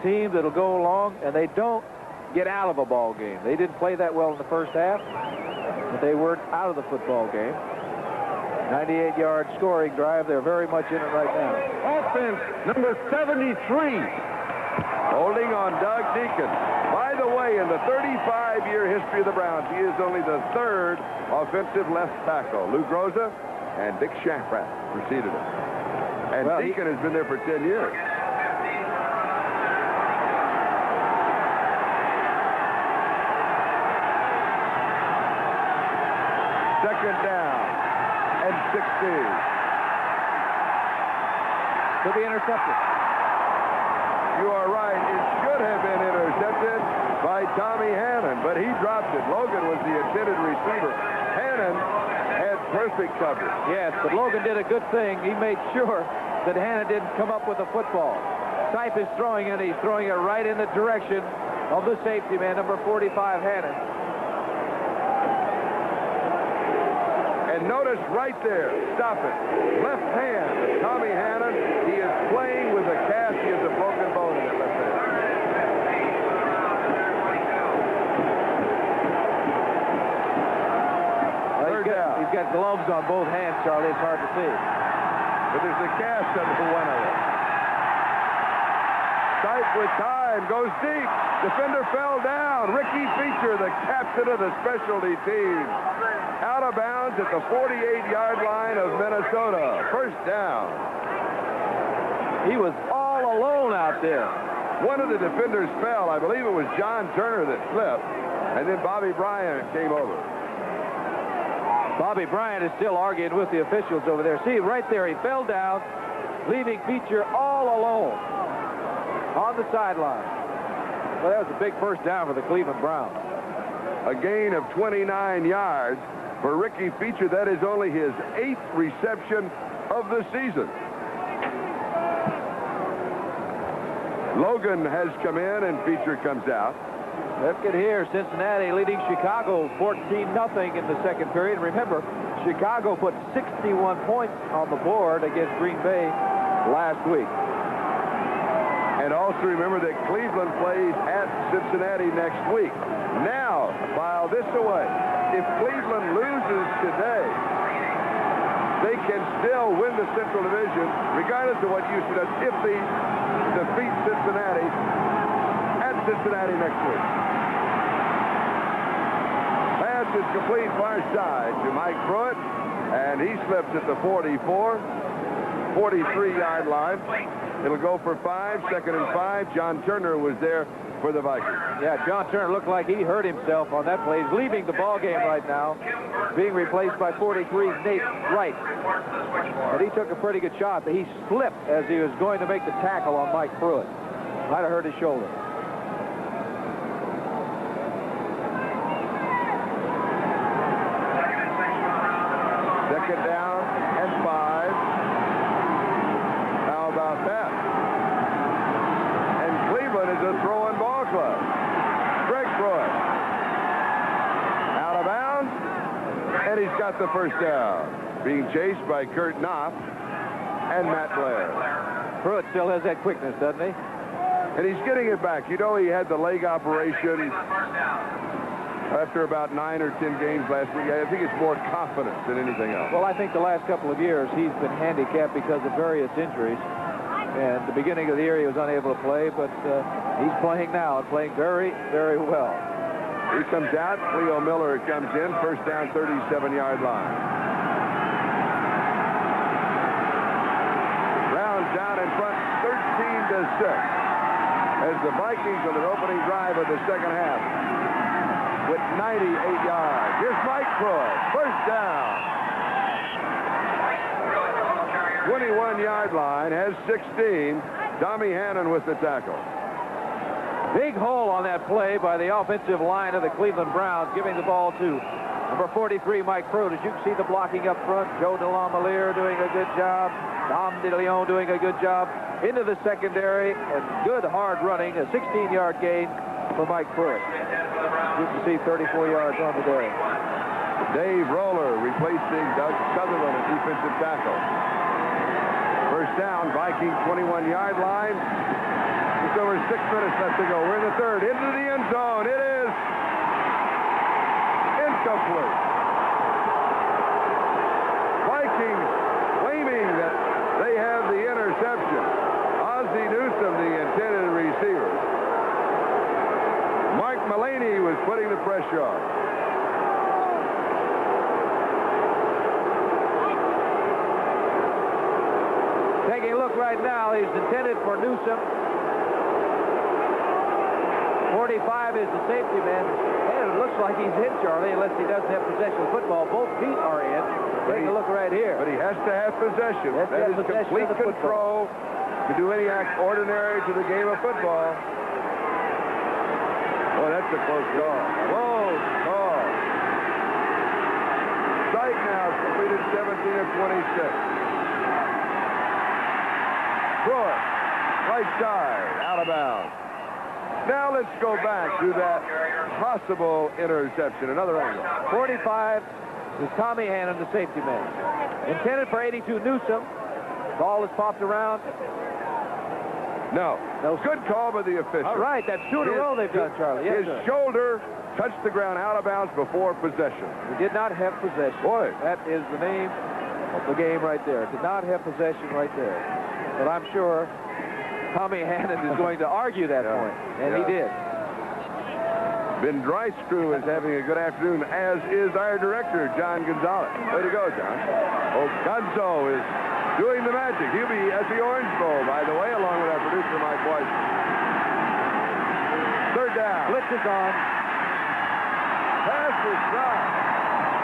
team that'll go along, and they don't get out of a ball game. They didn't play that well in the first half, but they weren't out of the football game. 98-yard scoring drive. They're very much in it right now. Offense, number 73. Holding on Doug Deacon. By the way, in the 35-year history of the Browns, he is only the 3rd offensive left tackle. Lou Groza and Dick Shafrat preceded him. And Deacon has been there for 10 years. Second down and 16. Could be intercepted. You are right. It should have been intercepted by Tommy Hannon, but he dropped it. Logan was the intended receiver. Hannon had perfect coverage. Yes, but Logan did a good thing. He made sure that Hannon didn't come up with a football. Sipe is throwing it. He's throwing it right in the direction of the safety man, number 45, Hannon. And notice right there, stop it. Left hand of Tommy Hannon. He is playing with a cast. He has a broken bone in that left hand. He's got gloves on both hands, Charlie. It's hard to see. But there's a cast on the one of it. Sight with time. Goes deep. Defender fell down. Ricky Feature, the captain of the specialty team. Out of bounds at the 48-yard line of Minnesota. First down. He was all alone out there. One of the defenders fell. I believe it was John Turner that slipped. And then Bobby Bryant came over. Bobby Bryant is still arguing with the officials over there. See, right there, he fell down, leaving Feature all alone on the sideline. Well, that was a big first down for the Cleveland Browns. A gain of 29 yards for Ricky Feature. That is only his 8th reception of the season. Logan has come in and Feature comes out. Look at here, Cincinnati leading Chicago 14-0 in the second period. Remember, Chicago put 61 points on the board against Green Bay last week. And also remember that Cleveland plays at Cincinnati next week. Now, file this away. If Cleveland loses today, they can still win the Central Division, regardless of what Houston does, if they defeat Cincinnati at Cincinnati next week. Pass is complete far side to Mike Pruitt, and he slips at the 43-yard line. It'll go for 5, 2nd and 5. John Turner was there for the Vikings. Yeah, John Turner looked like he hurt himself on that play. He's leaving the ball game right now, being replaced by 43's Nate Wright. But he took a pretty good shot, but he slipped as he was going to make the tackle on Mike Pruitt. Might have hurt his shoulder. Second down and 5. How about that? And Cleveland is a throwing ball club. Greg Pruitt out of bounds, and he's got the first down. Being chased by Kurt Knopf and Matt Blair. Pruitt still has that quickness, doesn't he? And he's getting it back. You know, he had the leg operation after about 9 or 10 games last week. I think it's more confidence than anything else. Well, I think the last couple of years he's been handicapped because of various injuries. And the beginning of the year he was unable to play, but he's playing now and playing very, very well. He comes out. Cleo Miller comes in. First down, 37-yard line. Browns down in front, 13-6. As the Vikings on their opening drive of the second half with 98 yards. Here's Mike Pruitt. First down. 21-yard line, has 16. Tommy Hannon with the tackle. Big hole on that play by the offensive line of the Cleveland Browns, giving the ball to number 43, Mike Pruitt. As you can see the blocking up front, Joe DeLongmelier doing a good job. Dom DeLeon doing a good job. Into the secondary, and good hard running, a 16-yard gain for Mike Pruitt. You can see 34 yards on the day. Dave Roller replacing Doug Sutherland at defensive tackle. First down, Viking 21-yard line. Just over 6 minutes left to go. We're in the third. Into the end zone. It is incomplete. Vikings claiming that they have the interception. Ozzie Newsome, the intended receiver. Mark Mullaney was putting the pressure on. Taking a look right now, he's intended for Newsome. 45 is the safety man. And it looks like he's in, Charlie, unless he doesn't have possession of football. Both feet are in. Take a look right here. But he has to have possession. That is complete control to do any act ordinary to the game of football. Oh, that's a close call. Close call. Sight now completed 17 of 26. Pruitt, right side, out of bounds. Now let's go back to that possible interception. Another angle. 45 is Tommy Hannon, the safety man. Intended for 82 Newsome. Ball is popped around. No. Good call by the official. All right, that's 2 in a row they've done, Charlie. Yes, his shoulder touched the ground out of bounds before possession. He did not have possession. Boy. That is the name of the game right there. Did not have possession right there. But I'm sure Tommy Hannon is going to argue that point, and he did. Ben Dreiscrew is having a good afternoon, as is our director, John Gonzalez. Way to go, John. Oh, Gonzo is doing the magic. He'll be at the Orange Bowl, by the way, along with our producer, Mike Weiss. Third down. Blitz is on. Pass is dropped.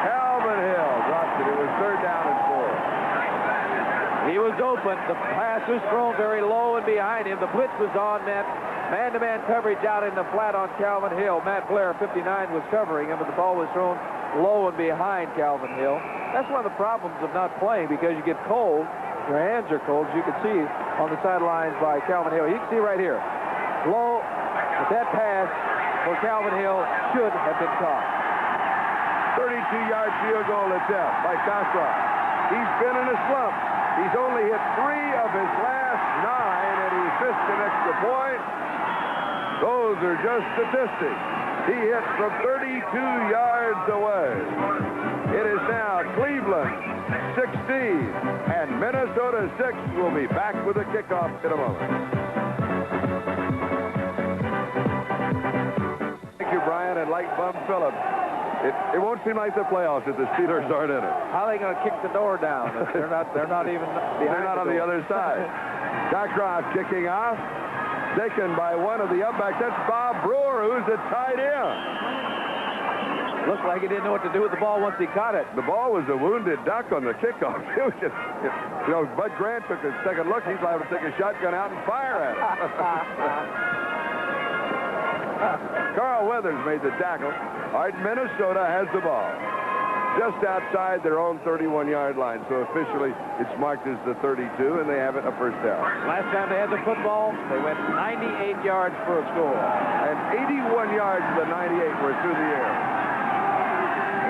Calvin Hill dropped it. It was third down and 4. He was open. The pass was thrown very low and behind him. The blitz was on, man-to-man coverage out in the flat on Calvin Hill. Matt Blair, 59, was covering him, but the ball was thrown low and behind Calvin Hill. That's one of the problems of not playing, because you get cold. Your hands are cold, as you can see on the sidelines by Calvin Hill. You can see right here. Low, the But that pass for Calvin Hill should have been caught. 32-yard field goal attempt by Cockcroft. He's been in a slump. He's only hit 3 of his last 9, and he's missed an extra point. Those are just statistics. He hit from 32 yards away. It is now Cleveland 16, and Minnesota 6. Will be back with a kickoff in a moment. Thank you, Brian, and like Bum Phillips, it won't seem like the playoffs if the Steelers aren't in it. How are they going to kick the door down? They're not even behind. They're not on the other side. Cockcroft kicking off, taken by one of the upbacks. That's Bob Brewer, who's a tight end. Looked like he didn't know what to do with the ball once he caught it. The ball was a wounded duck on the kickoff. It was just, Bud Grant took a second look. He's liable to take a shotgun out and fire at it. Carl Weathers made the tackle. All right, Minnesota has the ball just outside their own 31-yard line. So officially, it's marked as the 32, and they have it a first down. Last time they had the football, they went 98 yards for a score. And 81 yards of the 98 were through the air.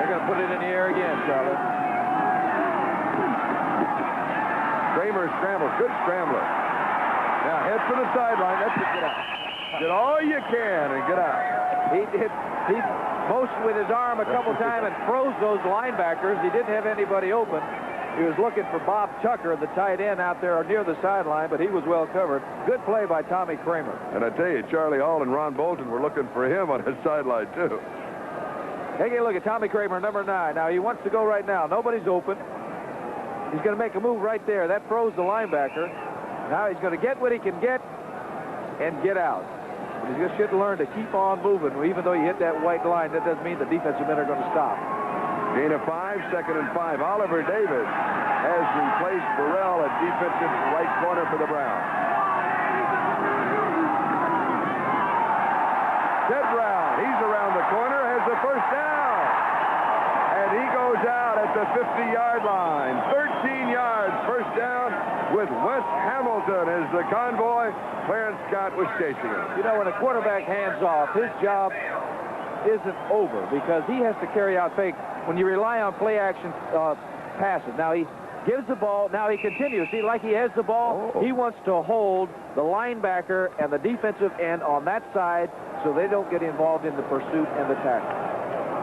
They're going to put it in the air again, Charlie. Kramer scrambles. Good scrambler. Now, head for the sideline. That's it. Get out. Did all you can and get out. He motioned with his arm a couple times and froze those linebackers. He didn't have anybody open. He was looking for Bob Tucker, the tight end, out there near the sideline, but he was well covered. Good play by Tommy Kramer. And I tell you, Charlie Hall and Ron Bolton were looking for him on his sideline, too. Take a look at Tommy Kramer, number 9. Now, he wants to go right now. Nobody's open. He's going to make a move right there. That froze the linebacker. Now he's going to get what he can get and get out. But he just should learn to keep on moving. Even though you hit that white line, that doesn't mean the defensive men are going to stop. Gain of 5, 2nd and 5. Oliver Davis has replaced Burrell at defensive right corner for the Browns. Ted Brown, he's around the corner, has the first down. And he goes out at the 50-yard line. 13 yards, first down with Wes Hamilton as the convoy. Clarence Scott was chasing him. You know, when a quarterback hands off, his job isn't over because he has to carry out fake. When you rely on play-action passes, now he gives the ball, now he continues. See, like he has the ball, he wants to hold the linebacker and the defensive end on that side so they don't get involved in the pursuit and the tackle.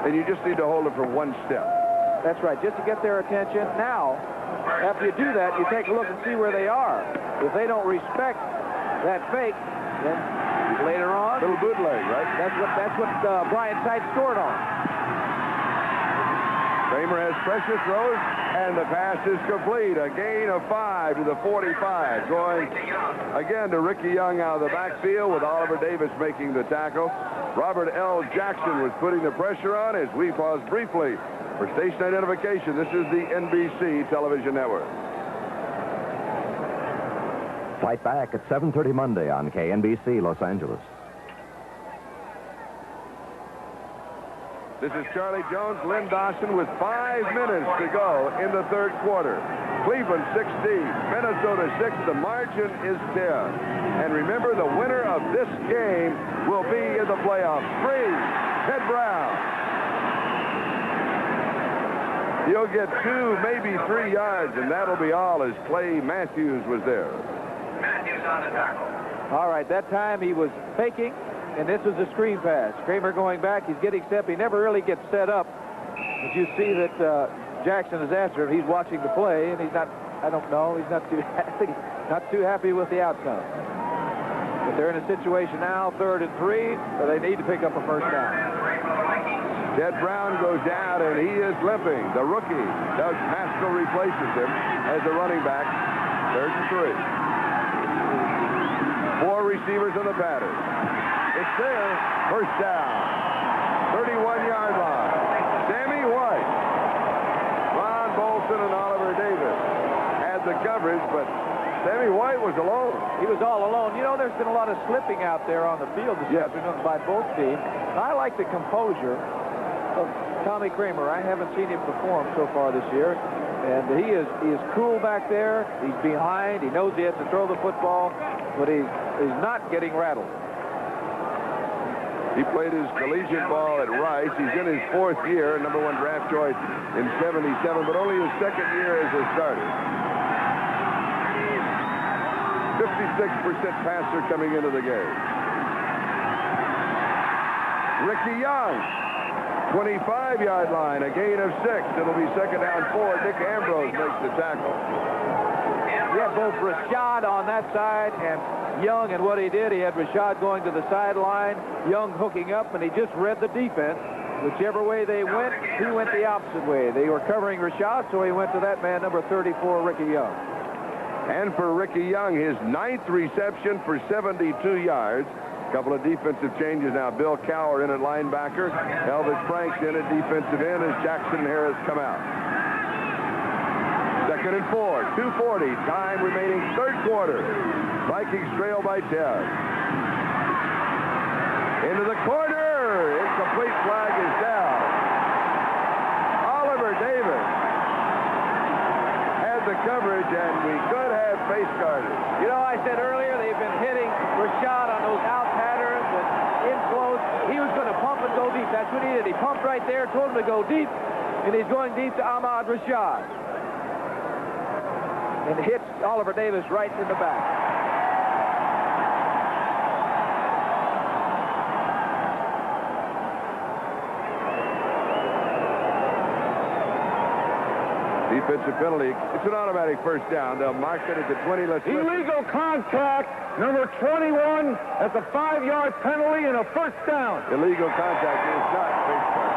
And you just need to hold it for one step. That's right, just to get their attention. Now, after you do that, you take a look and see where they are. If they don't respect that fake, then later on, little bootleg, right? That's what Brian Sight scored on. Kramer has pressure throws, and the pass is complete. A gain of 5 to the 45. Going again to Ricky Young out of the backfield with Oliver Davis making the tackle. Robert L. Jackson was putting the pressure on as we pause briefly for station identification. This is the NBC television network. Fight back at 7:30 Monday on KNBC Los Angeles. This is Charlie Jones, Lynn Dawson with 5 minutes to go in the third quarter. Cleveland 16, Minnesota 6. The margin is 10. And remember, the winner of this game will be in the playoffs. Ted Brown. He'll get 2, maybe 3 yards, and that'll be all as Clay Matthews was there. Matthews on the tackle. All right, that time he was faking, and this was a screen pass. Kramer going back, he's getting set. He never really gets set up. But you see that Jackson is after him. He's watching the play, and he's not, I don't know, he's not too happy with the outcome. But they're in a situation now, 3rd and 3, so they need to pick up a first down. Ted Brown goes down, and he is limping. The rookie, Doug Pascal, replaces him as a running back. 3rd and 3. 4 receivers on the pattern. It's there. First down. 31-yard line. Sammy White. Ron Bolton and Oliver Davis had the coverage, but Sammy White was alone. He was all alone. You know, there's been a lot of slipping out there on the field this afternoon by both teams. I like the composure of Tommy Kramer. I haven't seen him perform so far this year. And he is cool back there. He's behind. He knows he has to throw the football, but he's not getting rattled. He played his collegiate ball at Rice. He's in his 4th year, #1 draft choice in '77, but only his 2nd year as a starter. 56% passer coming into the game. Ricky Young, 25-yard line, a gain of 6. It'll be 2nd down 4. Dick Ambrose makes the tackle. He had both Rashad on that side and Young, and what he did, he had Rashad going to the sideline, Young hooking up, and he just read the defense. Whichever way they went, he went the opposite way. They were covering Rashad, so he went to that man, number 34, Ricky Young. And for Ricky Young, his 9th reception for 72 yards. A couple of defensive changes now. Bill Cowher in at linebacker. Elvis Franks in at defensive end as Jackson Harris come out. 2nd and 4. 2:40. Time remaining, 3rd quarter. Vikings trail by 10. Into the corner. Incomplete, flag is down. Oliver Davis had the coverage, and we could have face guarded. You know, I said earlier they've been hitting Rashad on those out patterns and in close. He was going to pump and go deep. That's what he did. He pumped right there, told him to go deep, and he's going deep to Ahmad Rashad. And hits Oliver Davis right in the back. Defensive penalty. It's an automatic 1st down. They'll mark it at the 20. Let's Illegal contact, number 21. That's a 5-yard penalty and a 1st down. Illegal contact is not face guard.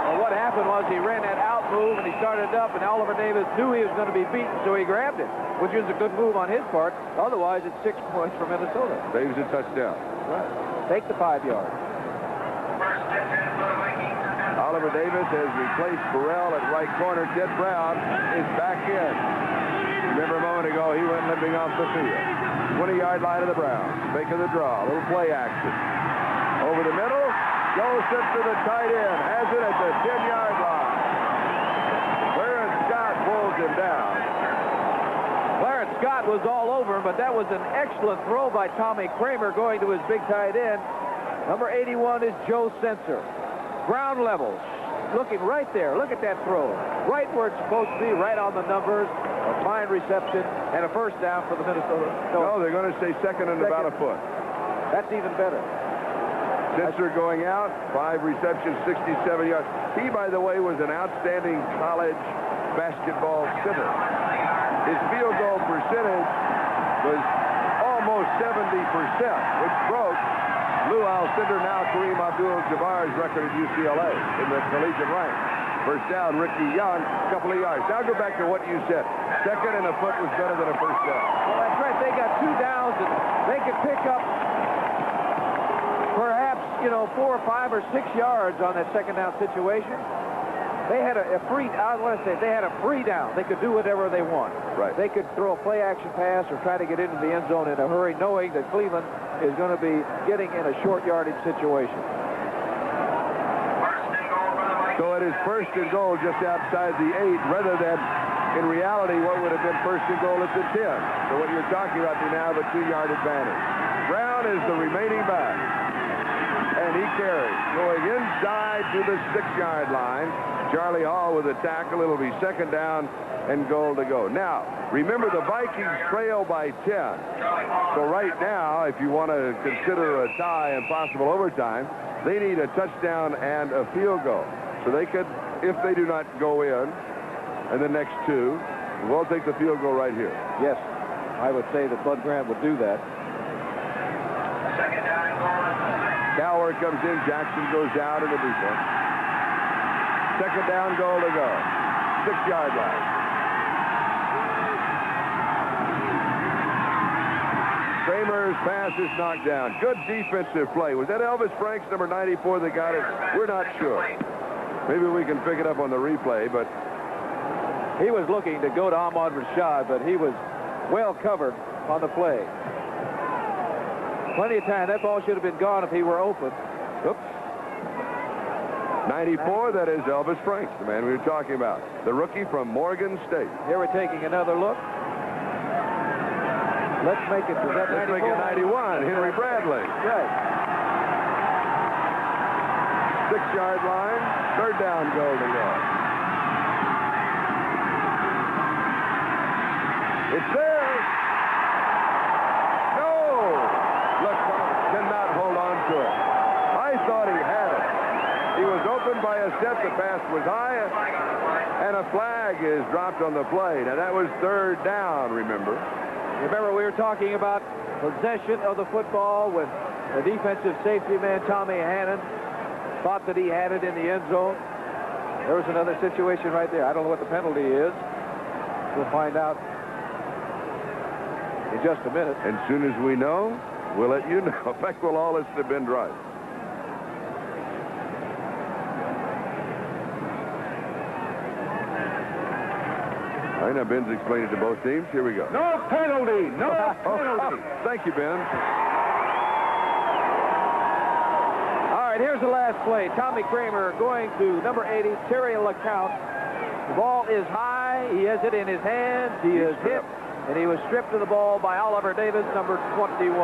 Well, what happened was he ran that out move, and he started up, and Oliver Davis knew he was going to be beaten, so he grabbed it, which was a good move on his part. Otherwise, it's 6 points for Minnesota. Saves a touchdown. Right. Take the 5 yards. Oliver Davis has replaced Burrell at right corner. Ted Brown is back in. Remember a moment ago, he went limping off the field. 20-yard line of the Browns. Fake of the draw. A little play action. Over the middle. Joseph to the tight end. Has it at the 10-yard line. Clarence Scott pulls him down. Clarence Scott was all over him, but that was an excellent throw by Tommy Kramer going to his big tight end. Number 81 is Joe Sensor. Ground level. Looking right there. Look at that throw. Right where it's supposed to be, right on the numbers. A fine reception and a 1st down for the Minnesota. No, they're going to say 2nd and about a foot. That's even better. Sensor going out. 5 receptions, 67 yards. He, by the way, was an outstanding college basketball center. His field goal percentage was almost 70%, which broke Lou Alcindor, now Kareem Abdul-Jabbar's record at UCLA in the collegiate rank. 1st down, Ricky Young, a couple of yards. Now go back to what you said. 2nd and a foot was better than a 1st down. Well, that's right. They got 2 downs, and they could pick up perhaps, 4 or 5 or 6 yards on that 2nd down situation. They had a free, I want to say, they had a free down. They could do whatever they want. Right. They could throw a play-action pass or try to get into the end zone in a hurry, knowing that Cleveland is going to be getting in a short yardage situation. So it is 1st and goal just outside the 8, rather than, in reality, what would have been 1st and goal at the 10. So what you're talking about now, the 2-yard advantage. Brown is the remaining back. And he carries, going inside to the 6-yard line. Charlie Hall with a tackle. It'll be 2nd down and goal to go. Now, remember the Vikings trail by 10. So right now, if you want to consider a tie and possible overtime, they need a touchdown and a field goal. So they could, if they do not go in the next 2, we'll take the field goal right here. Yes, I would say that Bud Grant would do that. Cowher comes in. Jackson goes out in the defense. 2nd down, goal to go. 6-yard line. Kramer's pass is knocked down. Good defensive play. Was that Elvis Franks, number 94, that got it? We're not sure. Maybe we can pick it up on the replay, but he was looking to go to Ahmad Rashad, but he was well covered on the play. Plenty of time. That ball should have been gone if he were open. Oops. 94, that is Elvis Franks, the man we were talking about. The rookie from Morgan State. Here we're taking another look. Let's make it, was that 94? Let's make it 91, Henry Bradley. Right. 6-yard line. Third down goal to go. It's there. No. Look, cannot hold on to it. I thought he had it. He was open by a step. The pass was high, and a flag is dropped on the play. Now, that was third down, remember. Remember, we were talking about possession of the football when the defensive safety man, Tommy Hannon, thought that he had it in the end zone. There was another situation right there. I don't know what the penalty is. We'll find out in just a minute. And as soon as we know, we'll let you know. In fact, we'll all listen to Ben Drive. All right, now Ben's explained it to both teams. Here we go. No penalty. No penalty. Thank you, Ben. All right, here's the last play. Tommy Kramer going to number 80, Terry LeCount. The ball is high. He has it in his hands. He is hit, and he was stripped of the ball by Oliver Davis, number 21.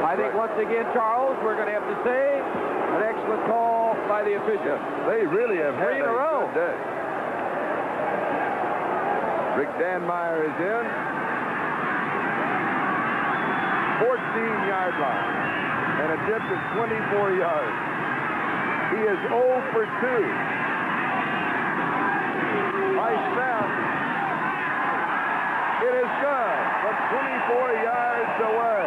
I think once again, Charles, we're going to have to say an excellent call by the officials. They really have had Three in a row. good day. Rick Danmeyer is in. 14-yard line. And attempt is 24 yards. He is 0 for 2. By snap. It is good from 24 yards away.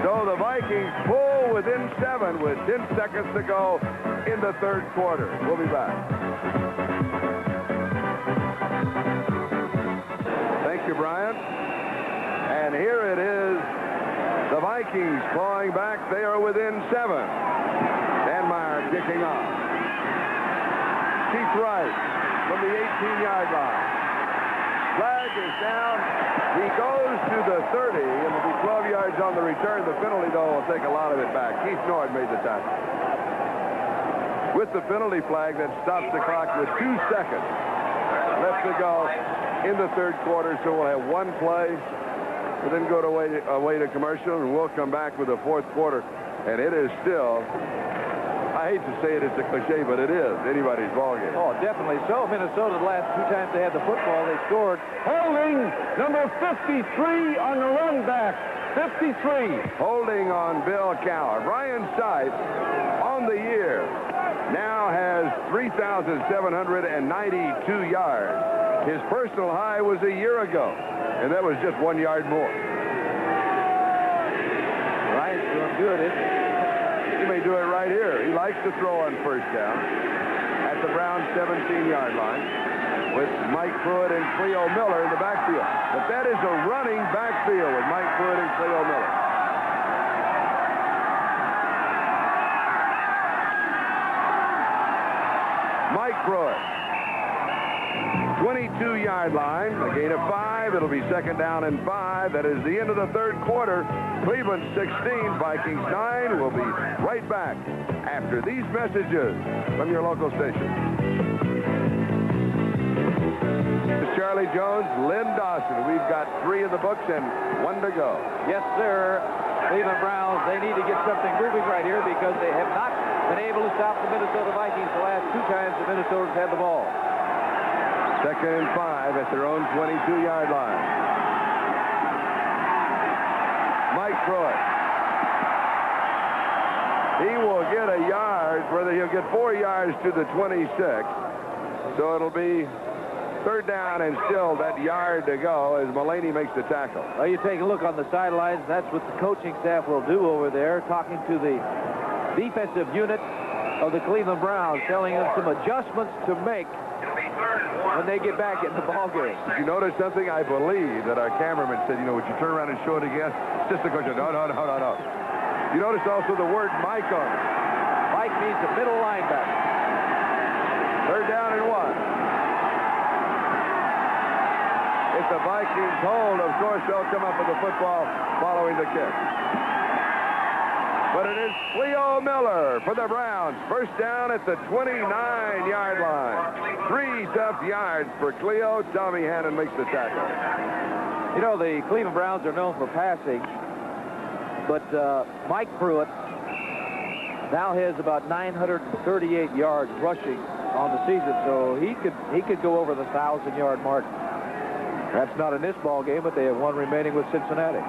So the Vikings pull within 7 with 10 seconds to go in the third quarter. We'll be back. Thank you, Brian. And here it is. The Vikings clawing back. They are within 7. Danmeyer kicking off. Keith Wright from the 18-yard line. Flag is down. He goes to the 30, and it'll be 12 yards on the return. The penalty, though, will take a lot of it back. Keith Nord made the tackle. With the penalty flag, that stops the clock with 2 seconds left to go in the third quarter, so we'll have one play. We'll then go away to commercial, and we'll come back with the fourth quarter. And it is still, I hate to say it, it's a cliche, but it is anybody's ballgame. Oh, definitely so. Minnesota, the last 2 times they had the football, they scored. Holding number 53 on the run back. 53. Holding on Bill Cowher. Brian Sipe on the year now has 3,792 yards. His personal high was a year ago, and that was just 1 yard more. Ryan's doing good, isn't he? He may do it right here. He likes to throw on first down at the Browns' 17-yard line with Mike Pruitt and Cleo Miller in the backfield. But that is a running backfield with Mike Pruitt and Cleo Miller. Mike Pruitt. 22-yard line, a gain of 5. It'll be second down and 5. That is the end of the third quarter. Cleveland 16, Vikings 9. We'll be right back after these messages from your local station. This is Charlie Jones, Lynn Dawson. We've got 3 in the books and 1 to go. Yes, sir. Cleveland Browns, they need to get something moving right here because they have not been able to stop the Minnesota Vikings the last 2 times the Minnesotans had the ball. Second and 5 at their own 22-yard line. Mike Pruitt. He will get a yard, whether he'll get 4 yards to the 26. So it'll be third down and still that yard to go as Mulaney makes the tackle. Well, you take a look on the sidelines. That's what the coaching staff will do over there, talking to the defensive unit of the Cleveland Browns, telling them some adjustments to make when they get back in the ball game. Did you notice something? I believe that our cameraman said, would you turn around and show it again? It's just a question. No. You notice also the word Mike on it. Mike means the middle linebacker. Third down and 1. If the Vikings hold, of course, they'll come up with the football following the kick. But it is Cleo Miller for the Browns. First down at the 29-yard line. 3 tough yards for Cleo. Tommy Hannon makes the tackle. You know, the Cleveland Browns are known for passing, but Mike Pruitt now has about 938 yards rushing on the season, so he could go over the 1,000-yard mark. That's not in this ball game, but they have one remaining with Cincinnati.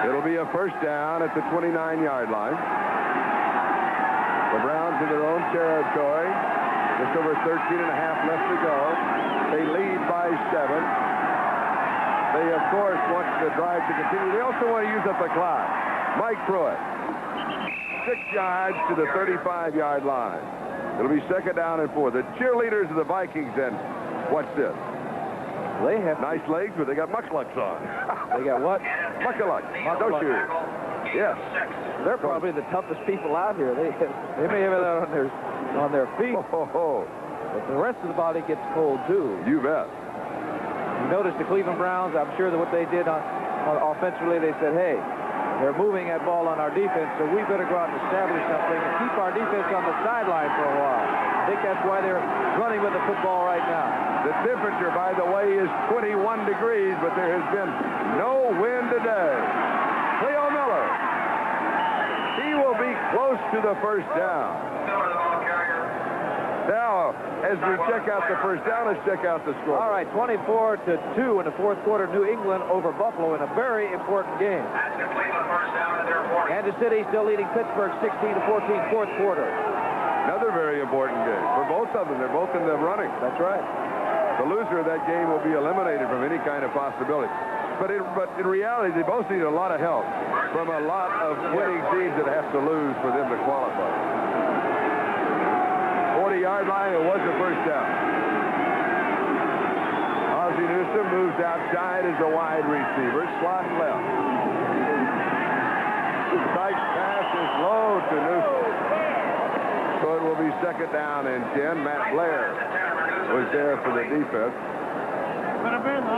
It'll be a first down at the 29-yard line. The Browns in their own territory. Just over 13 and a half left to go. They lead by 7. They, of course, want the drive to continue. They also want to use up the clock. Mike Pruitt, 6 yards to the 35-yard line. It'll be second down and 4. The cheerleaders of the Vikings, then, watch this. They have nice legs, but they got mucklucks on. They got what? Mucklucks. No shoes. Yes. They're probably the toughest people out here. They may have it on their feet. But the rest of the body gets cold, too. You bet. You notice the Cleveland Browns, I'm sure that what they did on offensively, they said, hey, they're moving that ball on our defense, so we better go out and establish something and keep our defense on the sideline for a while. I think that's why they're running with the football right now. The temperature, by the way, is 21 degrees, but there has been no wind today. Cleo Miller. He will be close to the first down. Now, as we check out the first down, let's check out the score. All right, 24-2 in the fourth quarter. New England over Buffalo in a very important game. Kansas City still leading Pittsburgh 16-14, fourth quarter. Another very important game for both of them. They're both in the running. That's right. The loser of that game will be eliminated from any kind of possibility. But in reality, they both need a lot of help from a lot of winning teams that have to lose for them to qualify. 40-yard line, it was the first down. Ozzie Newsome moves outside as a wide receiver. Slot left. Sykes pass is low to Newsome. So it will be second down and 10. Matt Blair was there for the defense.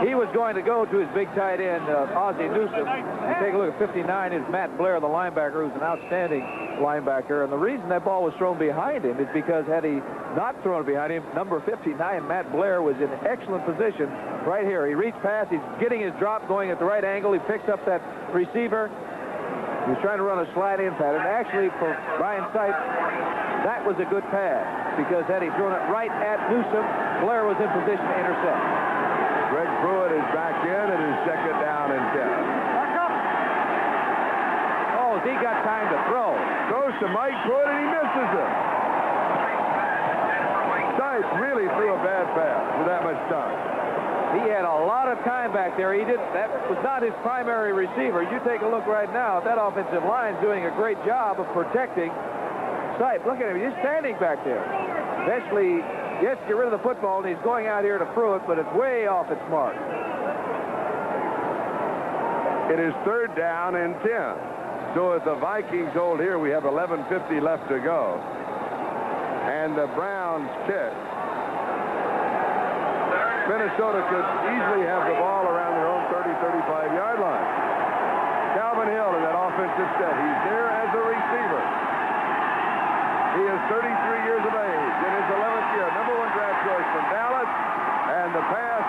He was going to go to his big tight end, Ozzie Newsome. You take a look at 59 is Matt Blair, the linebacker, who's an outstanding linebacker. And the reason that ball was thrown behind him is because had he not thrown it behind him, number 59, Matt Blair, was in excellent position right here. He reached past. He's getting his drop going at the right angle. He picks up that receiver. He was trying to run a slide-in pattern. Actually, for Brian Sykes, that was a good pass because had he thrown it right at Newsome, Blair was in position to intercept. Greg Pruitt is back in. It is second down and 10. Oh, he got time to throw. Goes to Mike Pruitt, and he misses it. Sykes really threw a bad pass with that much time. He had a lot of time back there. That was not his primary receiver. You take a look right now. That offensive line is doing a great job of protecting Sykes. Look at him. He's standing back there. Eventually, yes, get rid of the football, and he's going out here to Pruitt, but it's way off its mark. It is third down and 10. So if the Vikings hold here, we have 11:50 left to go. And the Browns kick. Minnesota could easily have the ball around their own 30, 35-yard line. Calvin Hill in that offensive set. He's there as a receiver. He is 33 years of age in his 11th year. Number 1 draft choice from Dallas. And the pass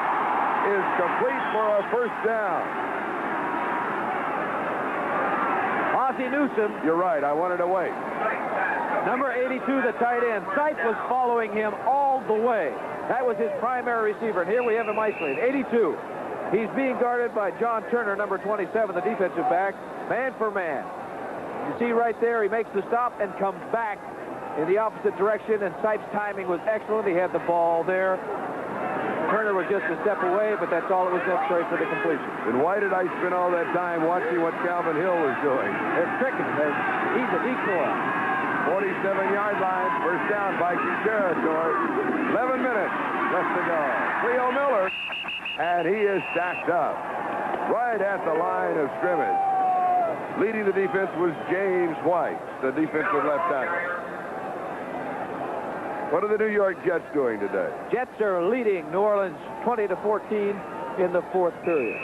is complete for a first down. Ozzie Newsome. You're right. I wanted to wait. Number 82, the tight end. Sykes was following him all the way. That was his primary receiver. And here we have him isolated. 82. He's being guarded by John Turner, number 27, the defensive back, man for man. You see right there, he makes the stop and comes back in the opposite direction, and Sykes' timing was excellent. He had the ball there. Turner was just a step away, but that's all that was necessary for the completion. And why did I spend all that time watching what Calvin Hill was doing? They're tricking him. He's a decoy. 47-yard line, first down, Viking territory. 11 minutes left to go. Cleo Miller, and he is stacked up right at the line of scrimmage. Leading the defense was James White, the defensive left tackle. What are the New York Jets doing today? Jets are leading New Orleans 20-14 in the fourth period.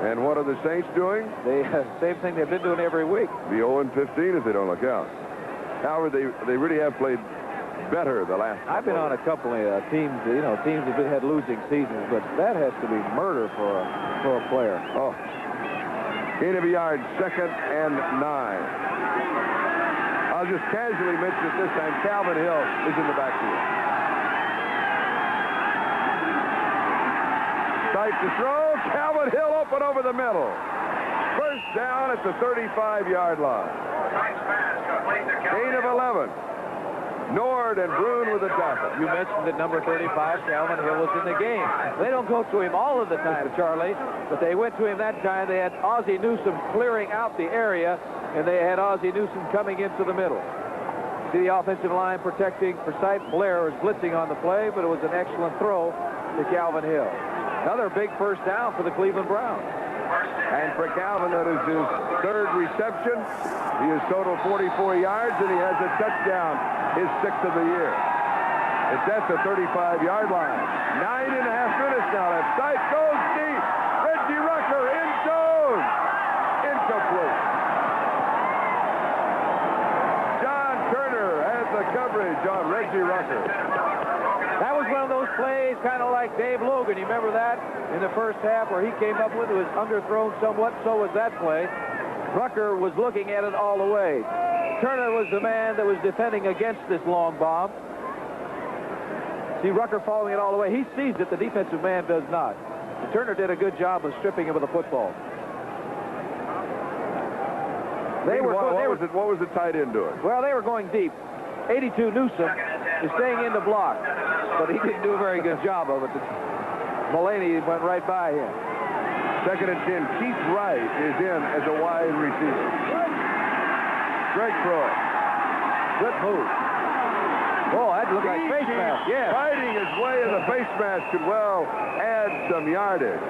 And what are the Saints doing? They same thing they've been doing every week. Be 0-15 if they don't look out. However, they really have played better the last. I've been on a couple of teams. You know, teams have had losing seasons, but that has to be murder for a player. Oh, Gain of a yard, 2nd and 9. I'll just casually mention at this time, Calvin Hill is in the backfield. Sight to throw. Calvin Hill open over the middle. First down at the 35-yard line. Gain of 11. Nord and Bruin with a tackle. You mentioned that number 35, Calvin Hill, was in the game. They don't go to him all of the time, Charlie, but they went to him that time. They had Ozzie Newsome clearing out the area, and they had Ozzie Newsome coming into the middle. See the offensive line protecting Forsyth. Blair was blitzing on the play, but it was an excellent throw to Calvin Hill. Another big first down for the Cleveland Browns. And for Calvin, that is his 3rd reception. He has total 44 yards, and he has a touchdown, his 6th of the year. It's at the 35-yard line. 9.5 minutes now left. Sight goes deep. Reggie Rucker in zone. Incomplete. John Turner has the coverage on Reggie Rucker. That was one of those plays kind of like Dave Logan. You remember that in the first half where he came up with it was underthrown somewhat? So was that play. Rucker was looking at it all the way. Turner was the man that was defending against this long bomb. See Rucker following it all the way. He sees it. The defensive man does not. And Turner did a good job of stripping him with a football. What was the tight end doing? Well, they were going deep. 82 Newsome is staying in the block, but he didn't do a very good job of it. Mulaney went right by him. 2nd and 10. Keith Wright is in as a wide receiver. Greg Pruitt. Good move. Oh, that looked like face mask. Yeah. Fighting his way in the face mask could well add some yardage.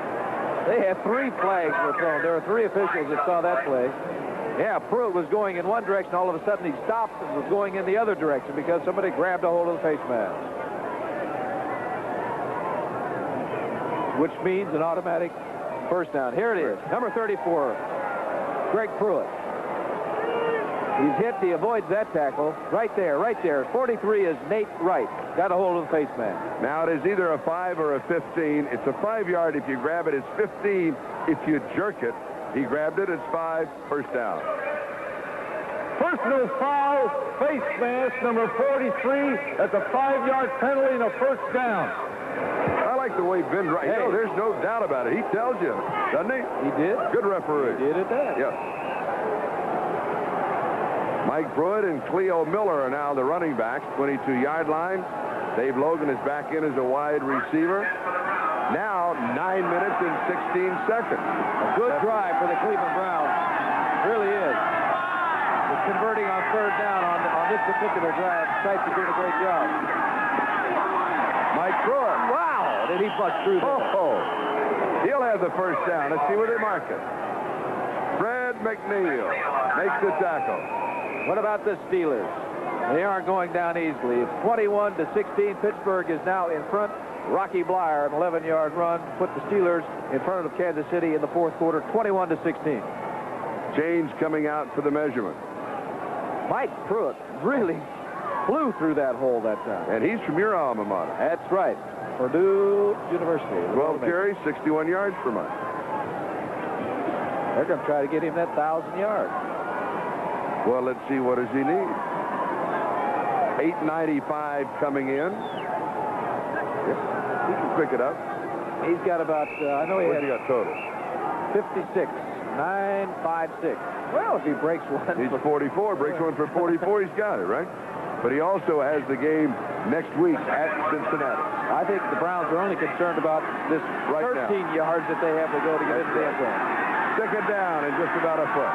They had 3 flags were thrown. There were 3 officials that saw that play. Yeah, Pruitt was going in one direction. All of a sudden, he stopped and was going in the other direction because somebody grabbed a hold of the face mask. Which means an automatic first down. Here it is. Number 34, Greg Pruitt. He's hit. He avoids that tackle. Right there, right there. 43 is Nate Wright. Got a hold of the face mask. Now, it is either a 5 or a 15. It's a 5-yard if you grab it. It's 15 if you jerk it. He grabbed it. It's 5. First down. Personal foul, face mask, number 43. That's a 5-yard penalty and a first down. I like the way Ben Wright. Hey. There's no doubt about it. He tells you, doesn't he? He did. Good referee. He did at that. Yes. Mike Pruitt and Cleo Miller are now the running backs. 22-yard line. Dave Logan is back in as a wide receiver. Now 9 minutes and 16 seconds. A good drive for the Cleveland Browns. It really is. It's converting on 3rd down on this particular drive. Sites is doing a great job. Mike Pruitt. Wow! Did he bust through there? He'll have the first down. Let's see where they mark it. Fred McNeil makes the tackle. What about the Steelers? They aren't going down easily. It's 21-16. Pittsburgh is now in front. Rocky Blyer, an 11-yard run, put the Steelers in front of Kansas City in the 4th quarter, 21-16. Change coming out for the measurement. Mike Pruitt really flew through that hole that time. And he's from your alma mater. That's right. Purdue University. 12 carries, 61 yards per month. They're going to try to get him that 1,000 yards. Well, let's see. What does he need? 895 coming in. He can pick it up. He's got about, I know What's he got total? 56. 956. Well, if he breaks one. He's 44. Breaks one for 44. He's got it, right? But he also has the game next week at Cincinnati. I think the Browns are only concerned about this Right 13 yards that they have to go to get into the end zone. 2nd down and just about a foot.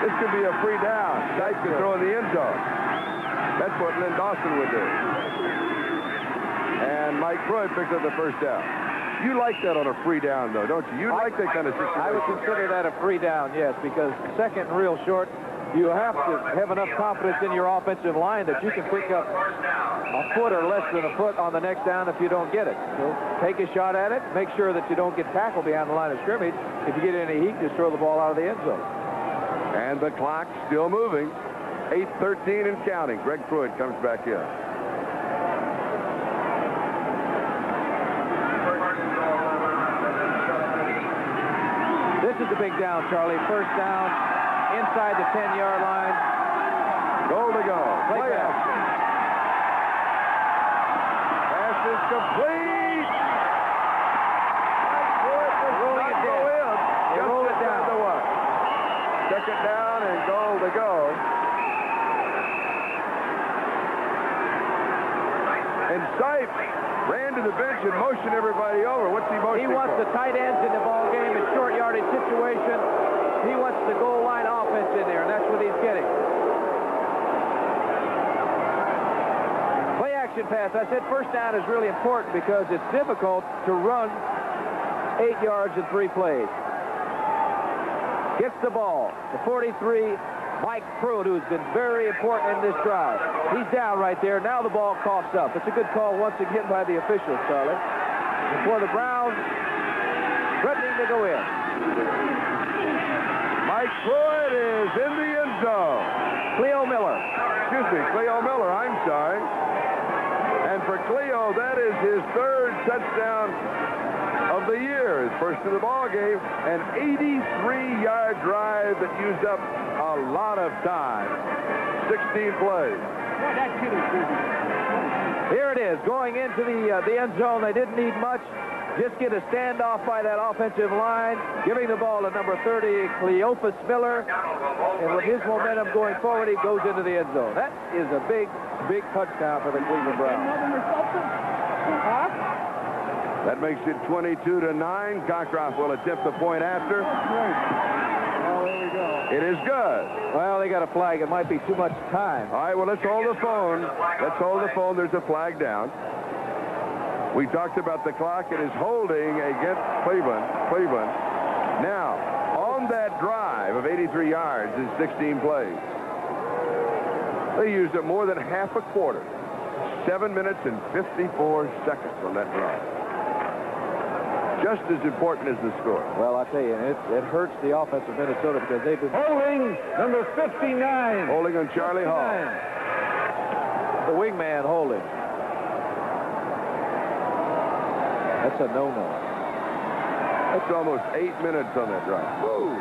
This could be a free down. Sites could throw in the end zone. That's what Lynn Dawson would do. And Mike Pruitt picked up the first down. You like that on a free down, though, don't you? You like that kind of situation. I would consider that a free down, yes, because 2nd and real short, you have to have enough confidence in your offensive line that you can pick up a foot or less than a foot on the next down if you don't get it. So take a shot at it. Make sure that you don't get tackled behind the line of scrimmage. If you get any heat, just throw the ball out of the end zone. And the clock still moving. 8:13 and counting. Greg Pruitt comes back in. This is the big down, Charlie. First down inside the 10-yard line. Goal to go. Play action. Pass is complete. Rolling it down. They roll it down. Second down and goal to go. And Sipe ran to the bench and motioned everybody over. What's he motioning He wants for? the tight ends in the ball game, a short yardage situation. He wants the goal line offense in there, and that's what he's getting. Play action pass. I said first down is really important because it's difficult to run 8 yards in 3 plays. Gets the ball. The 43, Mike Pruitt, who's been very important in this drive. He's down right there. Now the ball coughs up. It's a good call once again by the officials, Charlie. Before the Browns threatening to go in. Mike Pruitt is in the end zone. Cleo Miller. Excuse me, Cleo Miller, I'm sorry. And for Cleo, that is his 3rd touchdown of the year. His first in the ball game. An 83-yard drive that used up a lot of time. 16 plays. Here it is, going into the end zone. They didn't need much. Just get a standoff by that offensive line, giving the ball to number 30, Cleophas Miller. And with his momentum going forward, he goes into the end zone. That is a big, big touchdown for the Cleveland Browns. That makes it 22-9. Cockcroft will attempt the point after. It is good. Well, they got a flag. It might be too much time. All right, well, let's hold the phone. Let's hold the phone. There's a flag down. We talked about the clock. It is holding against Cleveland. Now, on that drive of 83 yards in 16 plays, they used up more than half a quarter. 7 minutes and 54 seconds on that drive. Just as important as the score. Well, I tell you, it hurts the offense of Minnesota because they've been... Holding number 59. Holding on Charlie Hall. The wingman holding. That's a no-no. That's almost 8 minutes on that drive. Woo!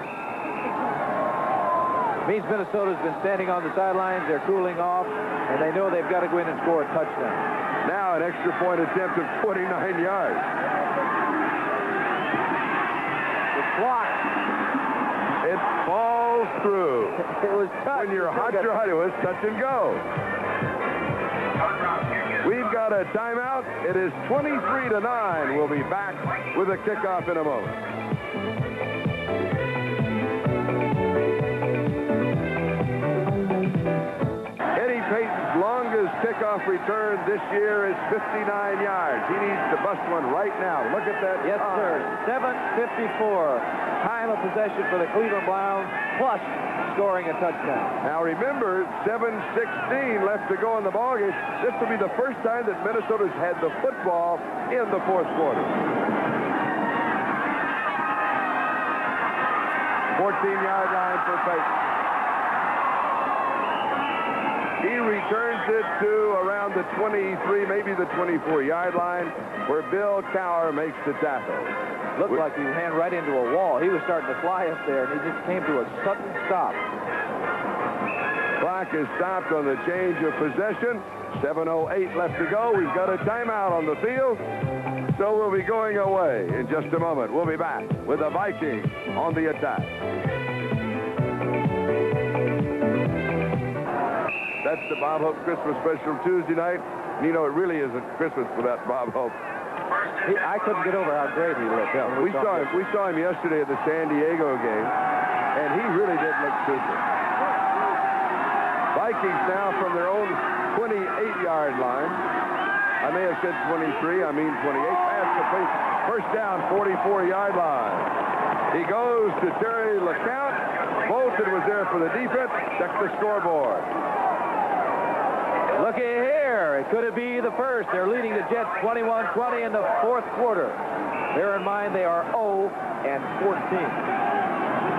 Means Minnesota's been standing on the sidelines. They're cooling off, and they know they've got to go in and score a touchdown. Now an extra point attempt of 49 yards. Block. It falls through. It was touch. When you're hot, you're hot. It was touch and go. We've got a timeout. It is 23-9. We'll be back with a kickoff in a moment. Eddie Payton's longest kickoff return this year is 59 yards. He needs to bust one right now. Look at that. Yes, sir. 7:54. Time of possession for the Cleveland Browns, plus scoring a touchdown. Now remember, 7:16 left to go in the ballgame. This will be the first time that Minnesota's had the football in the 4th quarter. 14-yard line for Payton. He returns it to around the 23, maybe the 24-yard line, where Bill Cowher makes the tackle. Looked like he ran right into a wall. He was starting to fly up there, and he just came to a sudden stop. Clock is stopped on the change of possession. 7:08 left to go. We've got a timeout on the field, so we'll be going away in just a moment. We'll be back with the Vikings on the attack. That's the Bob Hope Christmas special Tuesday night. You know, it really isn't Christmas without Bob Hope. I couldn't get over how great he looked. We saw him yesterday at the San Diego game, and he really did look super. Vikings now from their own 28-yard line. I may have said 23. I mean 28. Pass complete. First down, 44-yard line. He goes to Terry LeCount. Bolton was there for the defense. Check the scoreboard. Looky here. It could be the first. They're leading the Jets 21-20 in the 4th quarter. Bear in mind they are 0-14.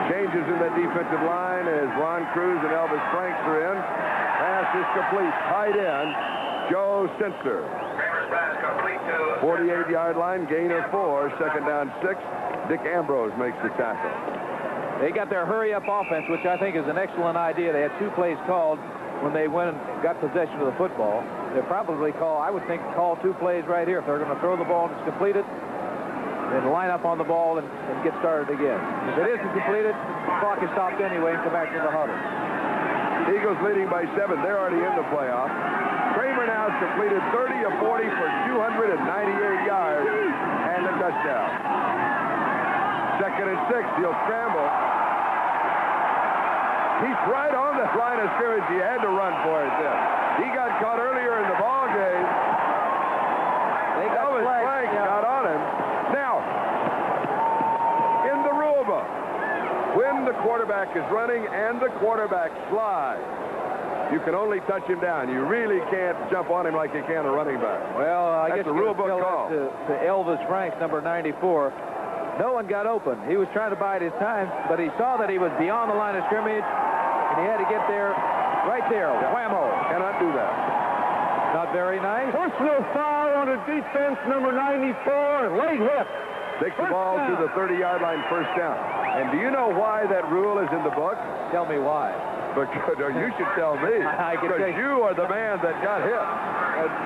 Changes in that defensive line as Ron Cruz and Elvis Franks are in. Pass is complete. Tight end, Joe Sensor. 48-yard line, gain of 4. Second down, 6. Dick Ambrose makes the tackle. They got their hurry-up offense, which I think is an excellent idea. They had 2 plays called when they went and got possession of the football. They'll probably call, I would think, call 2 plays right here. If they're going to throw the ball and it's completed, then line up on the ball and get started again. If it isn't completed, the clock is stopped anyway and come back to the huddle. Eagles leading by 7. They're already in the playoff. Kramer now has completed 30 of 40 for 298 yards and a touchdown. 2nd and 6. He'll scramble. He's right on the line of scrimmage. He had to run for it then. He got caught earlier in the ball game. Elvis Frank got on him. Now, in the rule book, when the quarterback is running and the quarterback slides, you can only touch him down. You really can't jump on him like you can a running back. Well, I That's guess the rule book call. To Elvis Franks, number 94. No one got open. He was trying to bide his time, but he saw that he was beyond the line of scrimmage, and he had to get there, right there. Whammo. Cannot do that. Not very nice. Personal foul on the defense, number 94, late hit. Takes the ball to the 30-yard line, first down. And do you know why that rule is in the book? Tell me why. Because, or you should tell me. I can because tell you. you are the man that got hit.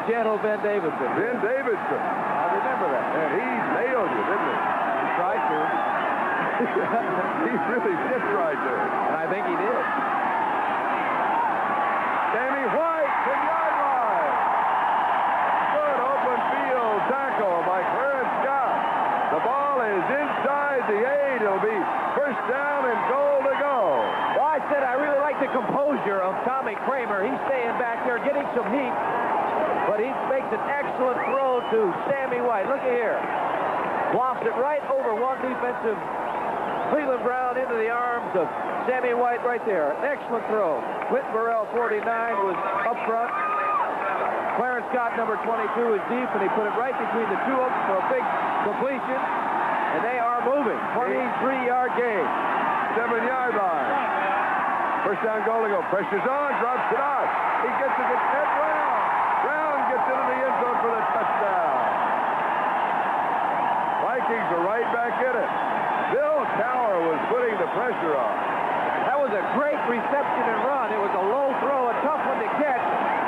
Gentle Ben Davidson. Ben Davidson. I remember that. And he nailed you, didn't he? He tried to. He really did try to. And I think he did. Sammy White to the yard line. Good open field tackle by Clarence Scott. The ball is inside the 8. It'll be first down and goal to go. Well, I said I really like the composure of Tommy Kramer. He's staying back there getting some heat, but he makes an excellent throw to Sammy White. Look at here. Lofts it right over one defensive Cleveland Brown into the arms of Sammy White right there. An excellent throw. Clinton Burrell, 49, was up front. Clarence Scott, number 22, is deep, and he put it right between the 2 of them for a big completion. And they are moving. 23-yard gain. 7-yard line. First down goal to go. Pressure's on. Drops it off. He gets it to Ted Brown. Brown gets into the end zone for the touchdown. Vikings are right back in it. Bill Tower was putting the pressure on. That was a great reception and run. It was a low throw, a tough one to catch,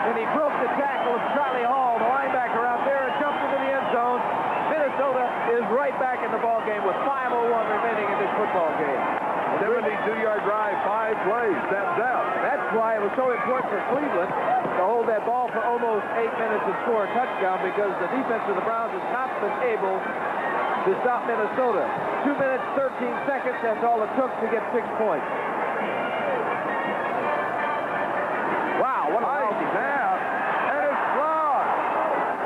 and he broke the tackle of Charlie Hall, the linebacker out there, and jumped into the end zone. Minnesota is right back in the ball game with 5:01 remaining in this football game. 72-yard drive, 5 plays. That's why it was so important for Cleveland to hold that ball for almost 8 minutes and score a touchdown, because the defense of the Browns has not been able to stop Minnesota. 2 minutes, 13 seconds, that's all it took to get 6 points. Wow, what a lousy snap, and it's blocked.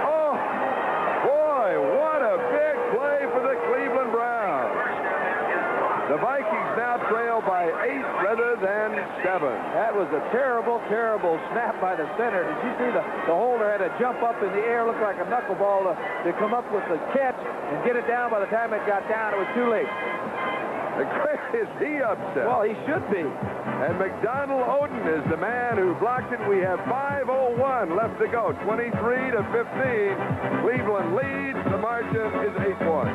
Oh, boy, what a big play for the Cleveland Browns. The Vikings now trail by 8 rather than 7. That was a terrible, terrible snap by the center. Did you see the holder had to jump up in the air, looked like a knuckleball to come up with the catch and get it down. By the time it got down, it was too late. Is he upset? Well, he should be. And McDonald Oden is the man who blocked it. We have 5:01 left to go. 23-15. Cleveland leads. The margin is 8 points.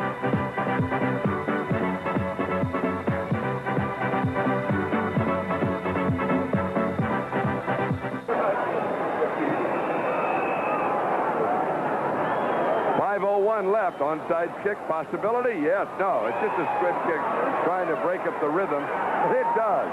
Left. Onside kick possibility? Yes. No. It's just a squib kick trying to break up the rhythm. It does.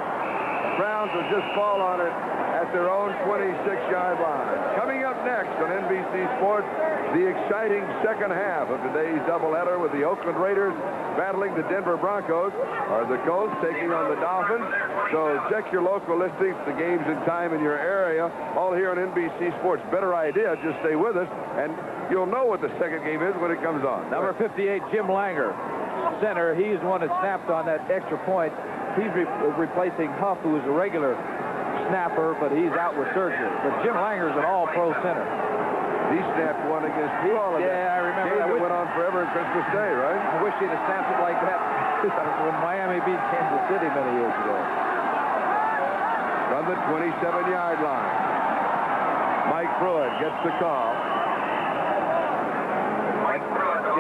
Browns will just fall on it at their own 26-yard line. Coming up next on NBC Sports, the exciting second half of today's doubleheader with the Oakland Raiders battling the Denver Broncos, or the Colts taking on the Dolphins. So check your local listings, the games and time in your area, all here on NBC Sports. Better idea, just stay with us, and you'll know what the second game is when it comes on. Number 58, Jim Langer, center. He's the one that snapped on that extra point. He's replacing Huff, who is a regular snapper, but he's out with surgery. But Jim Langer's an all-pro center. He snapped one against New Orleans. Yeah, I remember that. Game that went on forever on Christmas Day, right? I wish he'd have snapped it like that when Miami beat Kansas City many years ago. From the 27-yard line, Mike Pruitt gets the call.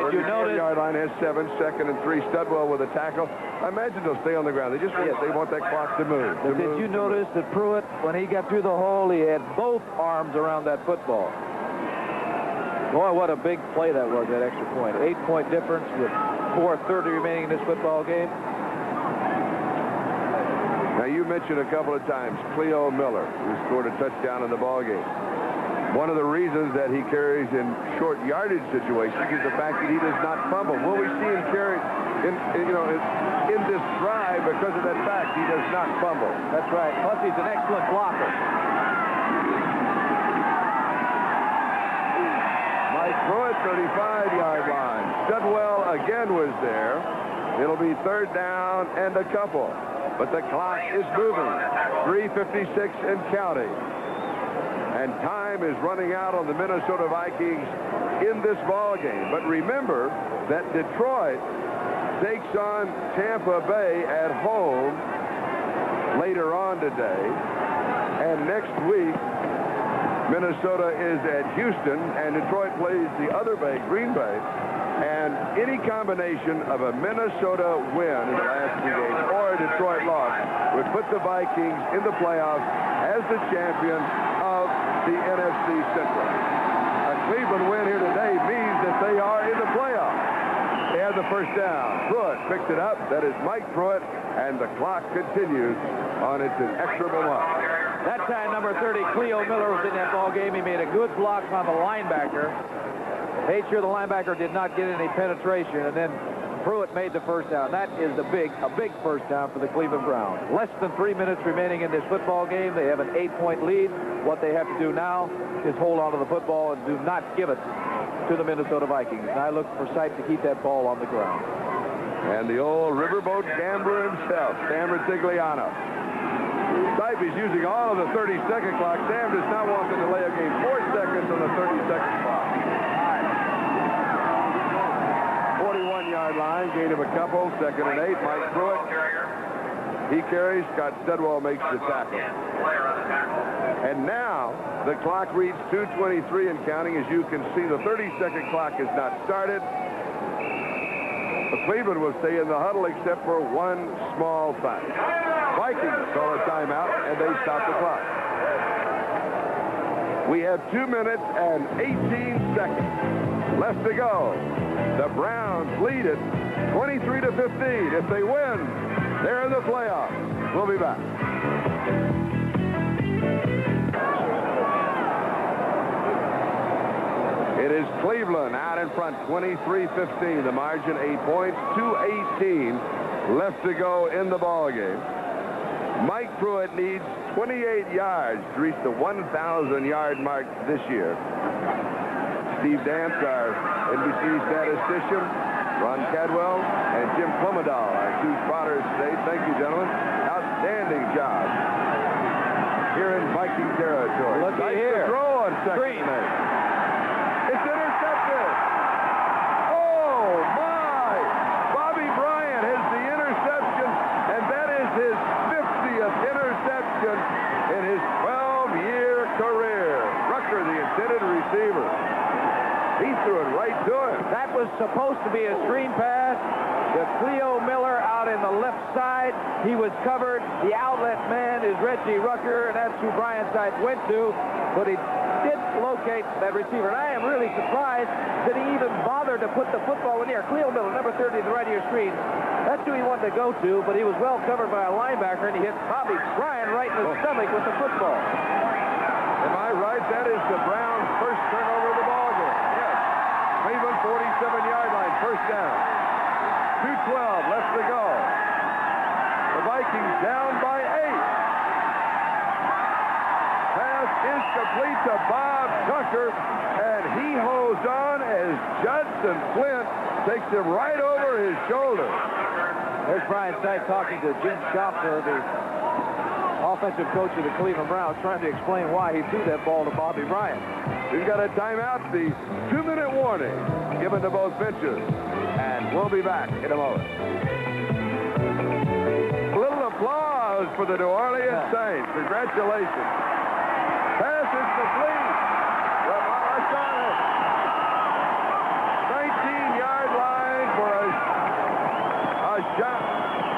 Did Did you notice? 34-yard line has 7, 2nd and 3. Studwell with a tackle. I imagine they'll stay on the ground. They just they want that clock to move. Did you notice that Pruitt, when he got through the hole, he had both arms around that football? Boy, what a big play that was, that extra point. 8-point difference with 4:30 remaining in this football game. Now, you mentioned a couple of times Cleo Miller, who scored a touchdown in the ball game. One of the reasons that he carries in short yardage situations is the fact that he does not fumble. Will we see him carry in this drive because of that fact? He does not fumble. That's right. Plus, he's an excellent blocker. Mike Pruitt, 35-yard line. Studwell again was there. It'll be 3rd down and a couple. But the clock is moving. 3:56 and counting. And time is running out on the Minnesota Vikings in this ball game. But remember that Detroit takes on Tampa Bay at home later on today. And next week, Minnesota is at Houston, and Detroit plays the other Bay, Green Bay. And any combination of a Minnesota win in the last 2 games or a Detroit loss would put the Vikings in the playoffs as the champion of the NFC Central. A Cleveland win here today means that they are in the playoffs. They have the first down. Pruitt picked it up. That is Mike Pruitt, and the clock continues on its inexorable march. That time, number 30, Cleo Miller, was in that ball game. He made a good block on the linebacker. Made sure the linebacker did not get any penetration, and then Pruitt made the first down. That is a big first down for the Cleveland Browns. Less than 3 minutes remaining in this football game. They have an 8-point lead. What they have to do now is hold on to the football and do not give it to the Minnesota Vikings. And I look for sight to keep that ball on the ground. And the old riverboat gambler himself, Sam Ritigliano. Stipe is using all of the 30-second clock. Sam does not want to delay a game. 4 seconds on the 30-second clock. 41-yard line, gain of a couple, 2nd and 8. Mike Pruitt. He carries. Scott Studwell makes the tackle. And now the clock reads 2:23 and counting. As you can see, the 30-second clock has not started. Cleveland will stay in the huddle except for one small fact. Vikings call a timeout, and they stop the clock. We have 2 minutes and 18 seconds left to go. The Browns lead it 23-15. If they win, they're in the playoffs. We'll be back. It is Cleveland out in front, 23-15. The margin 8 points, 2:18 left to go in the ball game. Mike Pruitt needs 28 yards to reach the 1,000-yard mark this year. Steve Dance, our NBC statistician, Ron Cadwell, and Jim Plumadahl, our 2 spotters today. Thank you, gentlemen. Outstanding job here in Viking territory. Look here. Throw on 2nd and 8. It's intercepted. Oh, my. Bobby Bryant has the interception, and that is his 50th interception in his 12-year career. Rucker, the intended receiver. He threw it right to him. That was supposed to be a screen pass to Cleo Miller out in the left side. He was covered. The outlet man is Reggie Rucker, and that's who Brian Sides went to. But he did locate that receiver. And I am really surprised that he even bothered to put the football in the air. Cleo Miller, number 30 to the right of your screen. That's who he wanted to go to, but he was well covered by a linebacker, and he hit Bobby Bryant right in the stomach with the football. Am I right? That is the Browns' first turnover of the ball game. Yes. Cleveland, 47-yard line, first down. 2:12 left to go. The Vikings down by 8. Pass is complete to Bob Tucker, and he holds on as Judson Flint takes him right over his shoulder. There's Brian Sides talking to Jim Schaffner, the offensive coach of the Cleveland Browns, trying to explain why he threw that ball to Bobby Bryant. We've got a timeout, the 2-minute warning given to both benches, and we'll be back in a moment. A little applause for the New Orleans Saints. Congratulations. Pass is complete. Ahmad Rashad. 18-yard line for a shot.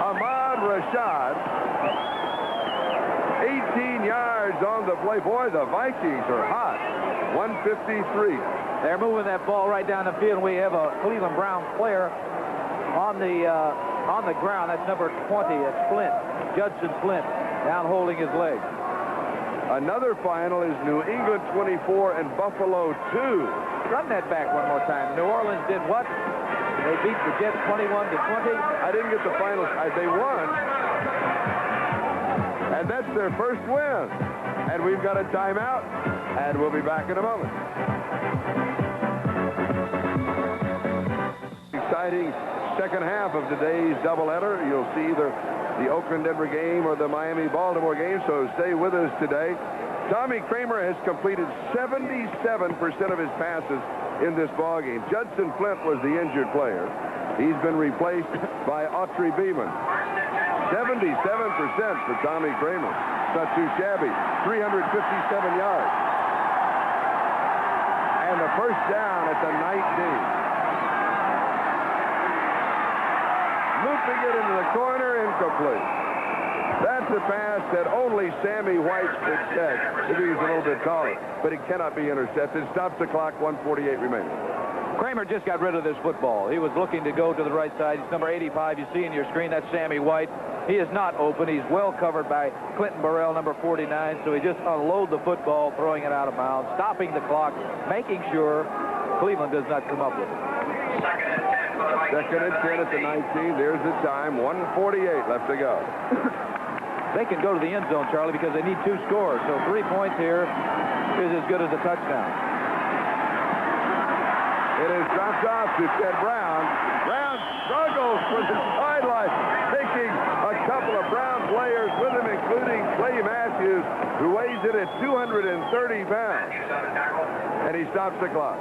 Ahmad Rashad. 18 yards on the play. Boy, the Vikings are hot. 153. They're moving that ball right down the field. We have a Cleveland Browns player on the ground. That's number 20. That's Flint. Judson Flint down holding his leg. Another final is New England 24 and Buffalo 2. Run that back one more time. New Orleans did what? They beat the Jets 21-20. I didn't get the final. They won. And that's their first win. And we've got a timeout. And we'll be back in a moment. Exciting second half of today's doubleheader. You'll see either the Oakland-Denver game or the Miami-Baltimore game, so stay with us today. Tommy Kramer has completed 77% of his passes in this ballgame. Judson Flint was the injured player. He's been replaced by Autry Beeman. 77% for Tommy Kramer. Not too shabby. 357 yards. And the first down at the 19. Looping it into the corner, incomplete. That's a pass that only Sammy White could catch if he was a little bit taller. But it cannot be intercepted. Stops the clock, 1:48 remaining. Kramer just got rid of this football. He was looking to go to the right side. He's number 85. You see in your screen, that's Sammy White. He is not open. He's well covered by Clinton Burrell, number 49. So he just unloaded the football, throwing it out of bounds, stopping the clock, making sure Cleveland does not come up with it. Second and 10 at the 19. There's the time. 1:48 left to go. They can go to the end zone, Charlie, because they need 2 scores. So 3 points here is as good as a touchdown. It is dropped off to Ted Brown. Brown struggles for the sideline, taking a couple of Brown players with him, including Clay Matthews, who weighs in at 230 pounds. And he stops the clock.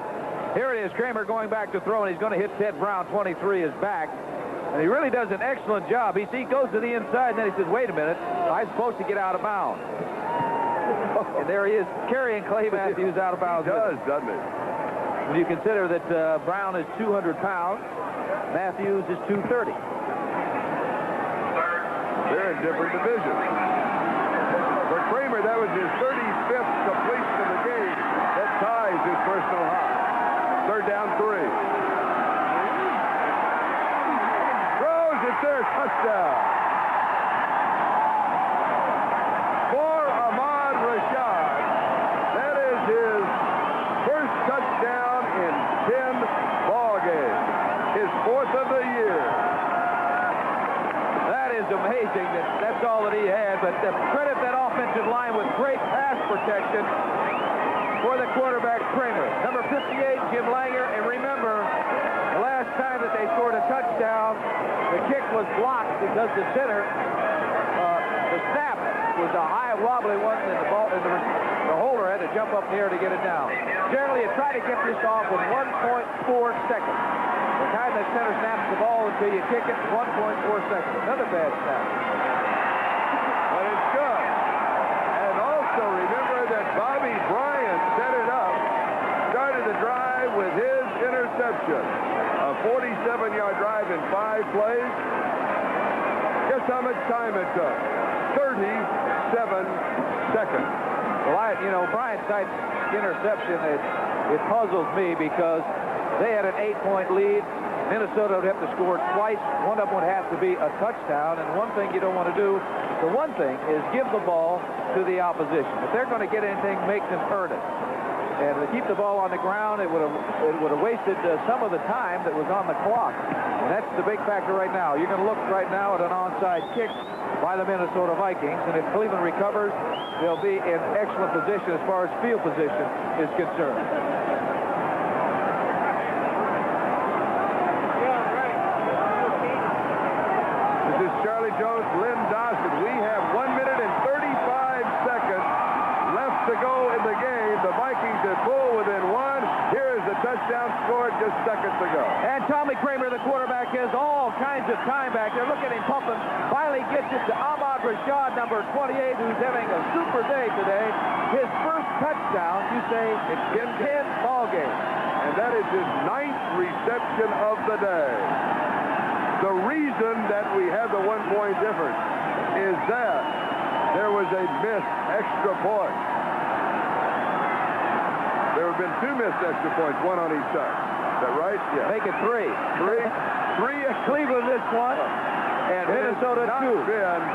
Here it is, Kramer going back to throw, and he's going to hit Ted Brown. 23 is back. And he really does an excellent job. He goes to the inside, and then he says, wait a minute, I'm supposed to get out of bounds. And there he is, carrying Clay Matthews out of bounds. He does, doesn't he? When you consider that Brown is 200 pounds, Matthews is 230. They're in different divisions. For Kramer, that was his 35th completion of the game. That ties his personal high. Third down, 3. Throws it there, touchdown. For Ahmad Rashad. That is his first touchdown in 10 ball games. His 4th of the year. That is amazing. That's all that he had. But credit that offensive line with great pass protection for the quarterback, Kramer. Number 58, Jim Langer. And remember, the last time that they scored a touchdown, the kick was blocked because the center, the snap was a high, wobbly one, and the holder had to jump up in the air to get it down. Generally, you try to get this off in 1.4 seconds. The time that center snaps the ball until you kick it, 1.4 seconds. Another bad snap. But it's good. And also remember that Bobby Bryant set it up, started the drive with his interception. A 47-yard drive in 5 plays. Guess how much time it took? 37 seconds. Well, Bryant's interception, it puzzles me because they had an 8-point lead. Minnesota would have to score twice. One of them would have to be a touchdown. And one thing you don't want to do, the one thing is give the ball to the opposition. If they're going to get anything, make them earn it. And to keep the ball on the ground, it would have wasted some of the time that was on the clock. And that's the big factor right now. You're going to look right now at an onside kick by the Minnesota Vikings. And if Cleveland recovers, they'll be in excellent position as far as field position is concerned. This is Charlie Jones, Lynn Dawson. We have 1 minute and 35 seconds left to go in the game. The Vikings have pulled within 1. Here is the touchdown scored just seconds ago. And Tommy Kramer, the quarterback, has all kinds of time back there. Look at him pumping. Finally gets it to Ahmad Rashad, number 28, who's having a super day today. His first touchdown, you say, in 10 ball games. And that is his 9th reception of the day. The reason that we have the 1-point difference is that there was a missed extra point. There have been 2 missed extra points, 1 on each side. Is that right? Yeah. Make it 3. 3 at Cleveland this one, and Minnesota 2.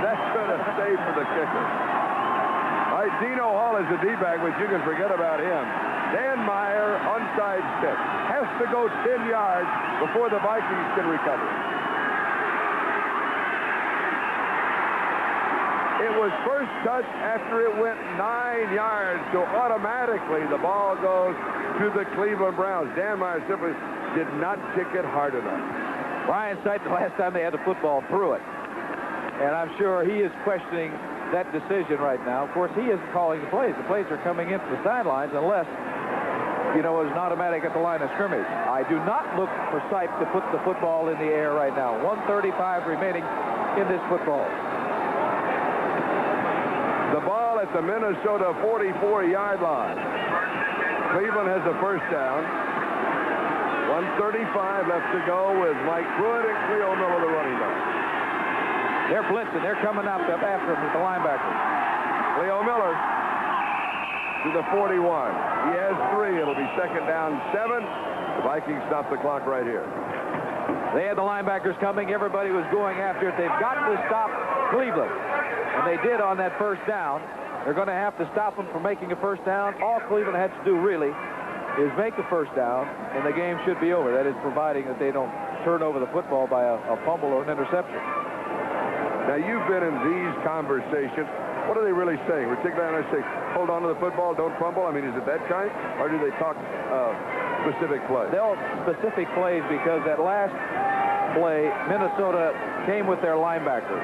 That's going to stay for the kicker. All right, Dino Hall is the D-back, but you can forget about him. Dan Meyer, onside kick, has to go 10 yards before the Vikings can recover. It was first touch after it went 9 yards, so automatically the ball goes to the Cleveland Browns. Dan Meyer simply did not kick it hard enough. Ryan Sight, the last time they had the football, threw it. And I'm sure he is questioning that decision right now. Of course, he isn't calling the plays. The plays are coming into the sidelines unless, you know, it's an automatic at the line of scrimmage. I do not look for Sight to put the football in the air right now. 1:35 remaining in this football. The ball at the Minnesota 44-yard line. Cleveland has a first down. 1:35 left to go with Mike Pruitt and Cleo Miller, the running back. They're blitzing. They're coming up after him with the linebackers. Cleo Miller to the 41. He has 3. It'll be second down 7. The Vikings stop the clock right here. They had the linebackers coming. Everybody was going after it. They've got to stop Cleveland. And they did on that first down. They're going to have to stop them from making a first down. All Cleveland had to do, really, is make the first down, and the game should be over. That is providing that they don't turn over the football by a fumble or an interception. Now, you've been in these conversations. What are they really saying? Particularly when I say, hold on to the football, don't fumble. I mean, is it that kind? Or do they talk specific plays? They'll specific plays because that last play, Minnesota came with their linebackers.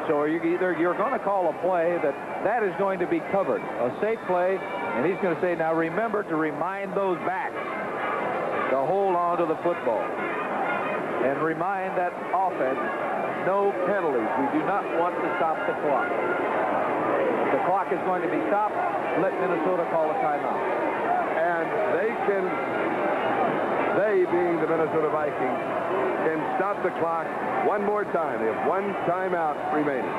So you're going to call a play that is going to be covered, a safe play, and he's going to say, now remember to remind those backs to hold on to the football and remind that offense no penalties. We do not want to stop the clock. The clock is going to be stopped. Let Minnesota call a timeout. And they being the Minnesota Vikings, can stop the clock one more time. They have 1 timeout remaining.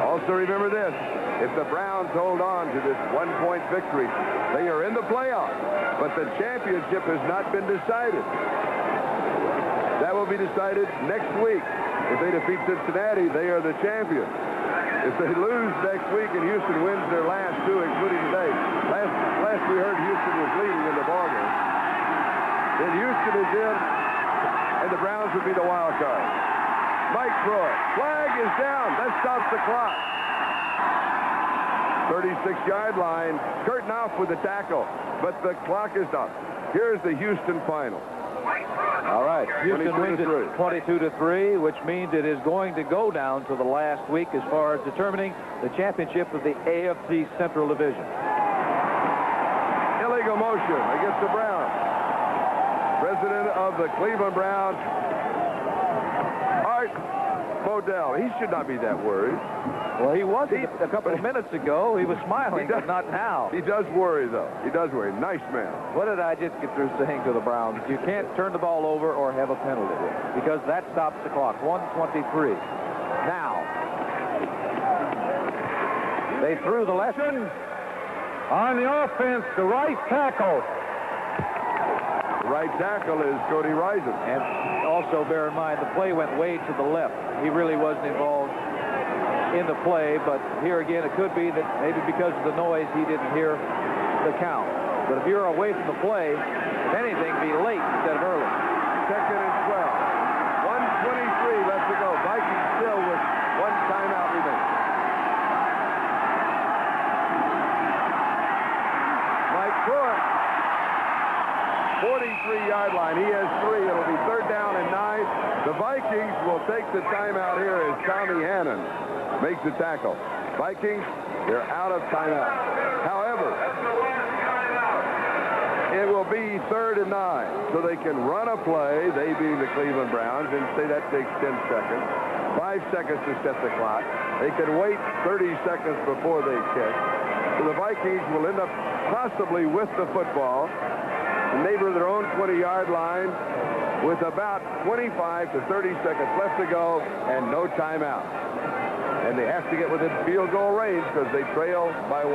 Also remember this, if the Browns hold on to this 1-point victory, they are in the playoffs, but the championship has not been decided. That will be decided next week. If they defeat Cincinnati, they are the champions. If they lose next week and Houston wins their last 2, including today, last we heard Houston was leading in the ballgame, then Houston is in, and the Browns would be the wild card. Mike Pruitt. Flag is down. That stops the clock. 36-yard line. Curtin off with the tackle, but the clock is stopped. Here's the Houston final. All right. Houston wins it 22-3, which means it is going to go down to the last week as far as determining the championship of the AFC Central Division. Illegal motion against the Browns. President of the Cleveland Browns, Art Modell. He should not be that worried. Well, he was a couple of minutes ago. He was smiling, but not now. He does worry, though. He does worry. Nice man. What did I just get through saying to the Browns? You can't turn the ball over or have a penalty because that stops the clock. 1:23. Now, they threw the left. On the offense, the right tackle. Right tackle is Cody Risen. And also bear in mind, the play went way to the left. He really wasn't involved in the play, but here again, it could be that maybe because of the noise, he didn't hear the count. But if you're away from the play, if anything, be late instead of early. Second and 12. 1:23 left to go. Vikings still with 1 timeout remaining. Mike Pruitt, 43-yard line. He has 3. It'll be 3rd down and 9. The Vikings will take the timeout here as Tommy Hannon makes the tackle. Vikings, they're out of timeout. However, it will be 3rd and 9. So they can run a play, they being the Cleveland Browns, and say that takes 10 seconds. 5 seconds to set the clock. They can wait 30 seconds before they kick. So the Vikings will end up possibly with the football, the neighbor of their own 20-yard line, with about 25 to 30 seconds left to go and no timeout. And they have to get within field goal range because they trail by 1.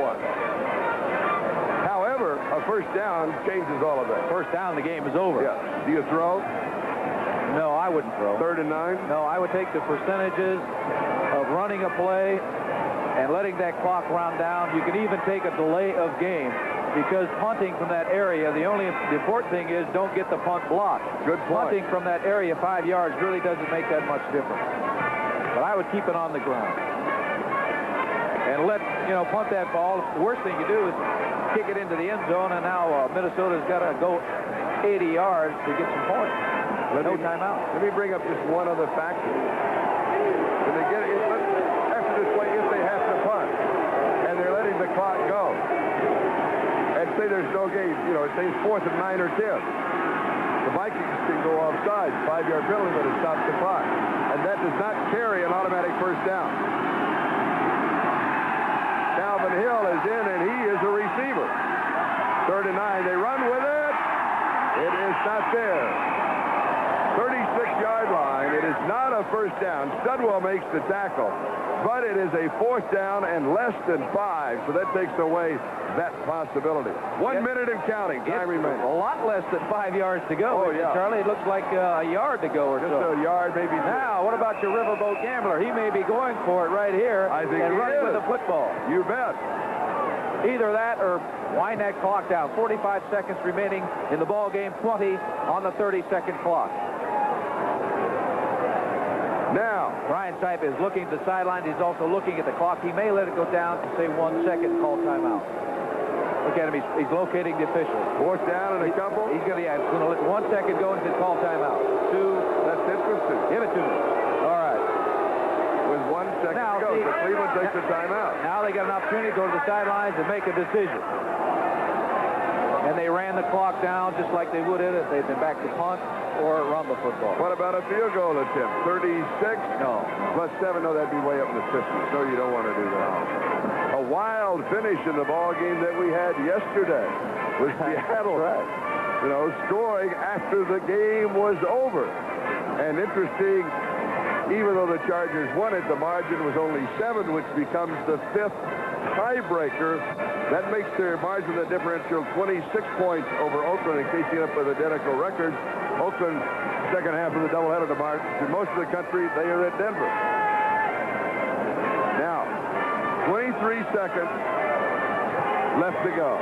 However, a first down changes all of that. First down, the game is over. Yeah. Do you throw? No, I wouldn't throw. 3rd and 9? No, I would take the percentages of running a play and letting that clock run down. You can even take a delay of game, because punting from that area, the important thing is don't get the punt blocked. Good point. Punting from that area 5 yards really doesn't make that much difference. But I would keep it on the ground and punt that ball. The worst thing you do is kick it into the end zone, and now Minnesota's got to go 80 yards to get some points. No timeout. Let me bring up just one other factor. When they get it, after this play, if they have to punt, and they're letting the clock go, and say there's no game, say it's 4th and 9 or 10, the Vikings can go offside, 5-yard penalty, but it stops the clock. And that does not carry an automatic first down. Calvin Hill is in, and he is a receiver. 3rd and 9. They run with it. It is not there. 36-yard line. It is not a first down. Studwell makes the tackle, but it is a 4th down and less than 5, so that takes away that possibility. 1 minute and counting. Time remains. A lot less than 5 yards to go. Oh, yeah. Charlie, it looks like a yard to go or Just so. a yard, maybe. Now, what about your riverboat gambler? He may be going for it right here I think and he running is. with the football. You bet. Either that or wind that clock down. 45 seconds remaining in the ball game. 20 on the 30-second clock. Now, Brian Sipe is looking at the sideline. He's also looking at the clock. He may let it go down to say 1 second, call timeout. Look at him. He's locating the official. 4th down and a couple. He's going to let 1 second go and say call timeout. 2. That's interesting. Give it to me. All right. With 1 second Now, to go, so Cleveland takes a timeout. Now they got an opportunity to go to the sidelines and make a decision. And they ran the clock down just like they would if they'd been back to punt or run the football. What about a field goal attempt? 36? No. Plus 7? No, that'd be way up in the 50s. No, you don't want to do that. A wild finish in the ball game that we had yesterday was Seattle, scoring after the game was over. And interesting, even though the Chargers won it, the margin was only 7, which becomes the 5th tiebreaker. That makes their margin of differential 26 points over Oakland, in case you end up with identical records. Oakland, second half of the doubleheader to most of the country, they are at Denver. Now, 23 seconds left to go.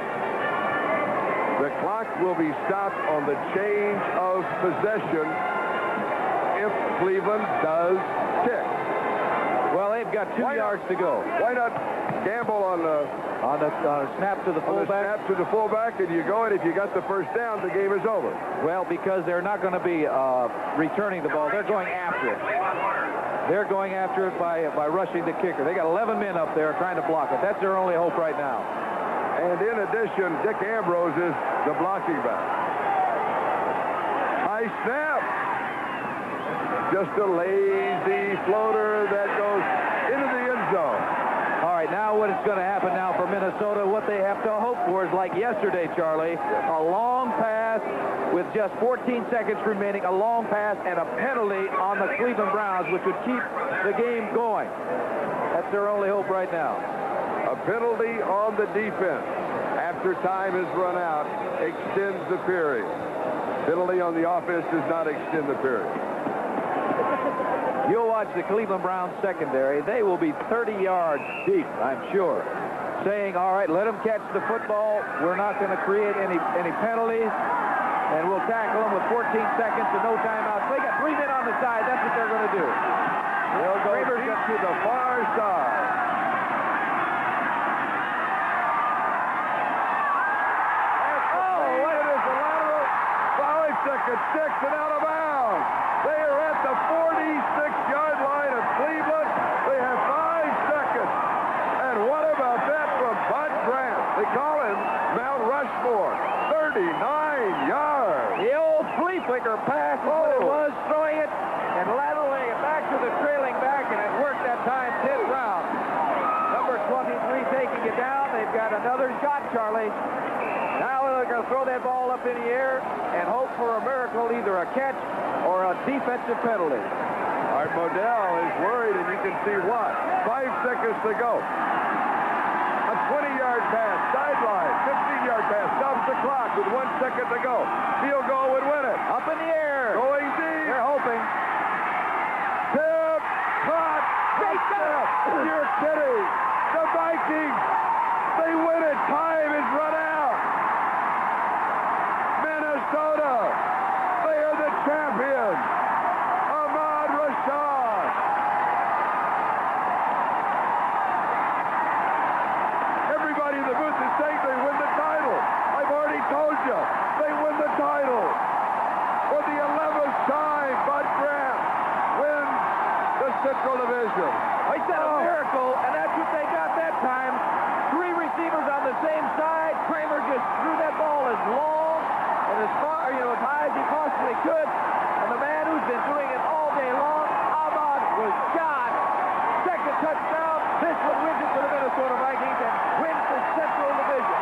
The clock will be stopped on the change of possession if Cleveland does kick. Well, they've got 2 yards to go. Why not gamble on the snap to the fullback? Snap to the fullback, and you go, and if you got the first down, the game is over. Well, because they're not going to be returning the ball. They're going after it. They're going after it by rushing the kicker. They got 11 men up there trying to block it. That's their only hope right now. And in addition, Dick Ambrose is the blocking back. High snap. Just a lazy floater that goes into the end zone. All right, now what is going to happen now for Minnesota, what they have to hope for is like yesterday, Charlie, a long pass with just 14 seconds remaining, a long pass and a penalty on the Cleveland Browns, which would keep the game going. That's their only hope right now. A penalty on the defense after time is run out extends the period. Penalty on the offense does not extend the period. You'll watch the Cleveland Browns secondary. They will be 30 yards deep, I'm sure, saying, all right, let them catch the football. We're not going to create any penalties, and we'll tackle them with 14 seconds and no timeouts. They got 3 men on the side. That's what they're going to do. They'll go deep to the far side. It is a lateral. 5 seconds, 6 and out of bounds. They are at the 46-yard line of Cleveland. They have 5 seconds. And what about that from Bud Grant? They call him Mount Rushmore. 39 another shot, Charlie. Now they're going to throw that ball up in the air and hope for a miracle, either a catch or a defensive penalty. Art Modell is worried, and you can see why. 5 seconds to go. A 20-yard pass, sideline, 15-yard pass, stops the clock with 1 second to go. Field goal would win it. Up in the air. Going deep. They're hoping. Tip, caught, touchdown. You're kidding. The Vikings, they win it. Time is run out. Minnesota, they are the champions. Ahmad Rashad. Everybody in the booth is saying they win the title. I've already told you, they win the title. For the 11th time, Bud Grant wins the Central Division. I said a miracle, and that's what they got that time. 3 receivers on the same side. Kramer just threw that ball as long and as far, as high as he possibly could. And the man who's been doing it all day long, Ahmad Rashad. Second touchdown. This one wins it for the Minnesota Vikings and wins the Central Division.